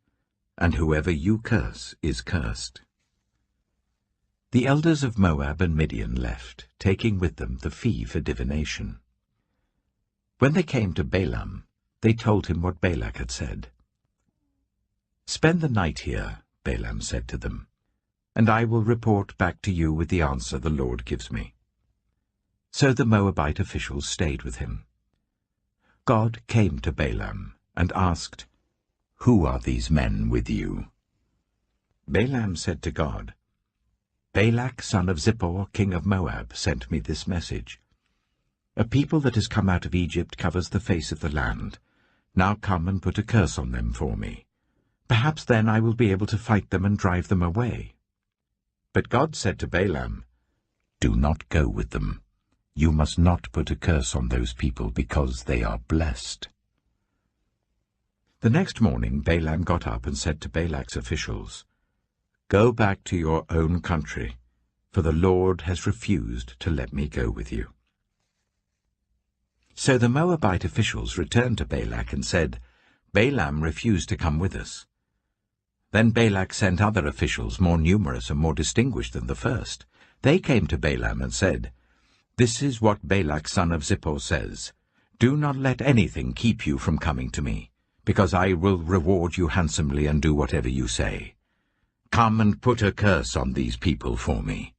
and whoever you curse is cursed." The elders of Moab and Midian left, taking with them the fee for divination. When they came to Balaam, they told him what Balak had said. "Spend the night here," Balaam said to them, "and I will report back to you with the answer the Lord gives me." So the Moabite officials stayed with him. God came to Balaam and asked, "Who are these men with you?" Balaam said to God, "Balak, son of Zippor, king of Moab, sent me this message. A people that has come out of Egypt covers the face of the land. Now come and put a curse on them for me. Perhaps then I will be able to fight them and drive them away." But God said to Balaam, "Do not go with them. You must not put a curse on those people, because they are blessed." The next morning Balaam got up and said to Balak's officials, "Go back to your own country, for the Lord has refused to let me go with you." So the Moabite officials returned to Balak and said, "Balaam refused to come with us." Then Balak sent other officials more numerous and more distinguished than the first. They came to Balaam and said, "This is what Balak son of Zippor says. Do not let anything keep you from coming to me, because I will reward you handsomely and do whatever you say. Come and put a curse on these people for me."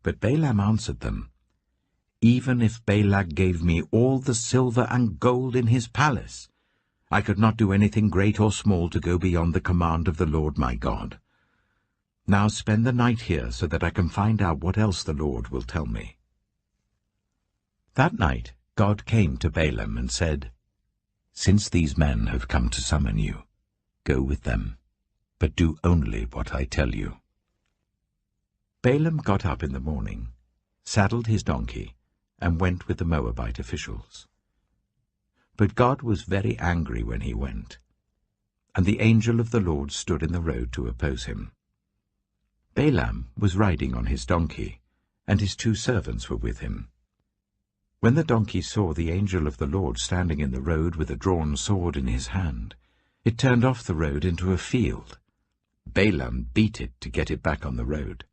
But Balaam answered them, "Even if Balak gave me all the silver and gold in his palace, I could not do anything great or small to go beyond the command of the Lord my God. Now spend the night here so that I can find out what else the Lord will tell me." That night God came to Balaam and said, "Since these men have come to summon you, go with them, but do only what I tell you." Balaam got up in the morning, saddled his donkey, and went with the Moabite officials. But God was very angry when he went, and the angel of the Lord stood in the road to oppose him. Balaam was riding on his donkey, and his 2 servants were with him. When the donkey saw the angel of the Lord standing in the road with a drawn sword in his hand, it turned off the road into a field. Balaam beat it to get it back on the road.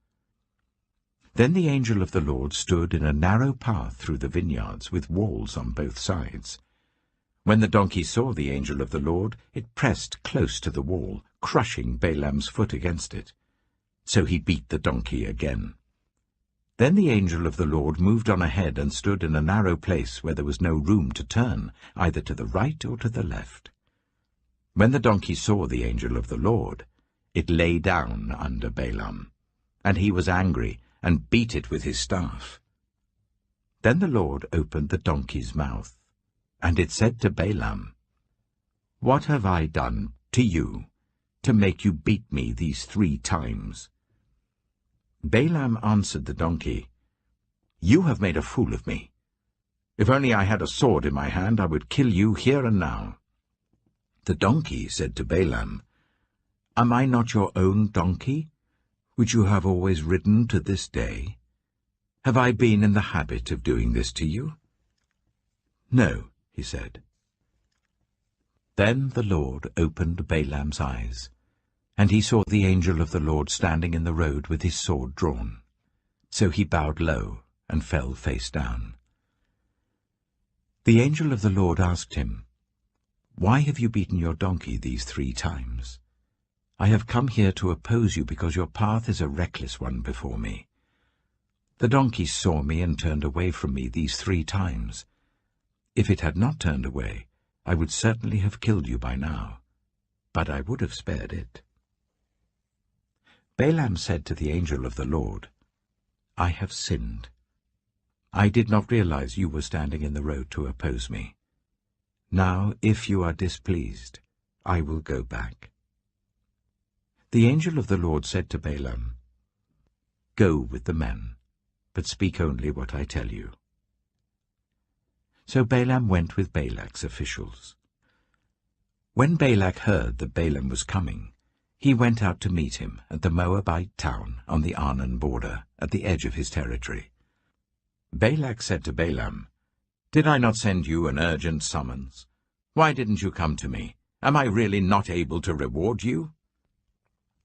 Then the angel of the Lord stood in a narrow path through the vineyards with walls on both sides. When the donkey saw the angel of the Lord, it pressed close to the wall, crushing Balaam's foot against it. So he beat the donkey again. Then the angel of the Lord moved on ahead and stood in a narrow place where there was no room to turn, either to the right or to the left. When the donkey saw the angel of the Lord, it lay down under Balaam, and he was angry and beat it with his staff. Then the Lord opened the donkey's mouth, and it said to Balaam, "What have I done to you to make you beat me these 3 times?" Balaam answered the donkey, "You have made a fool of me. If only I had a sword in my hand, I would kill you here and now." The donkey said to Balaam, "Am I not your own donkey, which you have always ridden to this day? Have I been in the habit of doing this to you?" "No," he said. Then the Lord opened Balaam's eyes, and he saw the angel of the Lord standing in the road with his sword drawn. So he bowed low and fell face down. The angel of the Lord asked him, "Why have you beaten your donkey these 3 times? I have come here to oppose you because your path is a reckless one before me. The donkey saw me and turned away from me these 3 times. If it had not turned away, I would certainly have killed you by now, but I would have spared it." Balaam said to the angel of the Lord, "I have sinned. I did not realize you were standing in the road to oppose me. Now, if you are displeased, I will go back." The angel of the Lord said to Balaam, "Go with the men, but speak only what I tell you." So Balaam went with Balak's officials. When Balak heard that Balaam was coming, he went out to meet him at the Moabite town on the Arnon border, at the edge of his territory. Balak said to Balaam, "Did I not send you an urgent summons? Why didn't you come to me? Am I really not able to reward you?"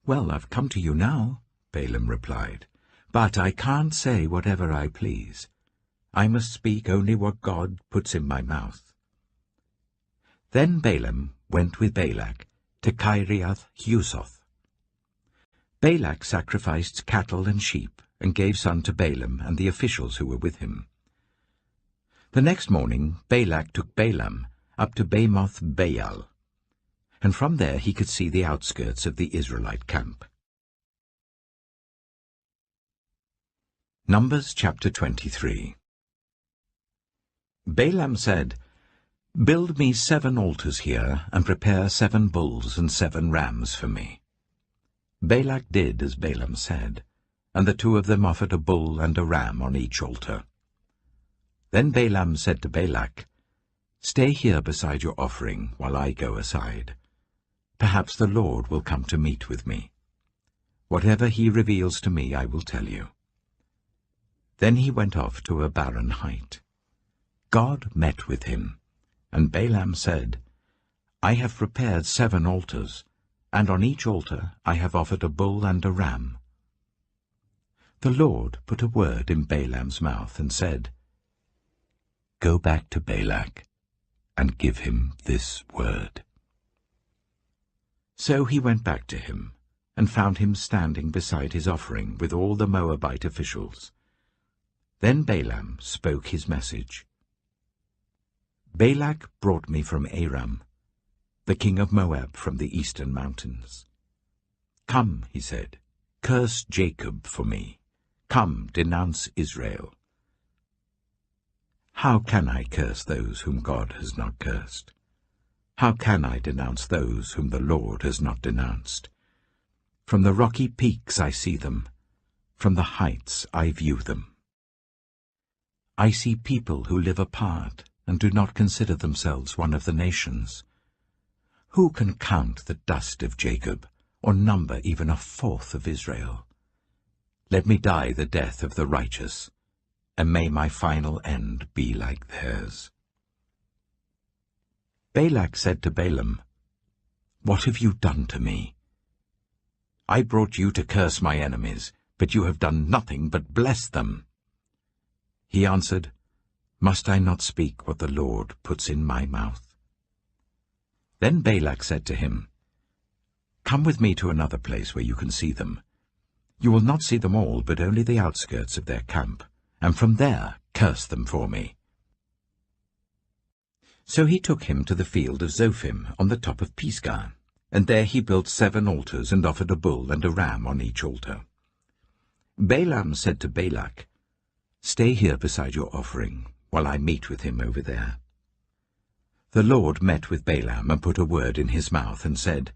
"Well, I've come to you now," Balaam replied, "but I can't say whatever I please. I must speak only what God puts in my mouth." Then Balaam went with Balak to Kiriath-Huzoth. Balak sacrificed cattle and sheep and gave some to Balaam and the officials who were with him. The next morning Balak took Balaam up to Bamoth Baal, and from there he could see the outskirts of the Israelite camp. Numbers chapter 23. Balaam said, "Build me 7 altars here, and prepare 7 bulls and 7 rams for me." Balak did as Balaam said, and the 2 of them offered a bull and a ram on each altar. Then Balaam said to Balak, "Stay here beside your offering while I go aside. Perhaps the Lord will come to meet with me. Whatever he reveals to me I will tell you." Then he went off to a barren height. God met with him, and Balaam said, "I have prepared 7 altars, and on each altar I have offered a bull and a ram." The Lord put a word in Balaam's mouth and said, "Go back to Balak and give him this word." So he went back to him and found him standing beside his offering with all the Moabite officials. Then Balaam spoke his message. "Balak brought me from Aram, the king of Moab from the eastern mountains. Come," he said, "curse Jacob for me. Come, denounce Israel." How can I curse those whom God has not cursed? How can I denounce those whom the Lord has not denounced? From the rocky peaks I see them, from the heights I view them. I see people who live apart and do not consider themselves one of the nations. Who can count the dust of Jacob, or number even 1/4 of Israel? Let me die the death of the righteous, and may my final end be like theirs. Balak said to Balaam, "What have you done to me? I brought you to curse my enemies, but you have done nothing but bless them." He answered, "Must I not speak what the Lord puts in my mouth?" Then Balak said to him, "Come with me to another place where you can see them. You will not see them all, but only the outskirts of their camp, and from there curse them for me." So he took him to the field of Zophim on the top of Pisgah, and there he built 7 altars and offered a bull and a ram on each altar. Balaam said to Balak, "Stay here beside your offering, while I meet with him over there." The Lord met with Balaam and put a word in his mouth and said,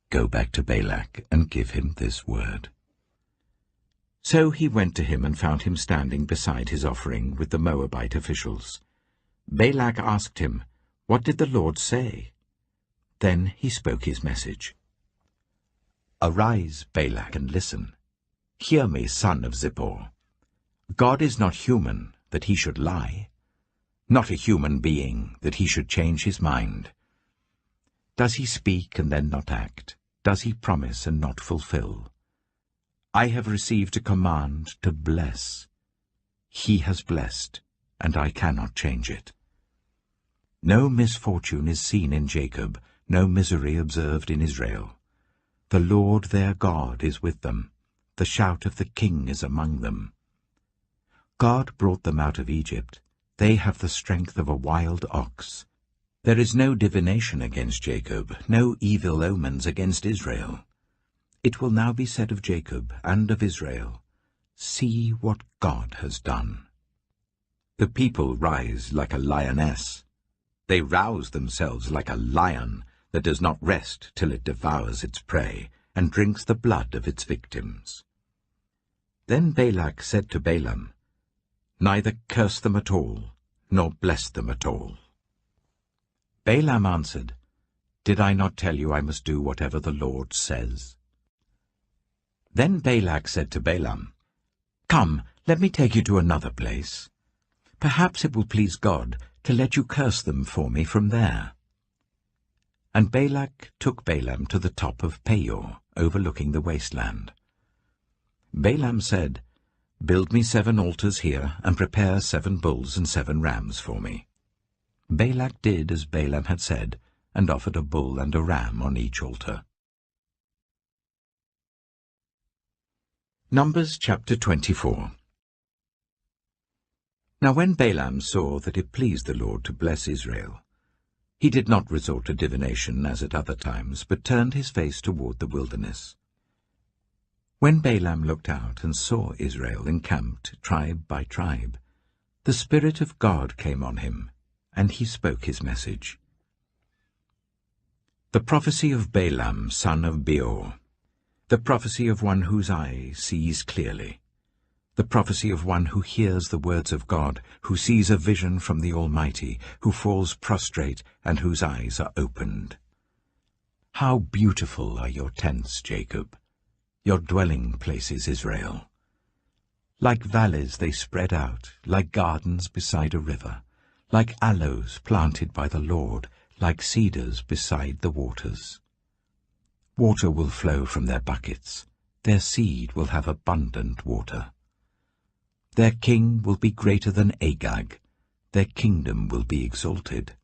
"Go back to Balak and give him this word." So he went to him and found him standing beside his offering with the Moabite officials. Balak asked him, "What did the Lord say?" Then he spoke his message. "Arise, Balak, and listen. Hear me, son of Zippor. God is not human, that he should lie, not a human being, that he should change his mind. Does he speak and then not act? Does he promise and not fulfill? I have received a command to bless. He has blessed, and I cannot change it. No misfortune is seen in Jacob, no misery observed in Israel. The Lord their God is with them. The shout of the king is among them. God brought them out of Egypt. They have the strength of a wild ox. There is no divination against Jacob, no evil omens against Israel. It will now be said of Jacob and of Israel, See what God has done. The people rise like a lioness. They rouse themselves like a lion that does not rest till it devours its prey and drinks the blood of its victims." Then Balak said to Balaam, "Neither curse them at all, nor bless them at all." Balaam answered, "Did I not tell you I must do whatever the Lord says?" Then Balak said to Balaam, "Come, let me take you to another place. Perhaps it will please God to let you curse them for me from there." And Balak took Balaam to the top of Peor, overlooking the wasteland. Balaam said, "Build me 7 altars here, and prepare 7 bulls and 7 rams for me." Balak did as Balaam had said, and offered a bull and a ram on each altar. Numbers chapter 24. Now when Balaam saw that it pleased the Lord to bless Israel, he did not resort to divination as at other times, but turned his face toward the wilderness. When Balaam looked out and saw Israel encamped tribe by tribe, the Spirit of God came on him, and he spoke his message. The prophecy of Balaam, son of Beor, the prophecy of one whose eye sees clearly, the prophecy of one who hears the words of God, who sees a vision from the Almighty, who falls prostrate and whose eyes are opened. How beautiful are your tents, Jacob, your dwelling places, Israel. Like valleys they spread out, like gardens beside a river, like aloes planted by the Lord, like cedars beside the waters. Water will flow from their buckets, their seed will have abundant water. Their king will be greater than Agag, their kingdom will be exalted.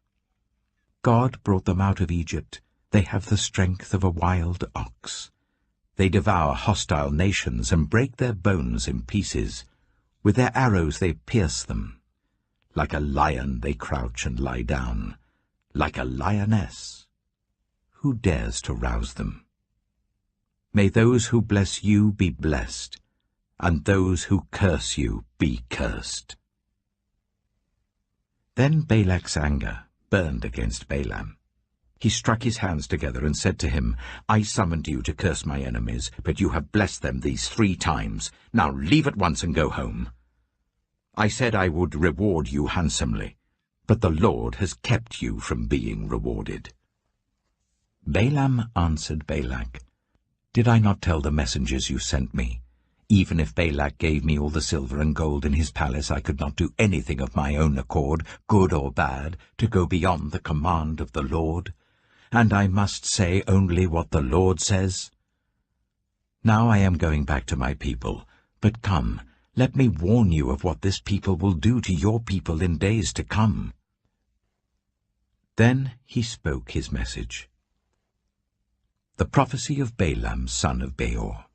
God brought them out of Egypt, they have the strength of a wild ox. They devour hostile nations and break their bones in pieces. With their arrows they pierce them. Like a lion they crouch and lie down, like a lioness. Who dares to rouse them? May those who bless you be blessed, and those who curse you be cursed. Then Balak's anger burned against Balaam. He struck his hands together and said to him, I summoned you to curse my enemies, but you have blessed them these 3 times. Now leave at once and go home. I said I would reward you handsomely, but the Lord has kept you from being rewarded. Balaam answered Balak, Did I not tell the messengers you sent me? Even if Balak gave me all the silver and gold in his palace, I could not do anything of my own accord, good or bad, to go beyond the command of the Lord. And I must say only what the Lord says. Now I am going back to my people, but come, let me warn you of what this people will do to your people in days to come. Then he spoke his message. The prophecy of Balaam son of Beor.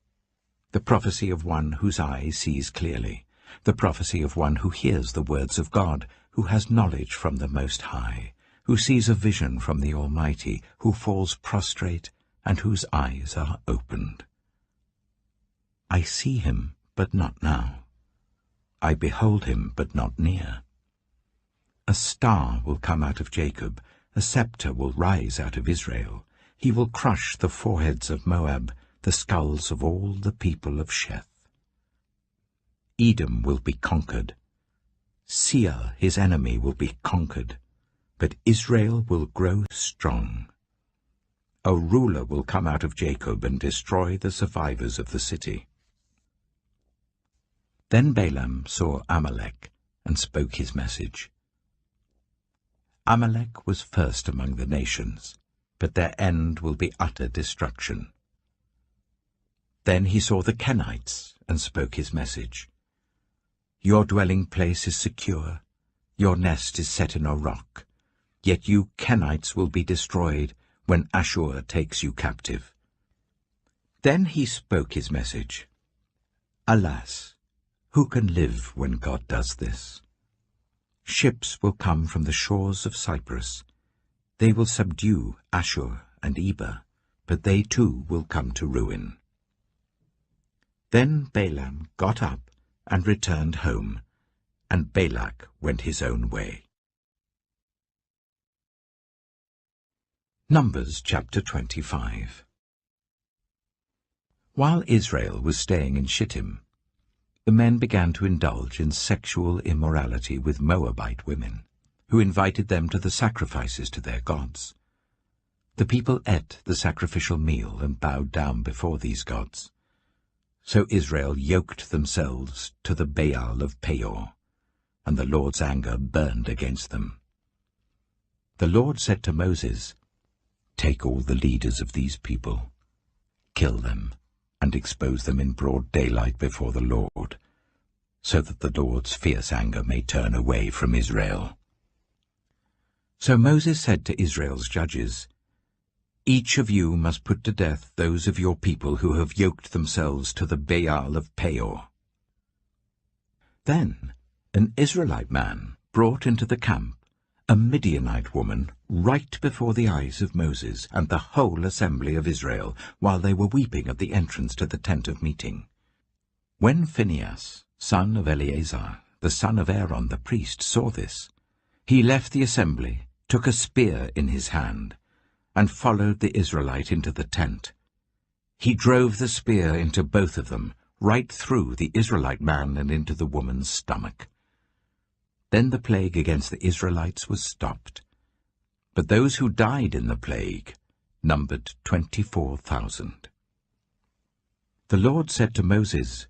The prophecy of one whose eye sees clearly. The prophecy of one who hears the words of God, who has knowledge from the Most High, who sees a vision from the Almighty, who falls prostrate, and whose eyes are opened. I see him, but not now. I behold him, but not near. A star will come out of Jacob, a scepter will rise out of Israel. He will crush the foreheads of Moab, the skulls of all the people of Sheth. Edom will be conquered. Seir, his enemy, will be conquered, but Israel will grow strong. A ruler will come out of Jacob and destroy the survivors of the city. Then Balaam saw Amalek and spoke his message. Amalek was first among the nations, but their end will be utter destruction. Then he saw the Kenites and spoke his message. Your dwelling place is secure, your nest is set in a rock, yet you Kenites will be destroyed when Ashur takes you captive. Then he spoke his message. Alas, who can live when God does this? Ships will come from the shores of Cyprus. They will subdue Ashur and Eber, but they too will come to ruin. Then Balaam got up and returned home, and Balak went his own way. Numbers chapter 25. While Israel was staying in Shittim, the men began to indulge in sexual immorality with Moabite women, who invited them to the sacrifices to their gods. The people ate the sacrificial meal and bowed down before these gods. So Israel yoked themselves to the Baal of Peor, and the Lord's anger burned against them. The Lord said to Moses, "Take all the leaders of these people, kill them, and expose them in broad daylight before the Lord, so that the Lord's fierce anger may turn away from Israel." So Moses said to Israel's judges, "Each of you must put to death those of your people who have yoked themselves to the Baal of Peor." Then an Israelite man brought into the camp a Midianite woman right before the eyes of Moses and the whole assembly of Israel, while they were weeping at the entrance to the tent of meeting. When Phinehas, son of Eleazar, the son of Aaron the priest, saw this, he left the assembly, took a spear in his hand, and followed the Israelite into the tent. He drove the spear into both of them, right through the Israelite man and into the woman's stomach. Then the plague against the Israelites was stopped. But those who died in the plague numbered 24,000. The Lord said to Moses,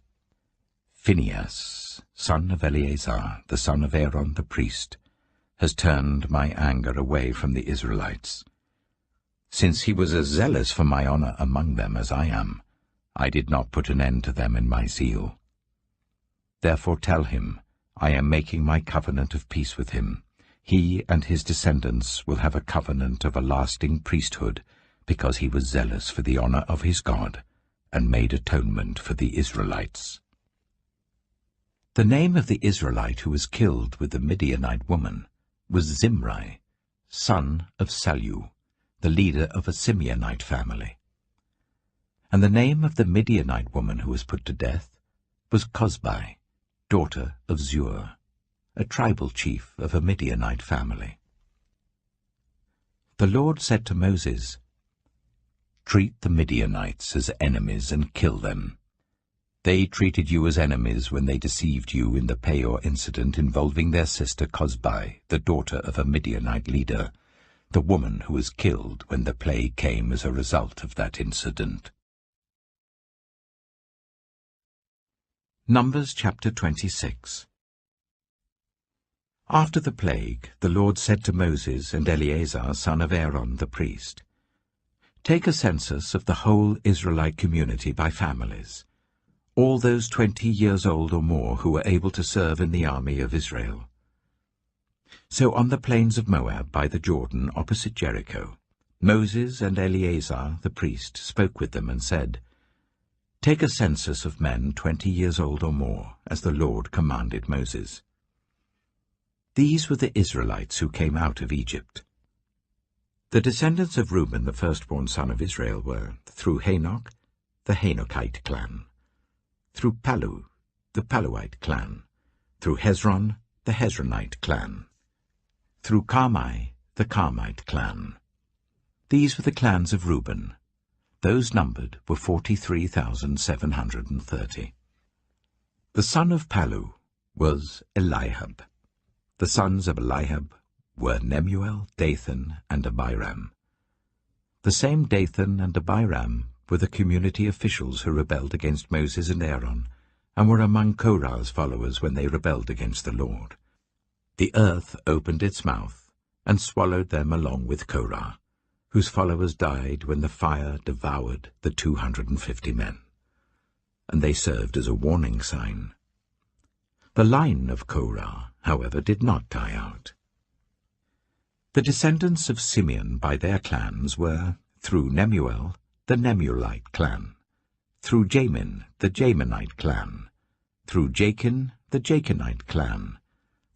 "Phinehas, son of Eleazar, the son of Aaron the priest, has turned my anger away from the Israelites. Since he was as zealous for my honor among them as I am, I did not put an end to them in my zeal. Therefore tell him, I am making my covenant of peace with him. He and his descendants will have a covenant of a lasting priesthood, because he was zealous for the honor of his God, and made atonement for the Israelites." The name of the Israelite who was killed with the Midianite woman was Zimri, son of Salu, the leader of a Simeonite family. And the name of the Midianite woman who was put to death was Cozbi, daughter of Zur, a tribal chief of a Midianite family. The Lord said to Moses, "Treat the Midianites as enemies and kill them. They treated you as enemies when they deceived you in the Peor incident involving their sister Cozbi, the daughter of a Midianite leader, the woman who was killed when the plague came as a result of that incident." Numbers chapter 26. After the plague, the Lord said to Moses and Eleazar, son of Aaron the priest, "Take a census of the whole Israelite community by families, all those 20 years old or more who were able to serve in the army of Israel. So on the plains of Moab by the Jordan opposite Jericho, Moses and Eleazar the priest spoke with them and said, "Take a census of men 20 years old or more, as the Lord commanded Moses." These were the Israelites who came out of Egypt. The descendants of Reuben, the firstborn son of Israel, were, through Hanok, the Hanokite clan; through Palu, the Paluite clan; through Hezron, the Hezronite clan; through Carmi, the Carmite clan. These were the clans of Reuben. Those numbered were 43,730. The son of Palu was Eliab. The sons of Eliab were Nemuel, Dathan, and Abiram. The same Dathan and Abiram were the community officials who rebelled against Moses and Aaron, and were among Korah's followers when they rebelled against the Lord. The earth opened its mouth and swallowed them along with Korah, whose followers died when the fire devoured the 250 men, and they served as a warning sign. The line of Korah, however, did not die out. The descendants of Simeon by their clans were, through Nemuel, the Nemuelite clan; through Jamin, the Jaminite clan; through Jachin, the Jachinite clan;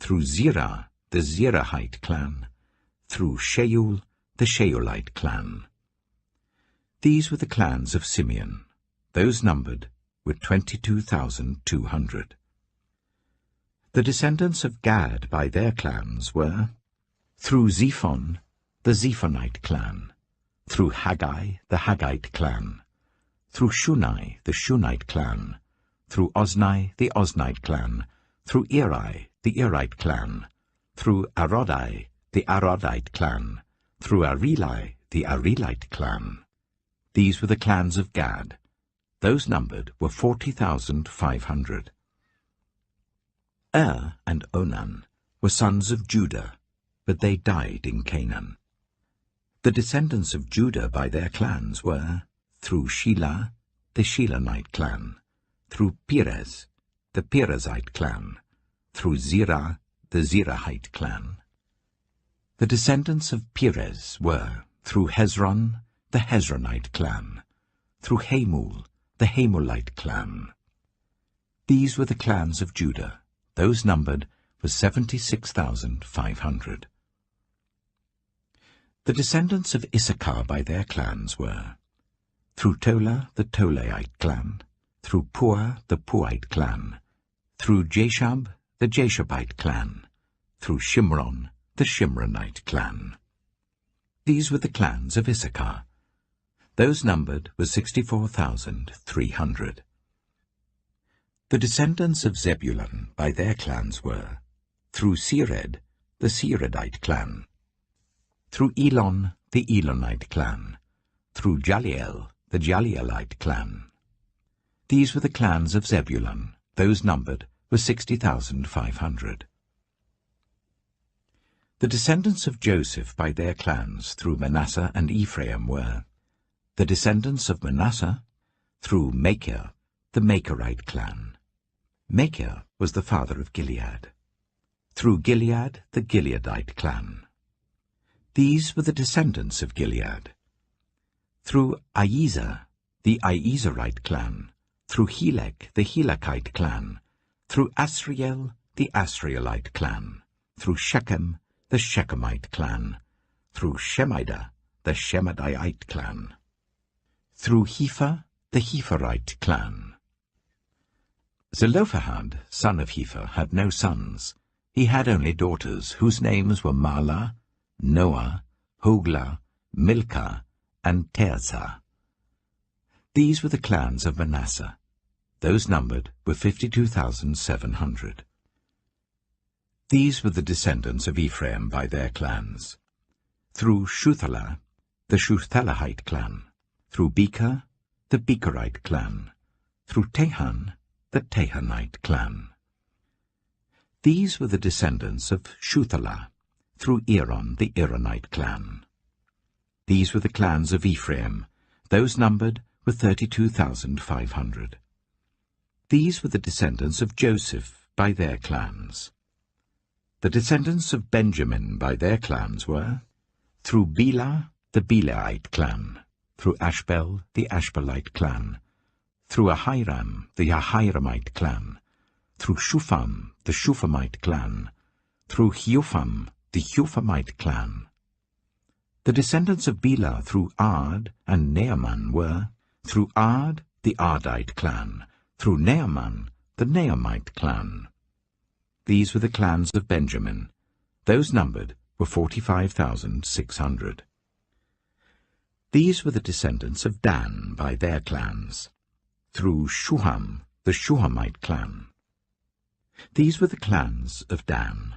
through Zerah, the Zerahite clan; through Sheul, the Sheulite clan. These were the clans of Simeon. Those numbered were 22,200. The descendants of Gad by their clans were, through Zephon, the Zephonite clan; through Haggai, the Haggite clan; through Shunai, the Shunite clan; through Ozni, the Oznite clan; through Eri, the Erite clan; through Arodai, the Arodite clan; through Areli, the Arelite clan. These were the clans of Gad. Those numbered were 40,500. And Onan were sons of Judah, but they died in Canaan. The descendants of Judah by their clans were, through Shelah, the Shelanite clan; through Perez, the Perezite clan; through Zerah, the Zerahite clan. The descendants of Perez were, through Hezron, the Hezronite clan; through Hamul, the Hamulite clan. These were the clans of Judah. Those numbered were 76,500. The descendants of Issachar by their clans were, through Tola, the Tolaite clan; through Puah, the Puahite clan; through Jashab, the Jashabite clan; through Shimron, the Shimronite clan. These were the clans of Issachar. Those numbered were 64,300. The descendants of Zebulun by their clans were, through Sered, the Seredite clan; through Elon, the Elonite clan; through Jaliel, the Jalielite clan. These were the clans of Zebulun. Those numbered were 60,500. The descendants of Joseph by their clans through Manasseh and Ephraim were, the descendants of Manasseh, through Machir, the Machirite clan. Machir was the father of Gilead. Through Gilead, the Gileadite clan. These were the descendants of Gilead. Through Iezer, the Iezerite clan; through Helek, the Helekite clan; through Asriel, the Asrielite clan; through Shechem, the Shechemite clan; through Shemida, the Shemidite clan; through Hepher, the Hepherite clan. Zelophehad, son of Hepher, had no sons. He had only daughters, whose names were Mahlah, Noah, Hoglah, Milcah, and Tirzah. These were the clans of Manasseh. Those numbered were 52,700. These were the descendants of Ephraim by their clans. Through Shuthelah, the Shuthelahite clan; through Becher, the Becherite clan; through Tehan, the Tehanite clan. These were the descendants of Shuthelah, through Aaron, the Aaronite clan. These were the clans of Ephraim. Those numbered were 32,500. These were the descendants of Joseph by their clans. The descendants of Benjamin by their clans were, through Bela, the Belaite clan, through Ashbel, the Ashbelite clan, through Ahiram, the Ahiramite clan, through Shupham, the Shuphamite clan, through Hupham, the Huphamite clan. The descendants of Bela through Ard and Naaman were, through Ard, the Ardite clan, through Naaman, the Naamite clan. These were the clans of Benjamin. Those numbered were 45,600. These were the descendants of Dan by their clans, through Shuham, the Shuhamite clan. These were the clans of Dan.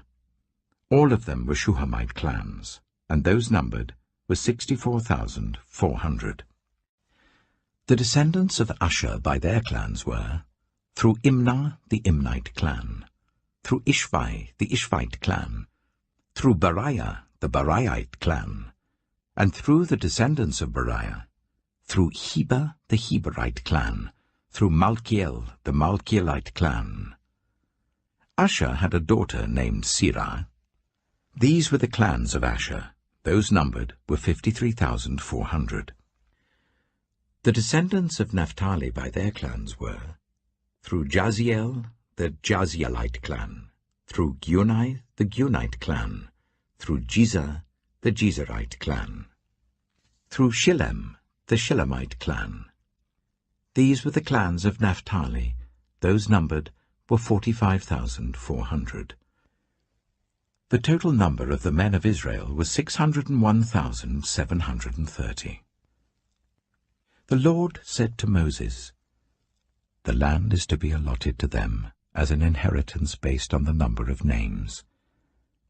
All of them were Shuhamite clans, and those numbered were 64,400. The descendants of Asher by their clans were, through Imnah, the Imnite clan, through Ishvi, the Ishvite clan, through Beriah, the Beriahite clan, and through the descendants of Beriah, through Heber, the Heberite clan, through Malkiel, the Malkielite clan. Asher had a daughter named Sirah. These were the clans of Asher. Those numbered were 53,400. The descendants of Naphtali by their clans were, through Jaziel, the Jazielite clan, through Gunai, the Gunite clan, through Jezer, the Jezerite clan, through Shillem, the Shillemite clan. These were the clans of Naphtali. Those numbered were 45,400. The total number of the men of Israel was 601,730. The Lord said to Moses, "The land is to be allotted to them as an inheritance based on the number of names.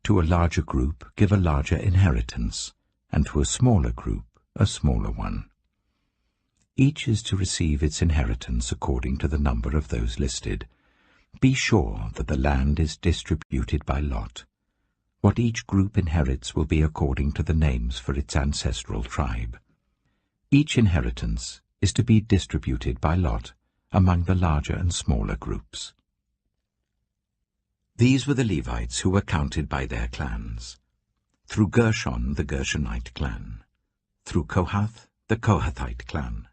To a larger group give a larger inheritance, and to a smaller group a smaller one. Each is to receive its inheritance according to the number of those listed. Be sure that the land is distributed by lot. What each group inherits will be according to the names for its ancestral tribe. Each inheritance is to be distributed by lot among the larger and smaller groups." These were the Levites who were counted by their clans. Through Gershon, the Gershonite clan. Through Kohath, the Kohathite clan.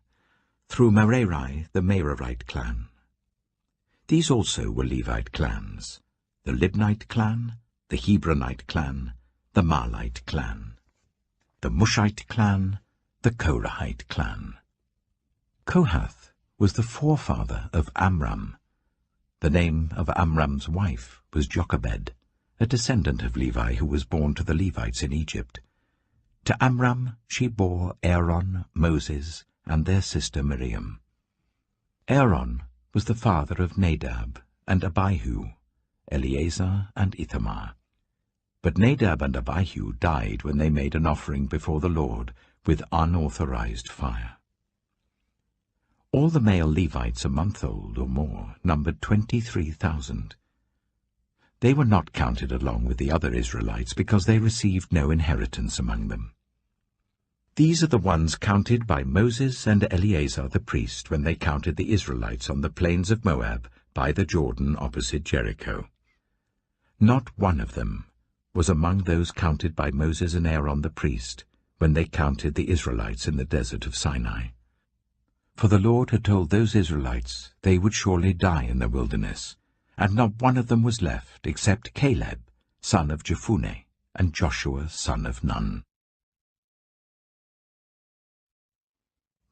Through Merari, the Merarite clan. These also were Levite clans, the Libnite clan, the Hebronite clan, the Marlite clan, the Mushite clan, the Korahite clan. Kohath was the forefather of Amram. The name of Amram's wife was Jochebed, a descendant of Levi who was born to the Levites in Egypt. To Amram she bore Aaron, Moses, and their sister Miriam. Aaron was the father of Nadab and Abihu, Eleazar and Ithamar. But Nadab and Abihu died when they made an offering before the Lord with unauthorized fire. All the male Levites a month old or more numbered 23,000. They were not counted along with the other Israelites because they received no inheritance among them. These are the ones counted by Moses and Eleazar the priest when they counted the Israelites on the plains of Moab by the Jordan opposite Jericho. Not one of them was among those counted by Moses and Aaron the priest when they counted the Israelites in the desert of Sinai. For the Lord had told those Israelites they would surely die in the wilderness, and not one of them was left except Caleb, son of Jephunneh, and Joshua, son of Nun.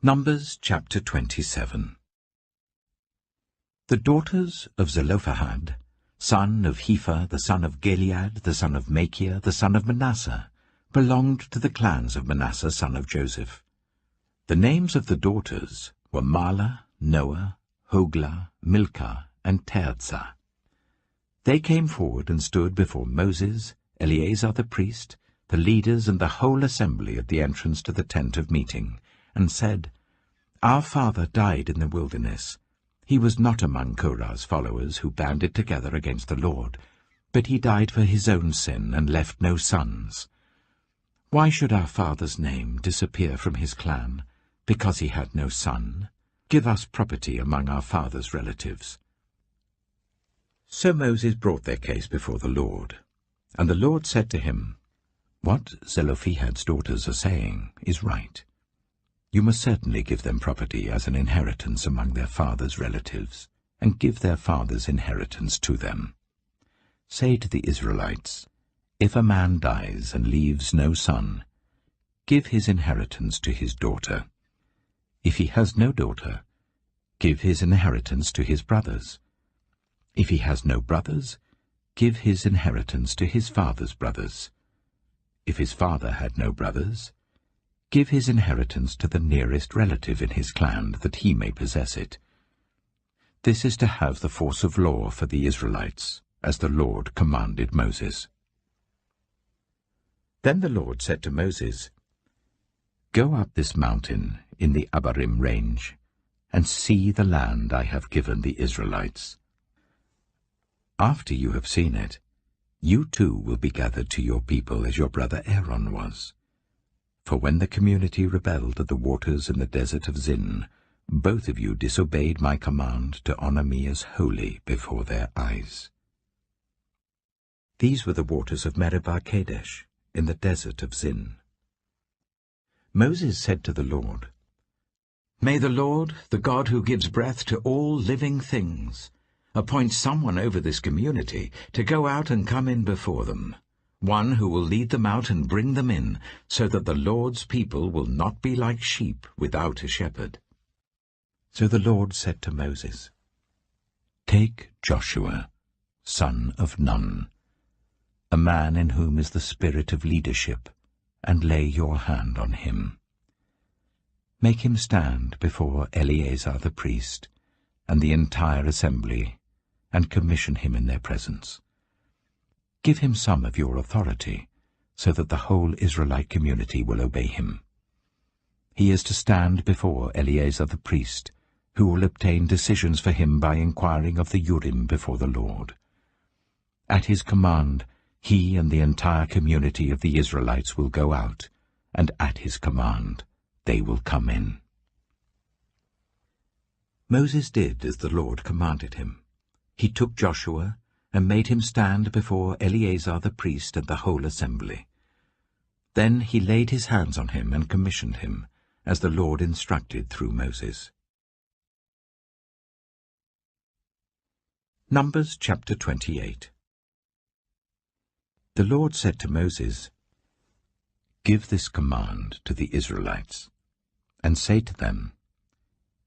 Numbers chapter 27. The daughters of Zelophehad, son of Hepher, the son of Gilead, the son of Machir, the son of Manasseh, belonged to the clans of Manasseh, son of Joseph. The names of the daughters were Mahlah, Noah, Hoglah, Milcah, and Tirzah. They came forward and stood before Moses, Eleazar the priest, the leaders and the whole assembly at the entrance to the tent of meeting, and said, "Our father died in the wilderness. He was not among Korah's followers who banded together against the Lord, but he died for his own sin and left no sons. Why should our father's name disappear from his clan, because he had no son? Give us property among our father's relatives." So Moses brought their case before the Lord. And the Lord said to him, "What Zelophehad's daughters are saying is right. You must certainly give them property as an inheritance among their father's relatives, and give their father's inheritance to them. Say to the Israelites, if a man dies and leaves no son, give his inheritance to his daughter. If he has no daughter, give his inheritance to his brothers. If he has no brothers, give his inheritance to his father's brothers. If his father had no brothers, give his inheritance to the nearest relative in his clan, that he may possess it. This is to have the force of law for the Israelites, as the Lord commanded Moses." Then the Lord said to Moses, "Go up this mountain in the Abarim range, and see the land I have given the Israelites. After you have seen it, you too will be gathered to your people as your brother Aaron was. For when the community rebelled at the waters in the desert of Zin, both of you disobeyed my command to honor me as holy before their eyes." These were the waters of Meribah Kadesh, in the desert of Zin. Moses said to the Lord, "May the Lord, the God who gives breath to all living things, appoint someone over this community to go out and come in before them, one who will lead them out and bring them in, so that the Lord's people will not be like sheep without a shepherd." So the Lord said to Moses, "Take Joshua, son of Nun, a man in whom is the spirit of leadership, and lay your hand on him. Make him stand before Eleazar the priest and the entire assembly, and commission him in their presence. Give him some of your authority, so that the whole Israelite community will obey him. He is to stand before Eleazar the priest, who will obtain decisions for him by inquiring of the Urim before the Lord. At his command, he and the entire community of the Israelites will go out, and at his command they will come in." Moses did as the Lord commanded him. He took Joshua and made him stand before Eleazar the priest and the whole assembly. Then he laid his hands on him and commissioned him, as the Lord instructed through Moses. Numbers chapter 28. The Lord said to Moses, "Give this command to the Israelites, and say to them,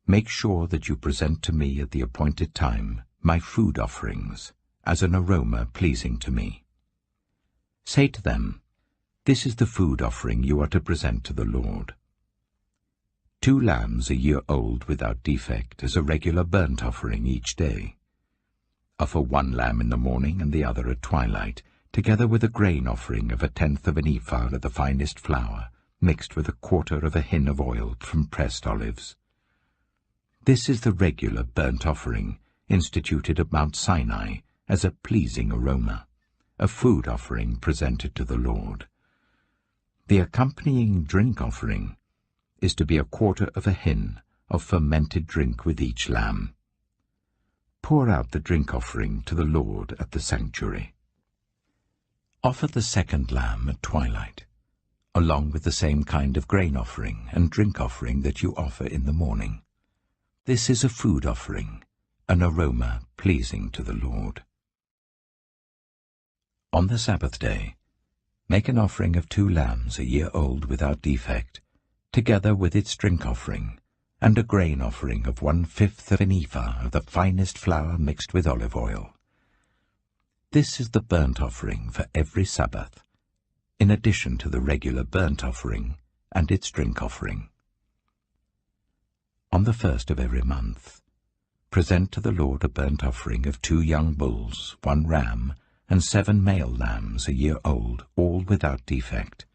Make sure that you present to me at the appointed time my food offerings, as an aroma pleasing to me. Say to them, This is the food offering you are to present to the Lord. 2 lambs a year old without defect as a regular burnt offering each day. Offer 1 lamb in the morning and the other at twilight, together with a grain offering of 1/10 of an ephah of the finest flour, mixed with 1/4 of a hin of oil from pressed olives. This is the regular burnt offering, instituted at Mount Sinai as a pleasing aroma, a food offering presented to the Lord. The accompanying drink offering is to be 1/4 of a hin of fermented drink with each lamb. Pour out the drink offering to the Lord at the sanctuary. Offer the 2nd lamb at twilight, along with the same kind of grain offering and drink offering that you offer in the morning. This is a food offering, an aroma pleasing to the Lord. On the Sabbath day, make an offering of 2 lambs a year old without defect, together with its drink offering, and a grain offering of 1/5 of an ephah of the finest flour mixed with olive oil. This is the burnt offering for every Sabbath, in addition to the regular burnt offering and its drink offering. On the 1st of every month, present to the Lord a burnt offering of 2 young bulls, 1 ram, and 7 male lambs a year old, all without defect.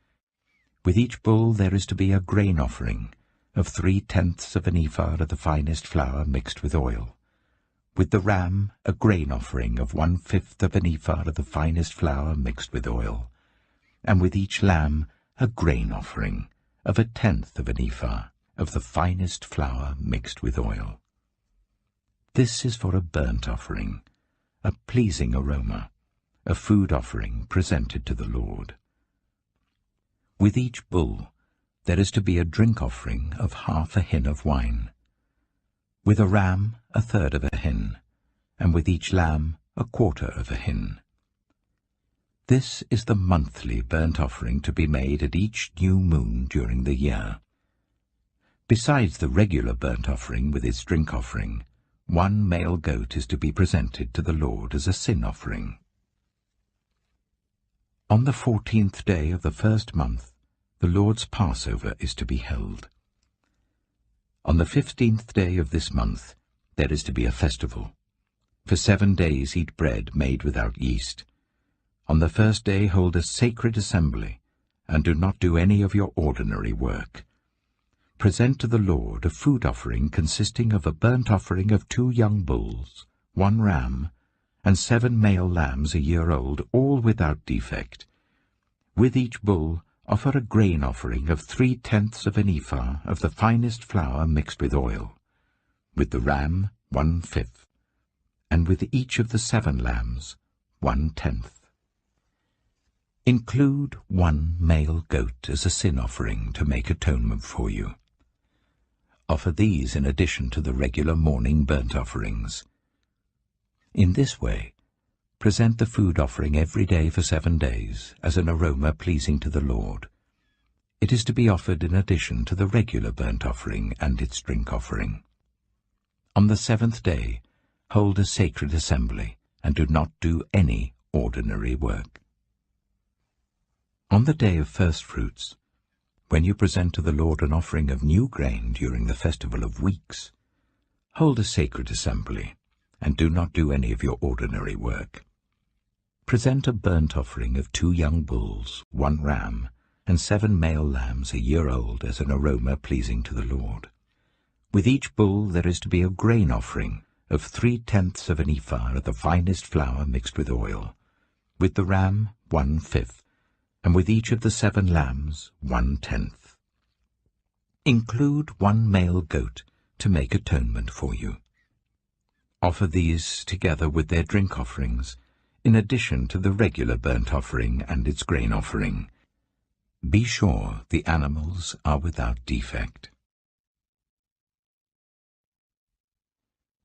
With each bull there is to be a grain offering of 3/10 of an ephah of the finest flour mixed with oil. With the ram, a grain offering of 1/5 of an ephah of the finest flour mixed with oil. And with each lamb, a grain offering of 1/10 of an ephah of the finest flour mixed with oil. This is for a burnt offering, a pleasing aroma, a food offering presented to the Lord. With each bull there is to be a drink offering of half a hin of wine. With a ram, a third of a hin, and with each lamb, a quarter of a hin. This is the monthly burnt offering to be made at each new moon during the year. Besides the regular burnt offering with its drink offering, one male goat is to be presented to the Lord as a sin offering. On the 14th day of the first month, the Lord's Passover is to be held. On the 15th day of this month, there is to be a festival. For 7 days eat bread made without yeast. On the first day hold a sacred assembly, and do not do any of your ordinary work. Present to the Lord a food offering consisting of a burnt offering of 2 young bulls, 1 ram, and 7 male lambs a year old, all without defect. With each bull offer a grain offering of 3/10 of an ephah of the finest flour mixed with oil. With the ram, 1/5, and with each of the 7 lambs, 1/10. Include 1 male goat as a sin offering to make atonement for you. Offer these in addition to the regular morning burnt offerings. In this way, present the food offering every day for 7 days as an aroma pleasing to the Lord. It is to be offered in addition to the regular burnt offering and its drink offering. On the 7th day, hold a sacred assembly, and do not do any ordinary work. On the day of first fruits, when you present to the Lord an offering of new grain during the festival of weeks, hold a sacred assembly, and do not do any of your ordinary work. Present a burnt offering of 2 young bulls, 1 ram, and 7 male lambs a year old as an aroma pleasing to the Lord. With each bull there is to be a grain offering of 3/10 of an ephah of the finest flour mixed with oil. With the ram, 1/5, and with each of the 7 lambs, 1/10. Include 1 male goat to make atonement for you. Offer these together with their drink offerings, in addition to the regular burnt offering and its grain offering. Be sure the animals are without defect.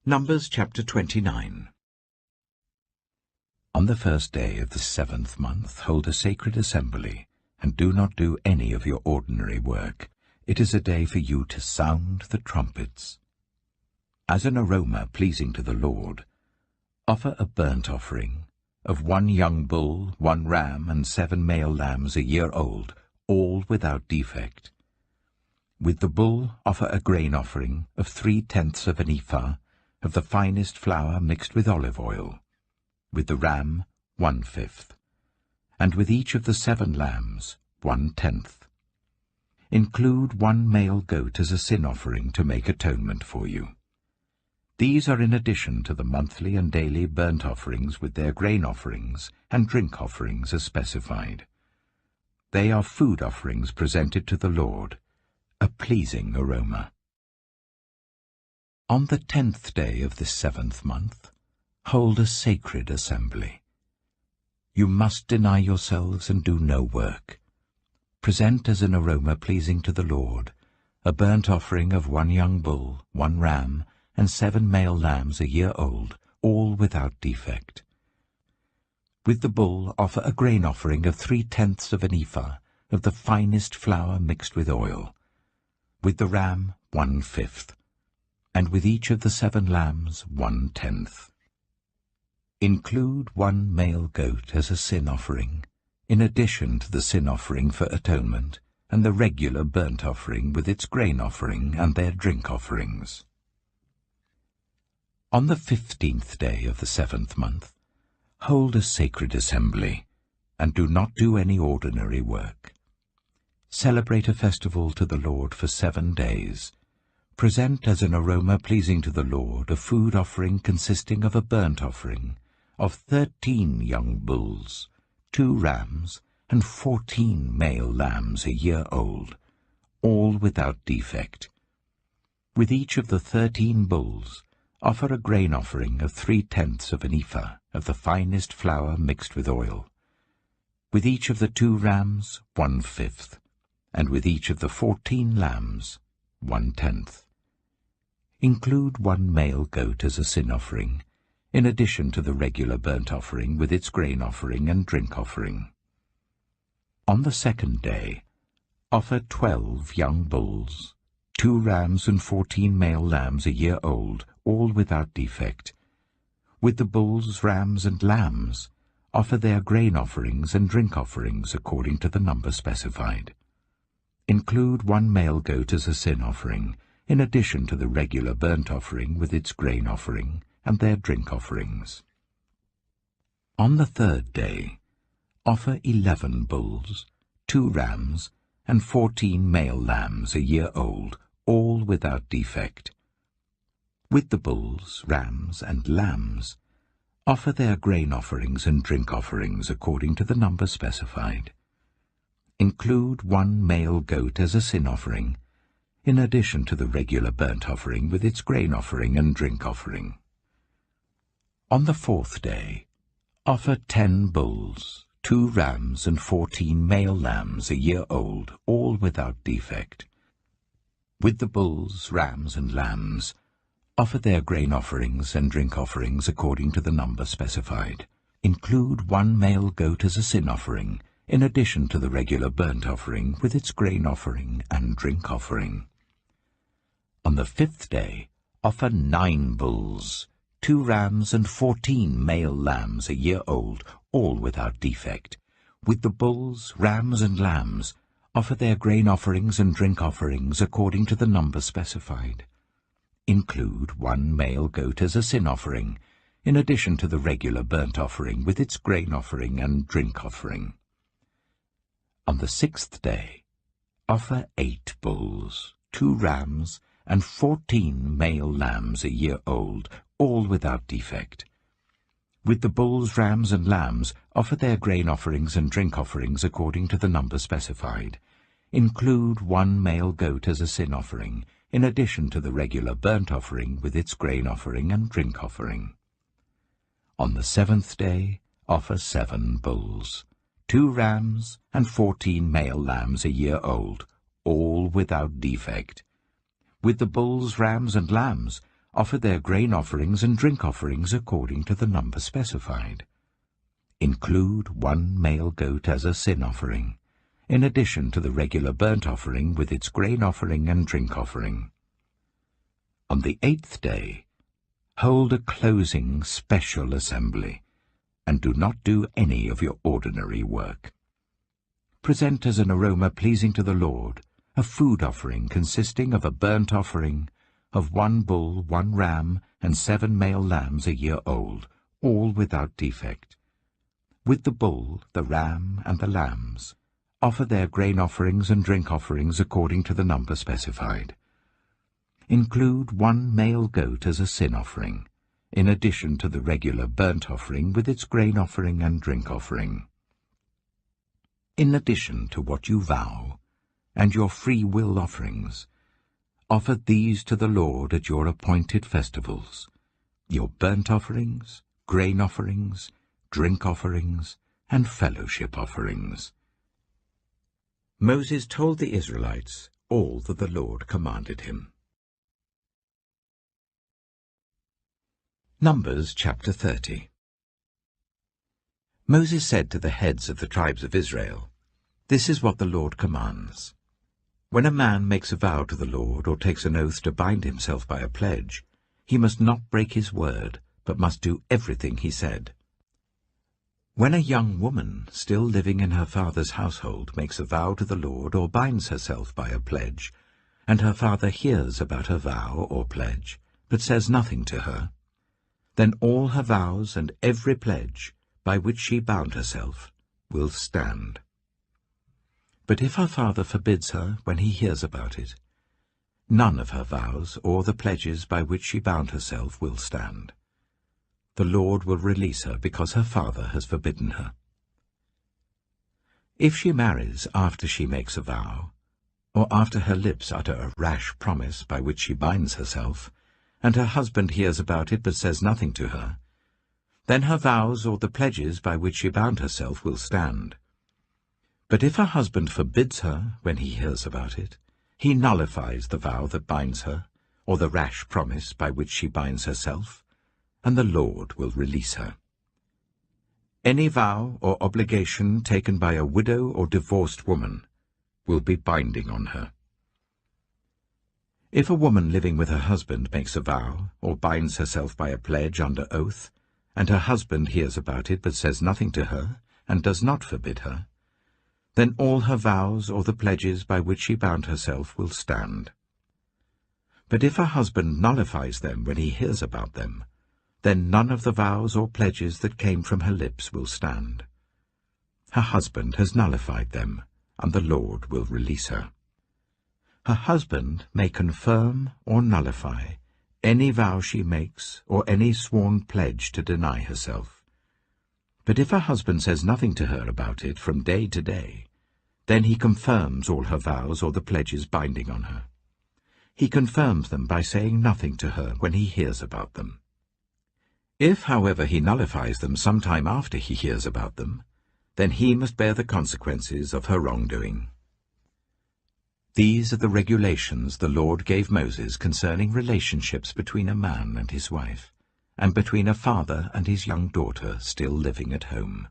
Numbers chapter 29. On the first day of the 7th month hold a sacred assembly, and do not do any of your ordinary work. It is a day for you to sound the trumpets. As an aroma pleasing to the Lord, offer a burnt offering of 1 young bull, 1 ram, and 7 male lambs a year old, all without defect. With the bull offer a grain offering of 3/10 of an ephah of the finest flour mixed with olive oil. With the ram, 1/5, and with each of the 7 lambs, 1/10. Include 1 male goat as a sin offering to make atonement for you. These are in addition to the monthly and daily burnt offerings with their grain offerings and drink offerings as specified. They are food offerings presented to the Lord, a pleasing aroma. On the 10th day of this 7th month, hold a sacred assembly. You must deny yourselves and do no work. Present as an aroma pleasing to the Lord a burnt offering of 1 young bull, 1 ram, and 7 male lambs a year old, all without defect. With the bull offer a grain offering of 3/10 of an ephah of the finest flour mixed with oil. With the ram, 1/5, and with each of the 7 lambs, 1/10. Include 1 male goat as a sin offering, in addition to the sin offering for atonement and the regular burnt offering with its grain offering and their drink offerings. On the 15th day of the 7th month, hold a sacred assembly, and do not do any ordinary work. Celebrate a festival to the Lord for 7 days. Present as an aroma pleasing to the Lord a food offering consisting of a burnt offering of 13 young bulls, 2 rams, and 14 male lambs a year old, all without defect. With each of the 13 bulls, offer a grain offering of 3/10 of an ephah of the finest flour mixed with oil. With each of the 2 rams, 1/5, and with each of the 14 lambs, 1/10. Include 1 male goat as a sin offering, in addition to the regular burnt offering with its grain offering and drink offering. On the 2nd day, offer 12 young bulls, 2 rams and 14 male lambs a year old, all without defect. With the bulls, rams, and lambs, offer their grain offerings and drink offerings according to the number specified. Include 1 male goat as a sin offering, in addition to the regular burnt offering with its grain offering and their drink offerings. On the 3rd day, offer 11 bulls, 2 rams, and 14 male lambs a year old, all without defect. With the bulls, rams, and lambs, offer their grain offerings and drink offerings according to the number specified. Include 1 male goat as a sin offering, in addition to the regular burnt offering with its grain offering and drink offering. On the 4th day, offer 10 bulls, 2 rams, and 14 male lambs a year old, all without defect. With the bulls, rams, and lambs, offer their grain offerings and drink offerings according to the number specified. Include 1 male goat as a sin offering, in addition to the regular burnt offering with its grain offering and drink offering. On the 5th day, offer 9 bulls, 2 rams, and 14 male lambs a year old, all without defect. With the bulls, rams, and lambs, offer their grain offerings and drink offerings according to the number specified. Include 1 male goat as a sin offering, in addition to the regular burnt offering with its grain offering and drink offering. On the 6th day, offer 8 bulls, 2 rams, and 14 male lambs a year old, all without defect. With the bulls, rams, and lambs, offer their grain offerings and drink offerings according to the number specified. Include 1 male goat as a sin offering, in addition to the regular burnt offering with its grain offering and drink offering. On the 7th day, offer 7 bulls, 2 rams, and 14 male lambs a year old, all without defect. With the bulls, rams, and lambs, offer their grain offerings and drink offerings according to the number specified. Include 1 male goat as a sin offering, in addition to the regular burnt offering with its grain offering and drink offering. On the 8th day, hold a closing special assembly, and do not do any of your ordinary work. Present as an aroma pleasing to the Lord a food offering consisting of a burnt offering of 1 bull, 1 ram, and 7 male lambs a year old, all without defect. With the bull, the ram, and the lambs, offer their grain offerings and drink offerings according to the number specified. Include 1 male goat as a sin offering, in addition to the regular burnt offering with its grain offering and drink offering. In addition to what you vow, and your free will offerings, offer these to the Lord at your appointed festivals, your burnt offerings, grain offerings, drink offerings, and fellowship offerings. Moses told the Israelites all that the Lord commanded him. Numbers chapter 30. Moses said to the heads of the tribes of Israel, "This is what the Lord commands. When a man makes a vow to the Lord or takes an oath to bind himself by a pledge, he must not break his word, but must do everything he said. When a young woman, still living in her father's household, makes a vow to the Lord or binds herself by a pledge, and her father hears about her vow or pledge, but says nothing to her, then all her vows and every pledge by which she bound herself will stand. But if her father forbids her when he hears about it, none of her vows or the pledges by which she bound herself will stand. The Lord will release her because her father has forbidden her. If she marries after she makes a vow, or after her lips utter a rash promise by which she binds herself, and her husband hears about it but says nothing to her, then her vows or the pledges by which she bound herself will stand. But if her husband forbids her when he hears about it, he nullifies the vow that binds her, or the rash promise by which she binds herself, and the Lord will release her. Any vow or obligation taken by a widow or divorced woman will be binding on her. If a woman living with her husband makes a vow, or binds herself by a pledge under oath, and her husband hears about it but says nothing to her, and does not forbid her, then all her vows or the pledges by which she bound herself will stand. But if her husband nullifies them when he hears about them, then none of the vows or pledges that came from her lips will stand. Her husband has nullified them, and the Lord will release her. Her husband may confirm or nullify any vow she makes or any sworn pledge to deny herself. But if her husband says nothing to her about it from day to day, then he confirms all her vows or the pledges binding on her. He confirms them by saying nothing to her when he hears about them. If, however, he nullifies them some time after he hears about them, then he must bear the consequences of her wrongdoing. These are the regulations the Lord gave Moses concerning relationships between a man and his wife, and between a father and his young daughter still living at home.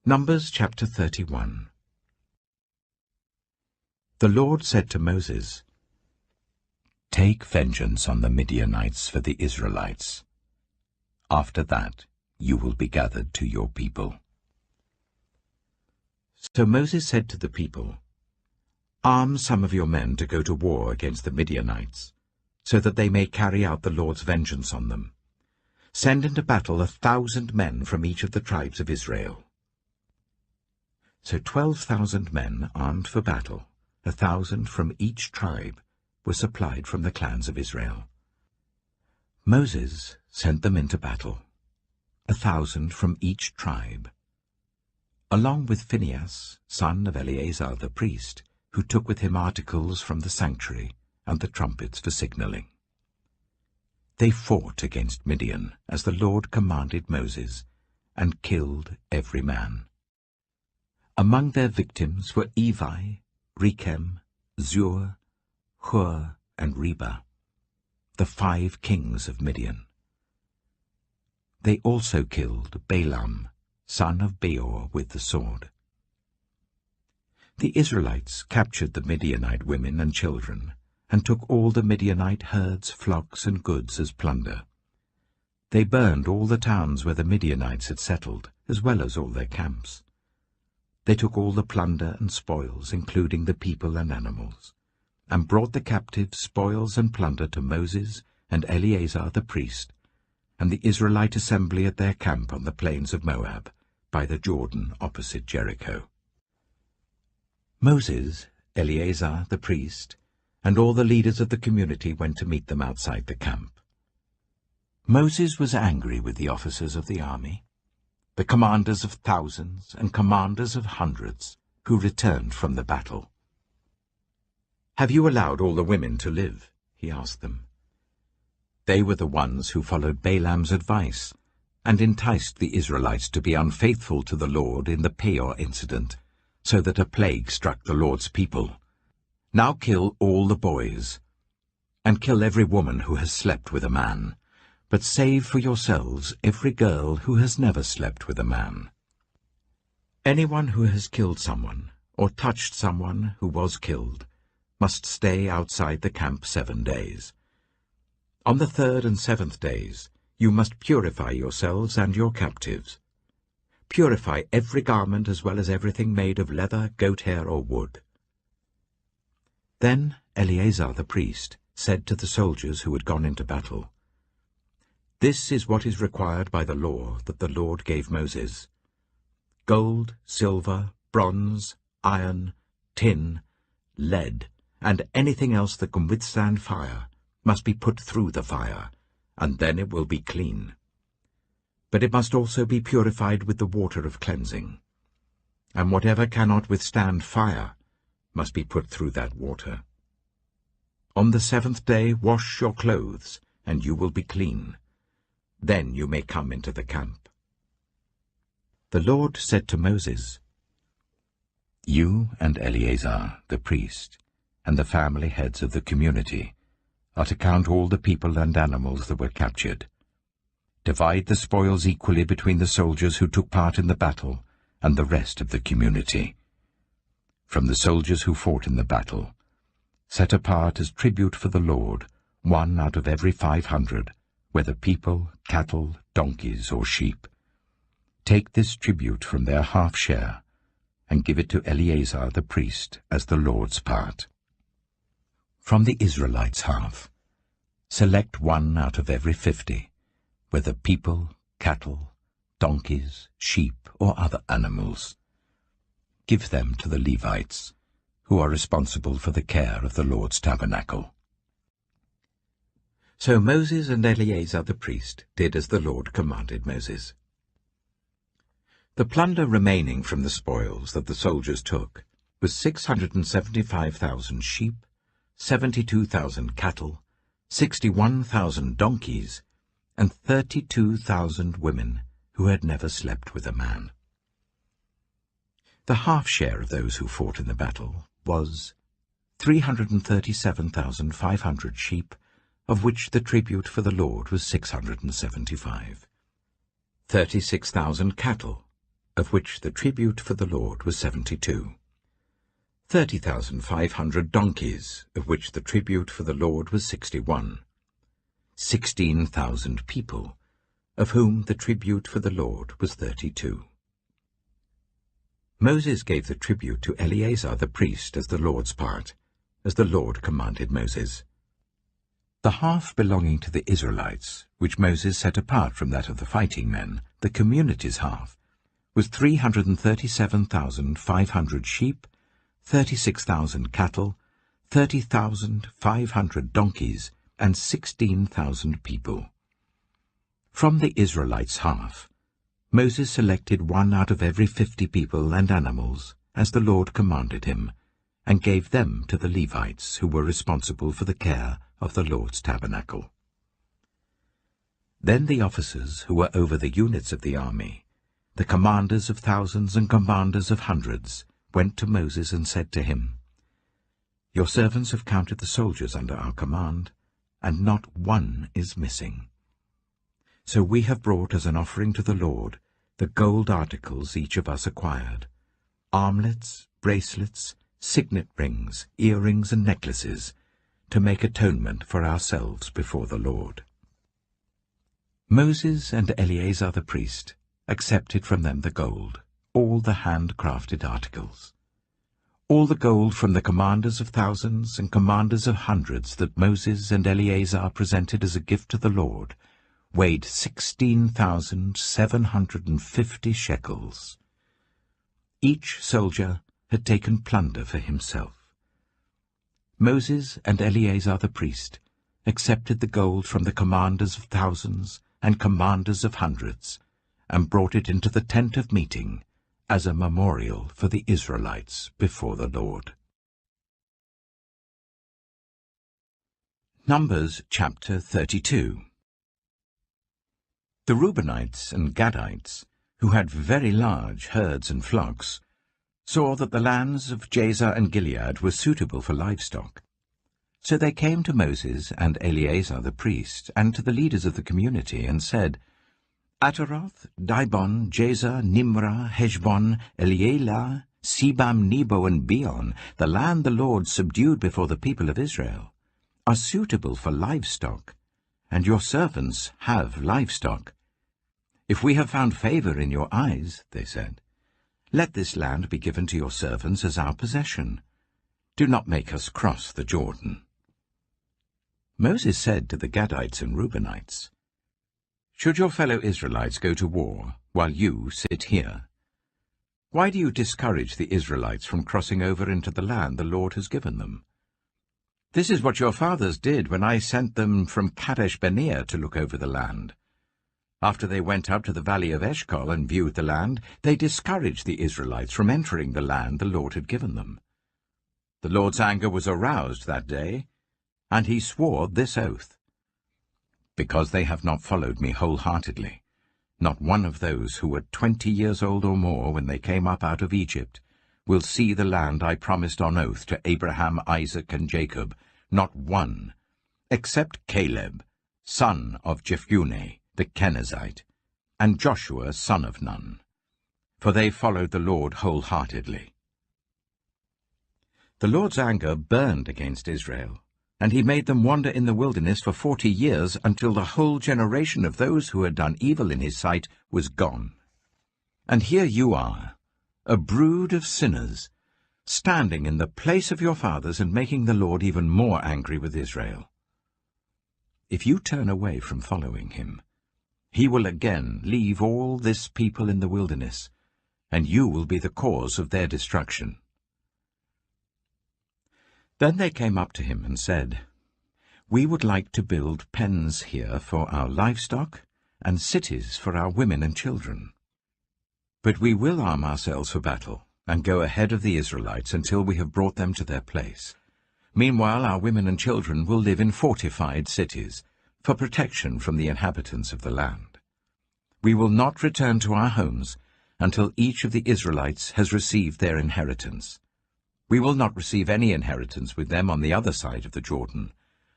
Numbers chapter 31. The Lord said to Moses, "Take vengeance on the Midianites for the Israelites. After that you will be gathered to your people." So Moses said to the people, "Arm some of your men to go to war against the Midianites, so that they may carry out the Lord's vengeance on them. Send into battle 1,000 men from each of the tribes of Israel." So 12,000 men armed for battle, 1,000 from each tribe, were supplied from the clans of Israel. Moses sent them into battle, 1,000 from each tribe, along with Phinehas, son of Eleazar the priest, who took with him articles from the sanctuary and the trumpets for signaling. They fought against Midian, as the Lord commanded Moses, and killed every man. Among their victims were Evi, Rechem, Zur, Hur, and Reba, the 5 kings of Midian. They also killed Balaam, son of Beor, with the sword. The Israelites captured the Midianite women and children, and took all the Midianite herds, flocks, and goods as plunder. They burned all the towns where the Midianites had settled, as well as all their camps. They took all the plunder and spoils, including the people and animals, and brought the captives, spoils, and plunder to Moses and Eleazar the priest, and the Israelite assembly at their camp on the plains of Moab, by the Jordan opposite Jericho. Moses, Eleazar the priest, and all the leaders of the community went to meet them outside the camp. Moses was angry with the officers of the army, the commanders of thousands and commanders of hundreds, who returned from the battle. "Have you allowed all the women to live?" he asked them. They were the ones who followed Balaam's advice and enticed the Israelites to be unfaithful to the Lord in the Peor incident, so that a plague struck the Lord's people. Now kill all the boys, and kill every woman who has slept with a man, but save for yourselves every girl who has never slept with a man. Anyone who has killed someone, or touched someone who was killed, must stay outside the camp 7 days. On the 3rd and 7th days you must purify yourselves and your captives. Purify every garment as well as everything made of leather, goat hair, or wood. Then Eleazar the priest said to the soldiers who had gone into battle, "This is what is required by the law that the Lord gave Moses. Gold, silver, bronze, iron, tin, lead, and anything else that can withstand fire must be put through the fire, and then it will be clean. But it must also be purified with the water of cleansing, and whatever cannot withstand fire must be put through that water. On the seventh day wash your clothes, and you will be clean. Then you may come into the camp. The Lord said to Moses, You and Eleazar, the priest, and the family heads of the community, are to count all the people and animals that were captured. Divide the spoils equally between the soldiers who took part in the battle and the rest of the community. From the soldiers who fought in the battle, set apart as tribute for the Lord 1 out of every 500, whether people, cattle, donkeys, or sheep. Take this tribute from their half share, and give it to Eleazar the priest as the Lord's part. From the Israelites' half, select 1 out of every 50, whether people, cattle, donkeys, sheep, or other animals. Give them to the Levites, who are responsible for the care of the Lord's tabernacle. So Moses and Eleazar the priest did as the Lord commanded Moses. The plunder remaining from the spoils that the soldiers took was 675,000 sheep, 72,000 cattle, 61,000 donkeys, and 32,000 women who had never slept with a man. The half share of those who fought in the battle was 337,500 sheep, of which the tribute for the Lord was 675. 36,000 cattle, of which the tribute for the Lord was 72. 30,500 donkeys, of which the tribute for the Lord was 61. 16,000 people, of whom the tribute for the Lord was 32. Moses gave the tribute to Eleazar the priest as the Lord's part, as the Lord commanded Moses. The half belonging to the Israelites, which Moses set apart from that of the fighting men, the community's half, was 337,500 sheep, 36,000 cattle, 30,500 donkeys, and 16,000 people. From the Israelites' half, Moses selected 1 out of every 50 people and animals, as the Lord commanded him, and gave them to the Levites, who were responsible for the care of the Lord's tabernacle. Then the officers who were over the units of the army, the commanders of thousands and commanders of hundreds, went to Moses and said to him, Your servants have counted the soldiers under our command, and not one is missing. So we have brought as an offering to the Lord the gold articles each of us acquired, armlets, bracelets, signet rings, earrings, and necklaces, to make atonement for ourselves before the Lord. Moses and Eleazar the priest accepted from them the gold, all the handcrafted articles. All the gold from the commanders of thousands and commanders of hundreds that Moses and Eleazar presented as a gift to the Lord weighed 16,750 shekels. Each soldier had taken plunder for himself. Moses and Eleazar the priest accepted the gold from the commanders of thousands and commanders of hundreds, and brought it into the tent of meeting as a memorial for the Israelites before the Lord. Numbers chapter 32. The Reubenites and Gadites, who had very large herds and flocks, saw that the lands of Jazer and Gilead were suitable for livestock. So they came to Moses and Eleazar the priest, and to the leaders of the community, and said, Ataroth, Dibon, Jazer, Nimrah, Heshbon, Elealeh, Sebam, Nebo, and Beon, the land the Lord subdued before the people of Israel, are suitable for livestock, and your servants have livestock. If we have found favor in your eyes, they said, let this land be given to your servants as our possession. Do not make us cross the Jordan. Moses said to the Gadites and Reubenites, Should your fellow Israelites go to war while you sit here? Why do you discourage the Israelites from crossing over into the land the Lord has given them? This is what your fathers did when I sent them from Kadesh-Barnea to look over the land. After they went up to the valley of Eshcol and viewed the land, they discouraged the Israelites from entering the land the Lord had given them. The Lord's anger was aroused that day, And he swore this oath: "Because they have not followed me wholeheartedly, not one of those who were 20 years old or more when they came up out of Egypt will see the land I promised on oath to Abraham, Isaac, and Jacob, not one, except Caleb, son of Jephunneh, the Kenizzite, and Joshua, son of Nun, for they followed the Lord wholeheartedly." The Lord's anger burned against Israel, and he made them wander in the wilderness for 40 years, until the whole generation of those who had done evil in his sight was gone. And here you are, a brood of sinners, standing in the place of your fathers and making the Lord even more angry with Israel. If you turn away from following him, he will again leave all this people in the wilderness, and you will be the cause of their destruction. Then they came up to him and said, "We would like to build pens here for our livestock and cities for our women and children. But we will arm ourselves for battle and go ahead of the Israelites until we have brought them to their place. Meanwhile, our women and children will live in fortified cities for protection from the inhabitants of the land. We will not return to our homes until each of the Israelites has received their inheritance. We will not receive any inheritance with them on the other side of the Jordan,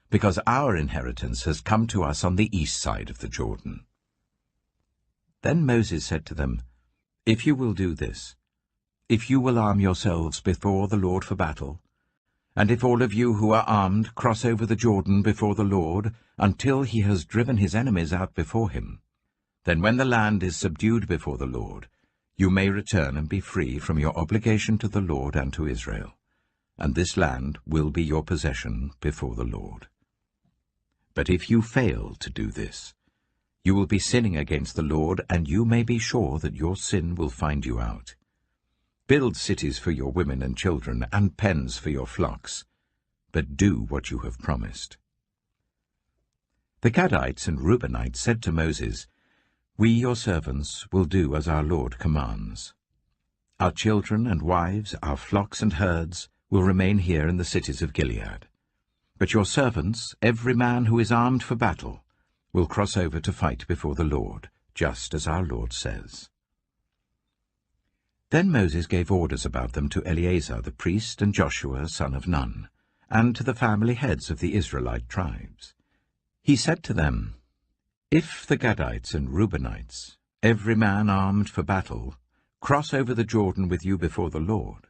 because our inheritance has come to us on the east side of the Jordan." Then Moses said to them, "If you will do this, if you will arm yourselves before the Lord for battle, and if all of you who are armed cross over the Jordan before the Lord until he has driven his enemies out before him, then when the land is subdued before the Lord, you may return and be free from your obligation to the Lord and to Israel, and this land will be your possession before the Lord. But if you fail to do this, you will be sinning against the Lord, and you may be sure that your sin will find you out. Build cities for your women and children, and pens for your flocks, but do what you have promised." The Gadites and Reubenites said to Moses, "We, your servants, will do as our Lord commands. Our children and wives, our flocks and herds, will remain here in the cities of Gilead. But your servants, every man who is armed for battle, will cross over to fight before the Lord, just as our Lord says." Then Moses gave orders about them to Eleazar the priest and Joshua son of Nun, and to the family heads of the Israelite tribes. He said to them, "If the Gadites and Reubenites, every man armed for battle, cross over the Jordan with you before the Lord,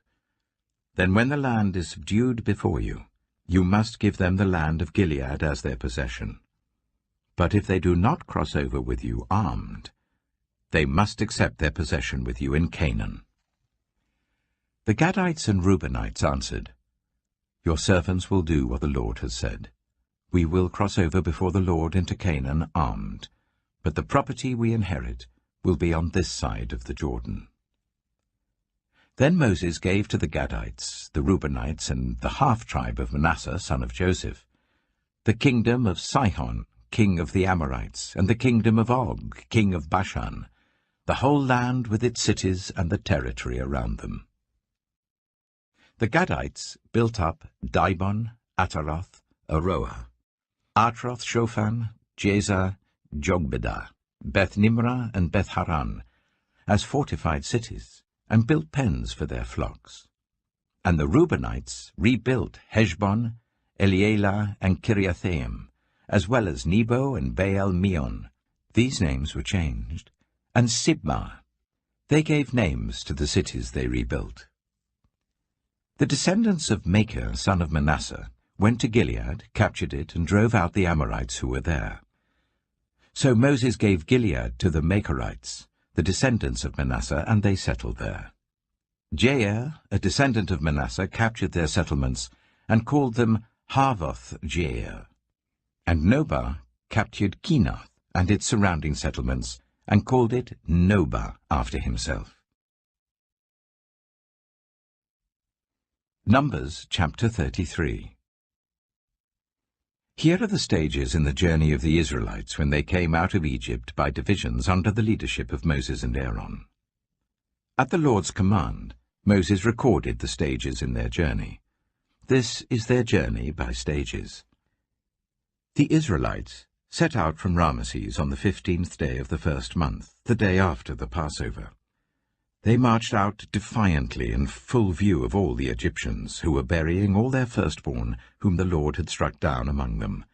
then when the land is subdued before you, you must give them the land of Gilead as their possession. But if they do not cross over with you armed, they must accept their possession with you in Canaan." The Gadites and Reubenites answered, "Your servants will do what the Lord has said. We will cross over before the Lord into Canaan armed, but the property we inherit will be on this side of the Jordan." Then Moses gave to the Gadites, the Reubenites, and the half-tribe of Manasseh, son of Joseph, the kingdom of Sihon, king of the Amorites, and the kingdom of Og, king of Bashan, the whole land with its cities and the territory around them. The Gadites built up Dibon, Ataroth, Aroah, Atroth-Shophan, Jazer, Jogbedah, Beth-Nimrah, and Beth-Haran, as fortified cities, and built pens for their flocks. And the Reubenites rebuilt Heshbon, Elealeh, and Kiriathaim, as well as Nebo and Baal-Meon. These names were changed. And Sibmah. They gave names to the cities they rebuilt. The descendants of Machir, son of Manasseh, went to Gilead, captured it, and drove out the Amorites who were there. So Moses gave Gilead to the Machirites, the descendants of Manasseh, and they settled there. Jair, a descendant of Manasseh, captured their settlements and called them Havoth-Jair. And Nobah captured Kenath and its surrounding settlements and called it Nobah after himself. Numbers chapter 33. Here are the stages in the journey of the Israelites when they came out of Egypt by divisions under the leadership of Moses and Aaron. At the Lord's command, Moses recorded the stages in their journey. This is their journey by stages. The Israelites set out from Ramesses on the 15th day of the first month, the day after the Passover. They marched out defiantly in full view of all the Egyptians, who were burying all their firstborn whom the Lord had struck down among them,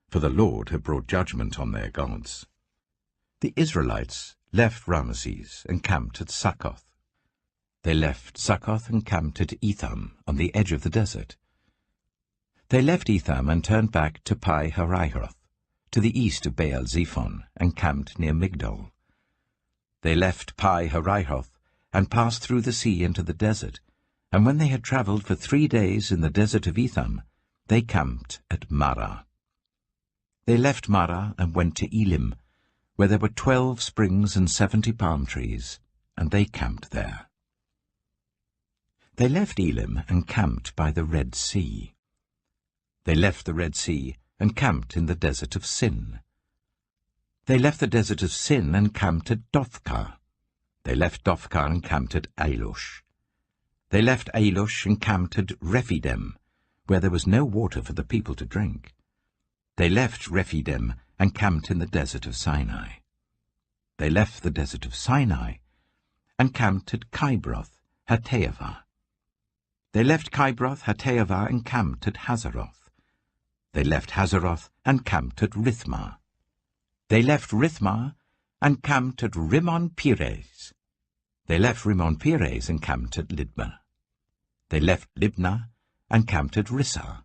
for the Lord had brought judgment on their gods. The Israelites left Ramesses and camped at Succoth. They left Succoth and camped at Etham on the edge of the desert. They left Etham and turned back to Pi-hahiroth, to the east of Baal-zephon, and camped near Migdol. They left Pi-hahiroth and passed through the sea into the desert, and when they had travelled for 3 days in the desert of Etham, they camped at Marah. They left Marah and went to Elim, where there were 12 springs and 70 palm trees, and they camped there. They left Elim and camped by the Red Sea. They left the Red Sea and camped in the desert of Sin. They left the desert of Sin and camped at Dophkah. They left Dophkah and camped at Alush. They left Alush and camped at Rephidim, where there was no water for the people to drink. They left Rephidim and camped in the desert of Sinai. They left the desert of Sinai and camped at Kibroth Hattaavah. They left Kibroth Hattaavah and camped at Hazeroth. They left Hazeroth and camped at Rithmah. They left Rithmah and camped at Rimmon-Perez. They left Rimmon-Perez and camped at Libnah. They left Libnah and camped at Rissah.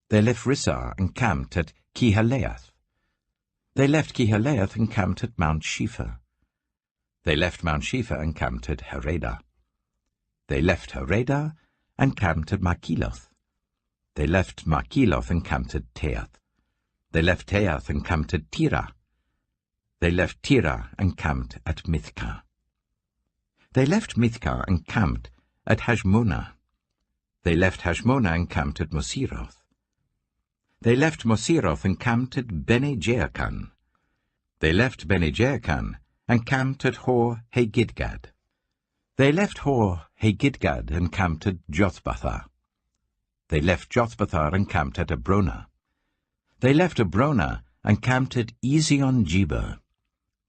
They left Rissah and camped at Kihaleath. They left Kihaleath and camped at Mount Shepher. They left Mount Shepher and camped at Haredah. They left Haredah and camped at Makheloth. They left Makheloth and camped at Teath. They left Teath and camped at Tirah. They left Tirah and camped at Mithkah. They left Mithkah and camped at Hashmonah. They left Hashmonah and camped at Moseroth. They left Moseroth and camped at Bene-Jaakan. They left Bene-Jaakan and camped at Hor-Hagidgad. They left Hor-Hagidgad and camped at Jothbathah. They left Jothbathah and camped at Abronah. They left Abronah and camped at Ezion-Geber.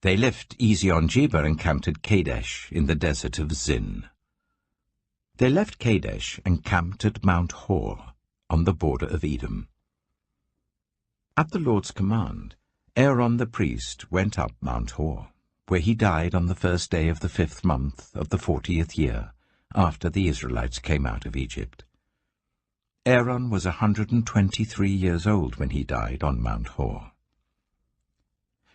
They left Ezion-Geber and camped at Kadesh in the desert of Zin. They left Kadesh and camped at Mount Hor on the border of Edom. At the Lord's command, Aaron the priest went up Mount Hor, where he died on the first day of the 5th month of the 40th year, after the Israelites came out of Egypt. Aaron was 123 years old when he died on Mount Hor.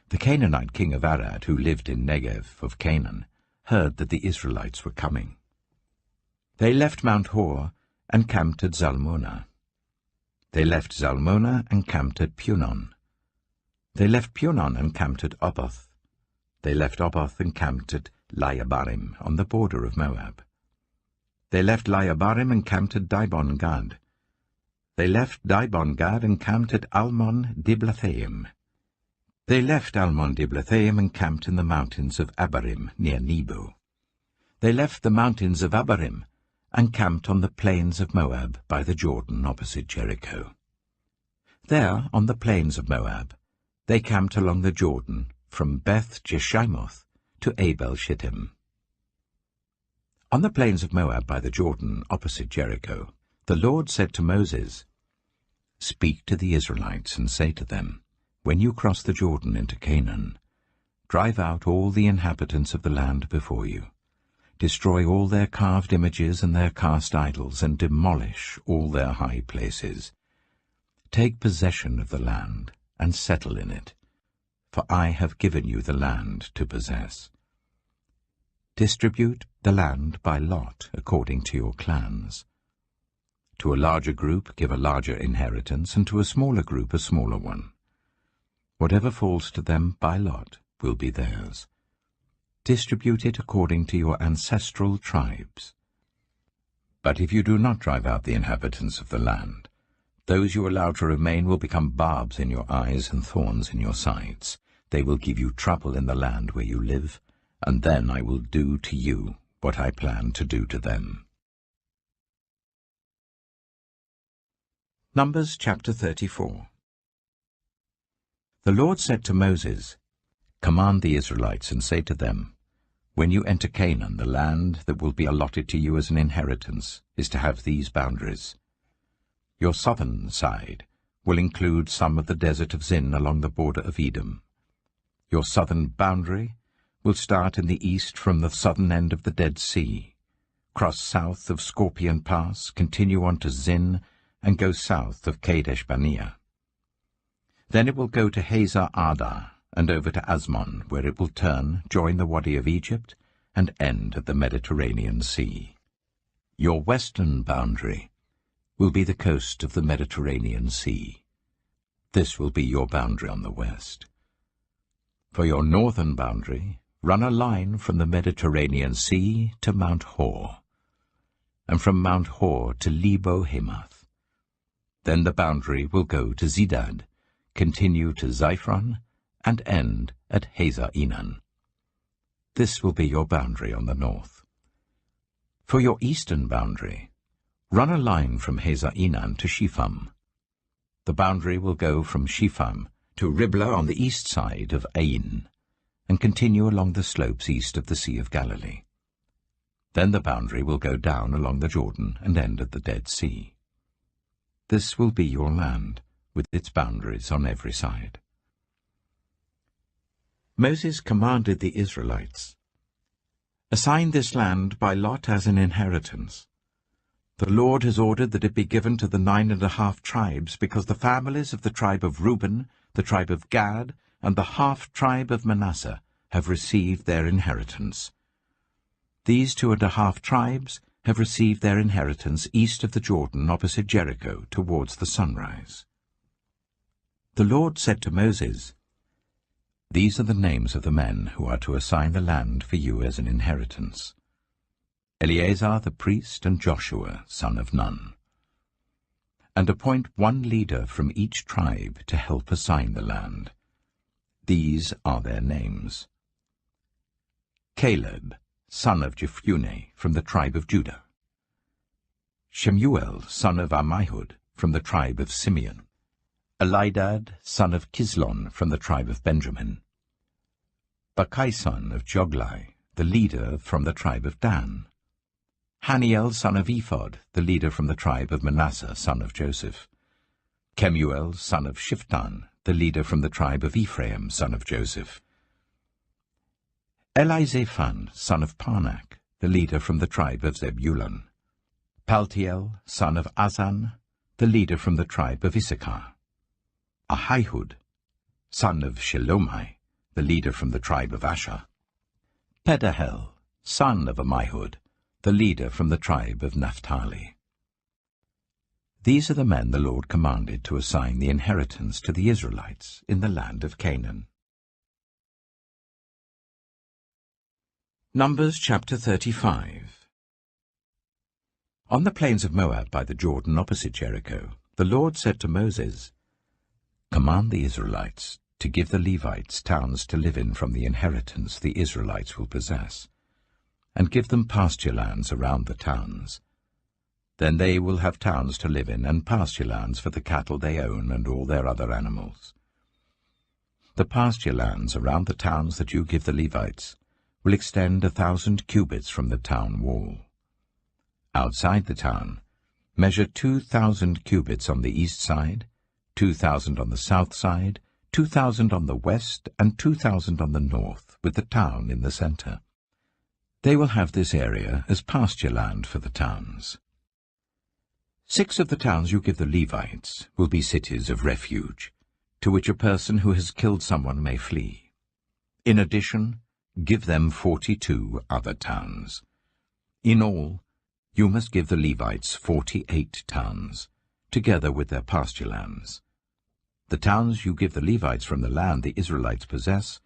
The Canaanite king of Arad, who lived in Negev of Canaan, heard that the Israelites were coming. They left Mount Hor and camped at Zalmonah. They left Zalmonah and camped at Punon. They left Punon and camped at Oboth. They left Oboth and camped at Laiabarim on the border of Moab. They left Laiabarim and camped at Dibon-Gad. They left Dibon-Gad and camped at Almon-Diblathaim. They left Almon-Diblathaim and camped in the mountains of Abarim near Nebo. They left the mountains of Abarim and camped on the plains of Moab by the Jordan opposite Jericho. There, on the plains of Moab, they camped along the Jordan from Beth-Jeshimoth to Abel-Shittim. On the plains of Moab by the Jordan opposite Jericho, the Lord said to Moses, "Speak to the Israelites and say to them, when you cross the Jordan into Canaan, drive out all the inhabitants of the land before you. Destroy all their carved images and their cast idols, and demolish all their high places. Take possession of the land and settle in it, for I have given you the land to possess. Distribute the land by lot according to your clans. To a larger group give a larger inheritance, and to a smaller group a smaller one. Whatever falls to them by lot will be theirs. Distribute it according to your ancestral tribes. But if you do not drive out the inhabitants of the land, those you allow to remain will become barbs in your eyes and thorns in your sides. They will give you trouble in the land where you live, and then I will do to you what I plan to do to them." Numbers chapter 34. The Lord said to Moses, "Command the Israelites and say to them, when you enter Canaan, the land that will be allotted to you as an inheritance is to have these boundaries. Your southern side will include some of the desert of Zin along the border of Edom. Your southern boundary will start in the east from the southern end of the Dead Sea, cross south of Scorpion Pass, continue on to Zin, and go south of Kadesh Barnea. Then it will go to Hazar Adar and over to Asmon, where it will turn, join the Wadi of Egypt, and end at the Mediterranean Sea. Your western boundary will be the coast of the Mediterranean Sea. This will be your boundary on the west. For your northern boundary, run a line from the Mediterranean Sea to Mount Hor, and from Mount Hor to Lebo Hamath. Then the boundary will go to Zedad, continue to Ziphron, and end at Hazar Enan. This will be your boundary on the north. For your eastern boundary, run a line from Hazar Enan to Shepham. The boundary will go from Shepham to Riblah on the east side of Ain, and continue along the slopes east of the Sea of Galilee. Then the boundary will go down along the Jordan and end at the Dead Sea. This will be your land, with its boundaries on every side. Moses commanded the Israelites, "Assign this land by lot as an inheritance. The Lord has ordered that it be given to the 9½ tribes, because the families of the tribe of Reuben, the tribe of Gad, and the half-tribe of Manasseh have received their inheritance. These 2½ tribes have received their inheritance east of the Jordan opposite Jericho towards the sunrise." The Lord said to Moses, "These are the names of the men who are to assign the land for you as an inheritance: Eleazar the priest and Joshua, son of Nun. And appoint one leader from each tribe to help assign the land. These are their names: Caleb, son of Jephunneh, from the tribe of Judah; Shemuel, son of Ammihud, from the tribe of Simeon; Elidad, son of Kislon, from the tribe of Benjamin; Bakkai, son of Joglai, the leader, from the tribe of Dan; Haniel, son of Ephod, the leader, from the tribe of Manasseh, son of Joseph; Kemuel, son of Shiftan, the leader, from the tribe of Ephraim, son of Joseph; Elizaphan, son of Parnak, the leader, from the tribe of Zebulun; Paltiel, son of Azan, the leader, from the tribe of Issachar; Ahihud, son of Shelomai, the leader, from the tribe of Asher; Pedahel, son of Ammihud, the leader, from the tribe of Naphtali. These are the men the Lord commanded to assign the inheritance to the Israelites in the land of Canaan. Numbers chapter 35. On the plains of Moab by the Jordan opposite Jericho, the Lord said to Moses, "Command the Israelites to give the Levites towns to live in from the inheritance the Israelites will possess, and give them pasture lands around the towns. Then they will have towns to live in and pasture lands for the cattle they own and all their other animals. The pasture lands around the towns that you give the Levites will extend 1,000 cubits from the town wall. Outside the town, measure 2,000 cubits on the east side, 2,000 on the south side, 2,000 on the west, and 2,000 on the north, with the town in the center. They will have this area as pasture land for the towns. 6 of the towns you give the Levites will be cities of refuge, to which a person who has killed someone may flee. In addition, give them 42 other towns. In all, you must give the Levites 48 towns, together with their pasture lands. The towns you give the Levites from the land the Israelites possess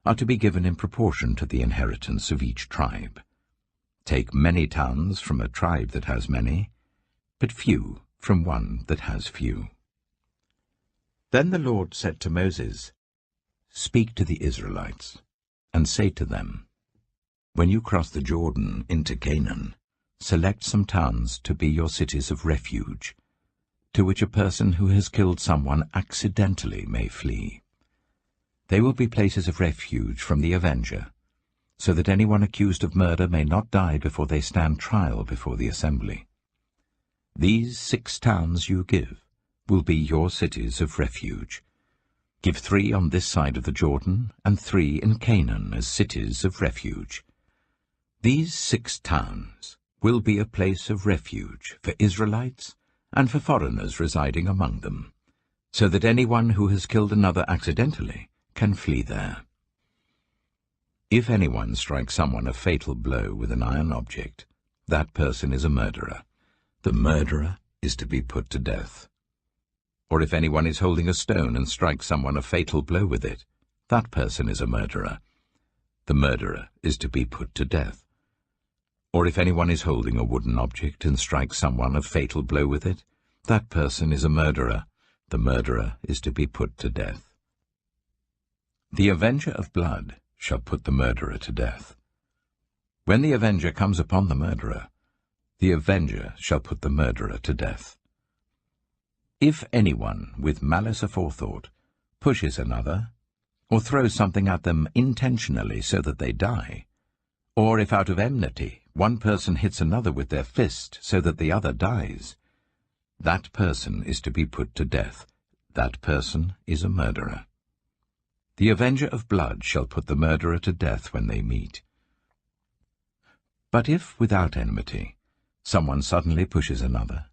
are to be given in proportion to the inheritance of each tribe. Take many towns from a tribe that has many, but few from one that has few." Then the Lord said to Moses, "Speak to the Israelites, and say to them, when you cross the Jordan into Canaan, select some towns to be your cities of refuge, to which a person who has killed someone accidentally may flee. They will be places of refuge from the avenger, so that anyone accused of murder may not die before they stand trial before the assembly. These 6 towns you give will be your cities of refuge. Give 3 on this side of the Jordan, and 3 in Canaan as cities of refuge. These 6 towns will be a place of refuge for Israelites and for foreigners residing among them, so that anyone who has killed another accidentally can flee there. If anyone strikes someone a fatal blow with an iron object, that person is a murderer. The murderer is to be put to death. Or if anyone is holding a stone and strikes someone a fatal blow with it, that person is a murderer. The murderer is to be put to death. Or if anyone is holding a wooden object and strikes someone a fatal blow with it, that person is a murderer. The murderer is to be put to death. The avenger of blood shall put the murderer to death. When the avenger comes upon the murderer, the avenger shall put the murderer to death. If anyone with malice aforethought pushes another, or throws something at them intentionally so that they die, or if out of enmity one person hits another with their fist so that the other dies, that person is to be put to death. That person is a murderer. The avenger of blood shall put the murderer to death when they meet. But if without enmity someone suddenly pushes another,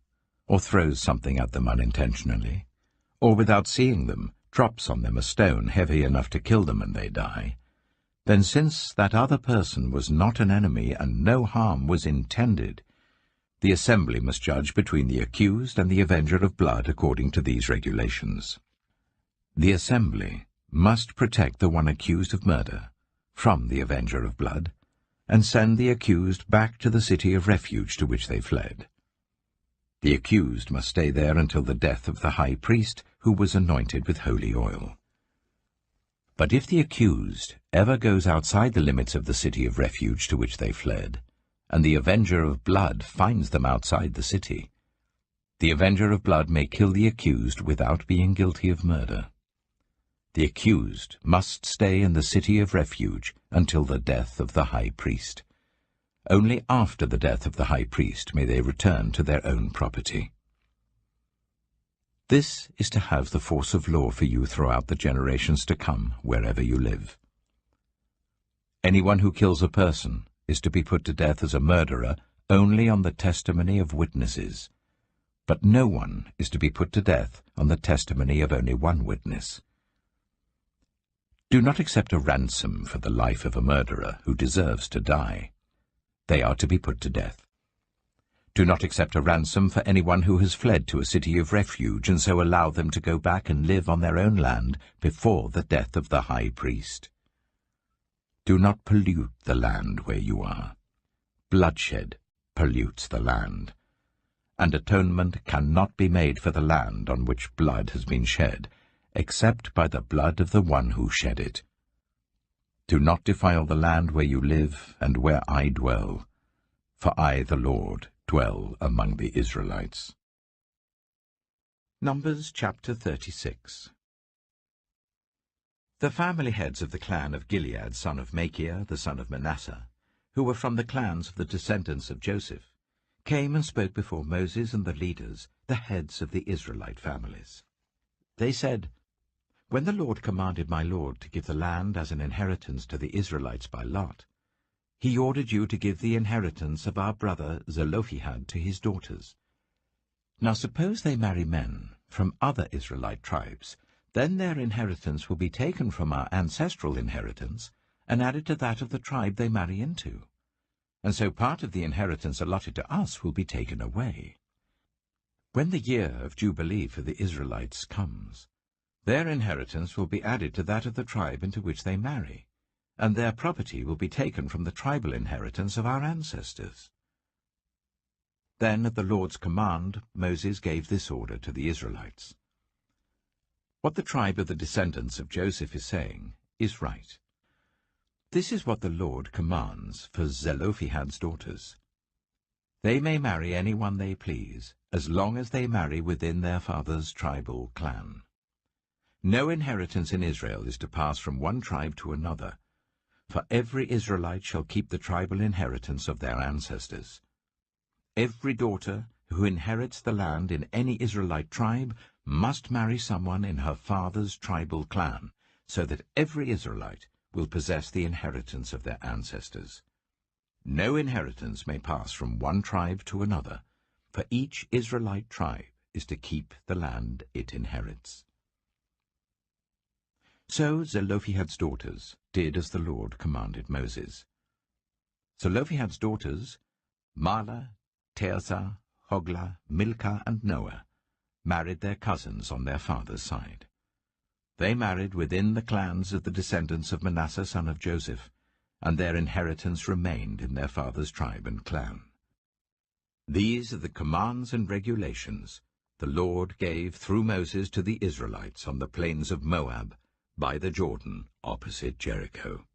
or throws something at them unintentionally, or without seeing them drops on them a stone heavy enough to kill them and they die, then since that other person was not an enemy and no harm was intended, the assembly must judge between the accused and the avenger of blood according to these regulations. The assembly must protect the one accused of murder from the avenger of blood, and send the accused back to the city of refuge to which they fled. The accused must stay there until the death of the high priest, who was anointed with holy oil. But if the accused ever goes outside the limits of the city of refuge to which they fled, and the avenger of blood finds them outside the city, the avenger of blood may kill the accused without being guilty of murder. The accused must stay in the city of refuge until the death of the high priest. Only after the death of the high priest may they return to their own property. This is to have the force of law for you throughout the generations to come, wherever you live. Anyone who kills a person is to be put to death as a murderer only on the testimony of witnesses, but no one is to be put to death on the testimony of only one witness. Do not accept a ransom for the life of a murderer who deserves to die. They are to be put to death. Do not accept a ransom for anyone who has fled to a city of refuge and so allow them to go back and live on their own land before the death of the high priest. Do not pollute the land where you are. Bloodshed pollutes the land, and atonement cannot be made for the land on which blood has been shed, except by the blood of the one who shed it. Do not defile the land where you live and where I dwell, for I, the Lord, dwell among the Israelites. Numbers chapter 36. The family heads of the clan of Gilead, son of Machir, the son of Manasseh, who were from the clans of the descendants of Joseph, came and spoke before Moses and the leaders, the heads of the Israelite families. They said, "When the Lord commanded my Lord to give the land as an inheritance to the Israelites by lot, he ordered you to give the inheritance of our brother Zelophehad to his daughters. Now suppose they marry men from other Israelite tribes, then their inheritance will be taken from our ancestral inheritance and added to that of the tribe they marry into. And so part of the inheritance allotted to us will be taken away. When the year of Jubilee for the Israelites comes, their inheritance will be added to that of the tribe into which they marry, and their property will be taken from the tribal inheritance of our ancestors." Then at the Lord's command Moses gave this order to the Israelites. What the tribe of the descendants of Joseph is saying is right. This is what the Lord commands for Zelophehad's daughters. They may marry anyone they please, as long as they marry within their father's tribal clan. No inheritance in Israel is to pass from one tribe to another, for every Israelite shall keep the tribal inheritance of their ancestors. Every daughter who inherits the land in any Israelite tribe must marry someone in her father's tribal clan, so that every Israelite will possess the inheritance of their ancestors. No inheritance may pass from one tribe to another, for each Israelite tribe is to keep the land it inherits. So Zelophehad's daughters did as the Lord commanded Moses. Zelophehad's daughters, Mahlah, Tirzah, Hoglah, Milcah, and Noah, married their cousins on their father's side. They married within the clans of the descendants of Manasseh son of Joseph, and their inheritance remained in their father's tribe and clan. These are the commands and regulations the Lord gave through Moses to the Israelites on the plains of Moab, by the Jordan, opposite Jericho.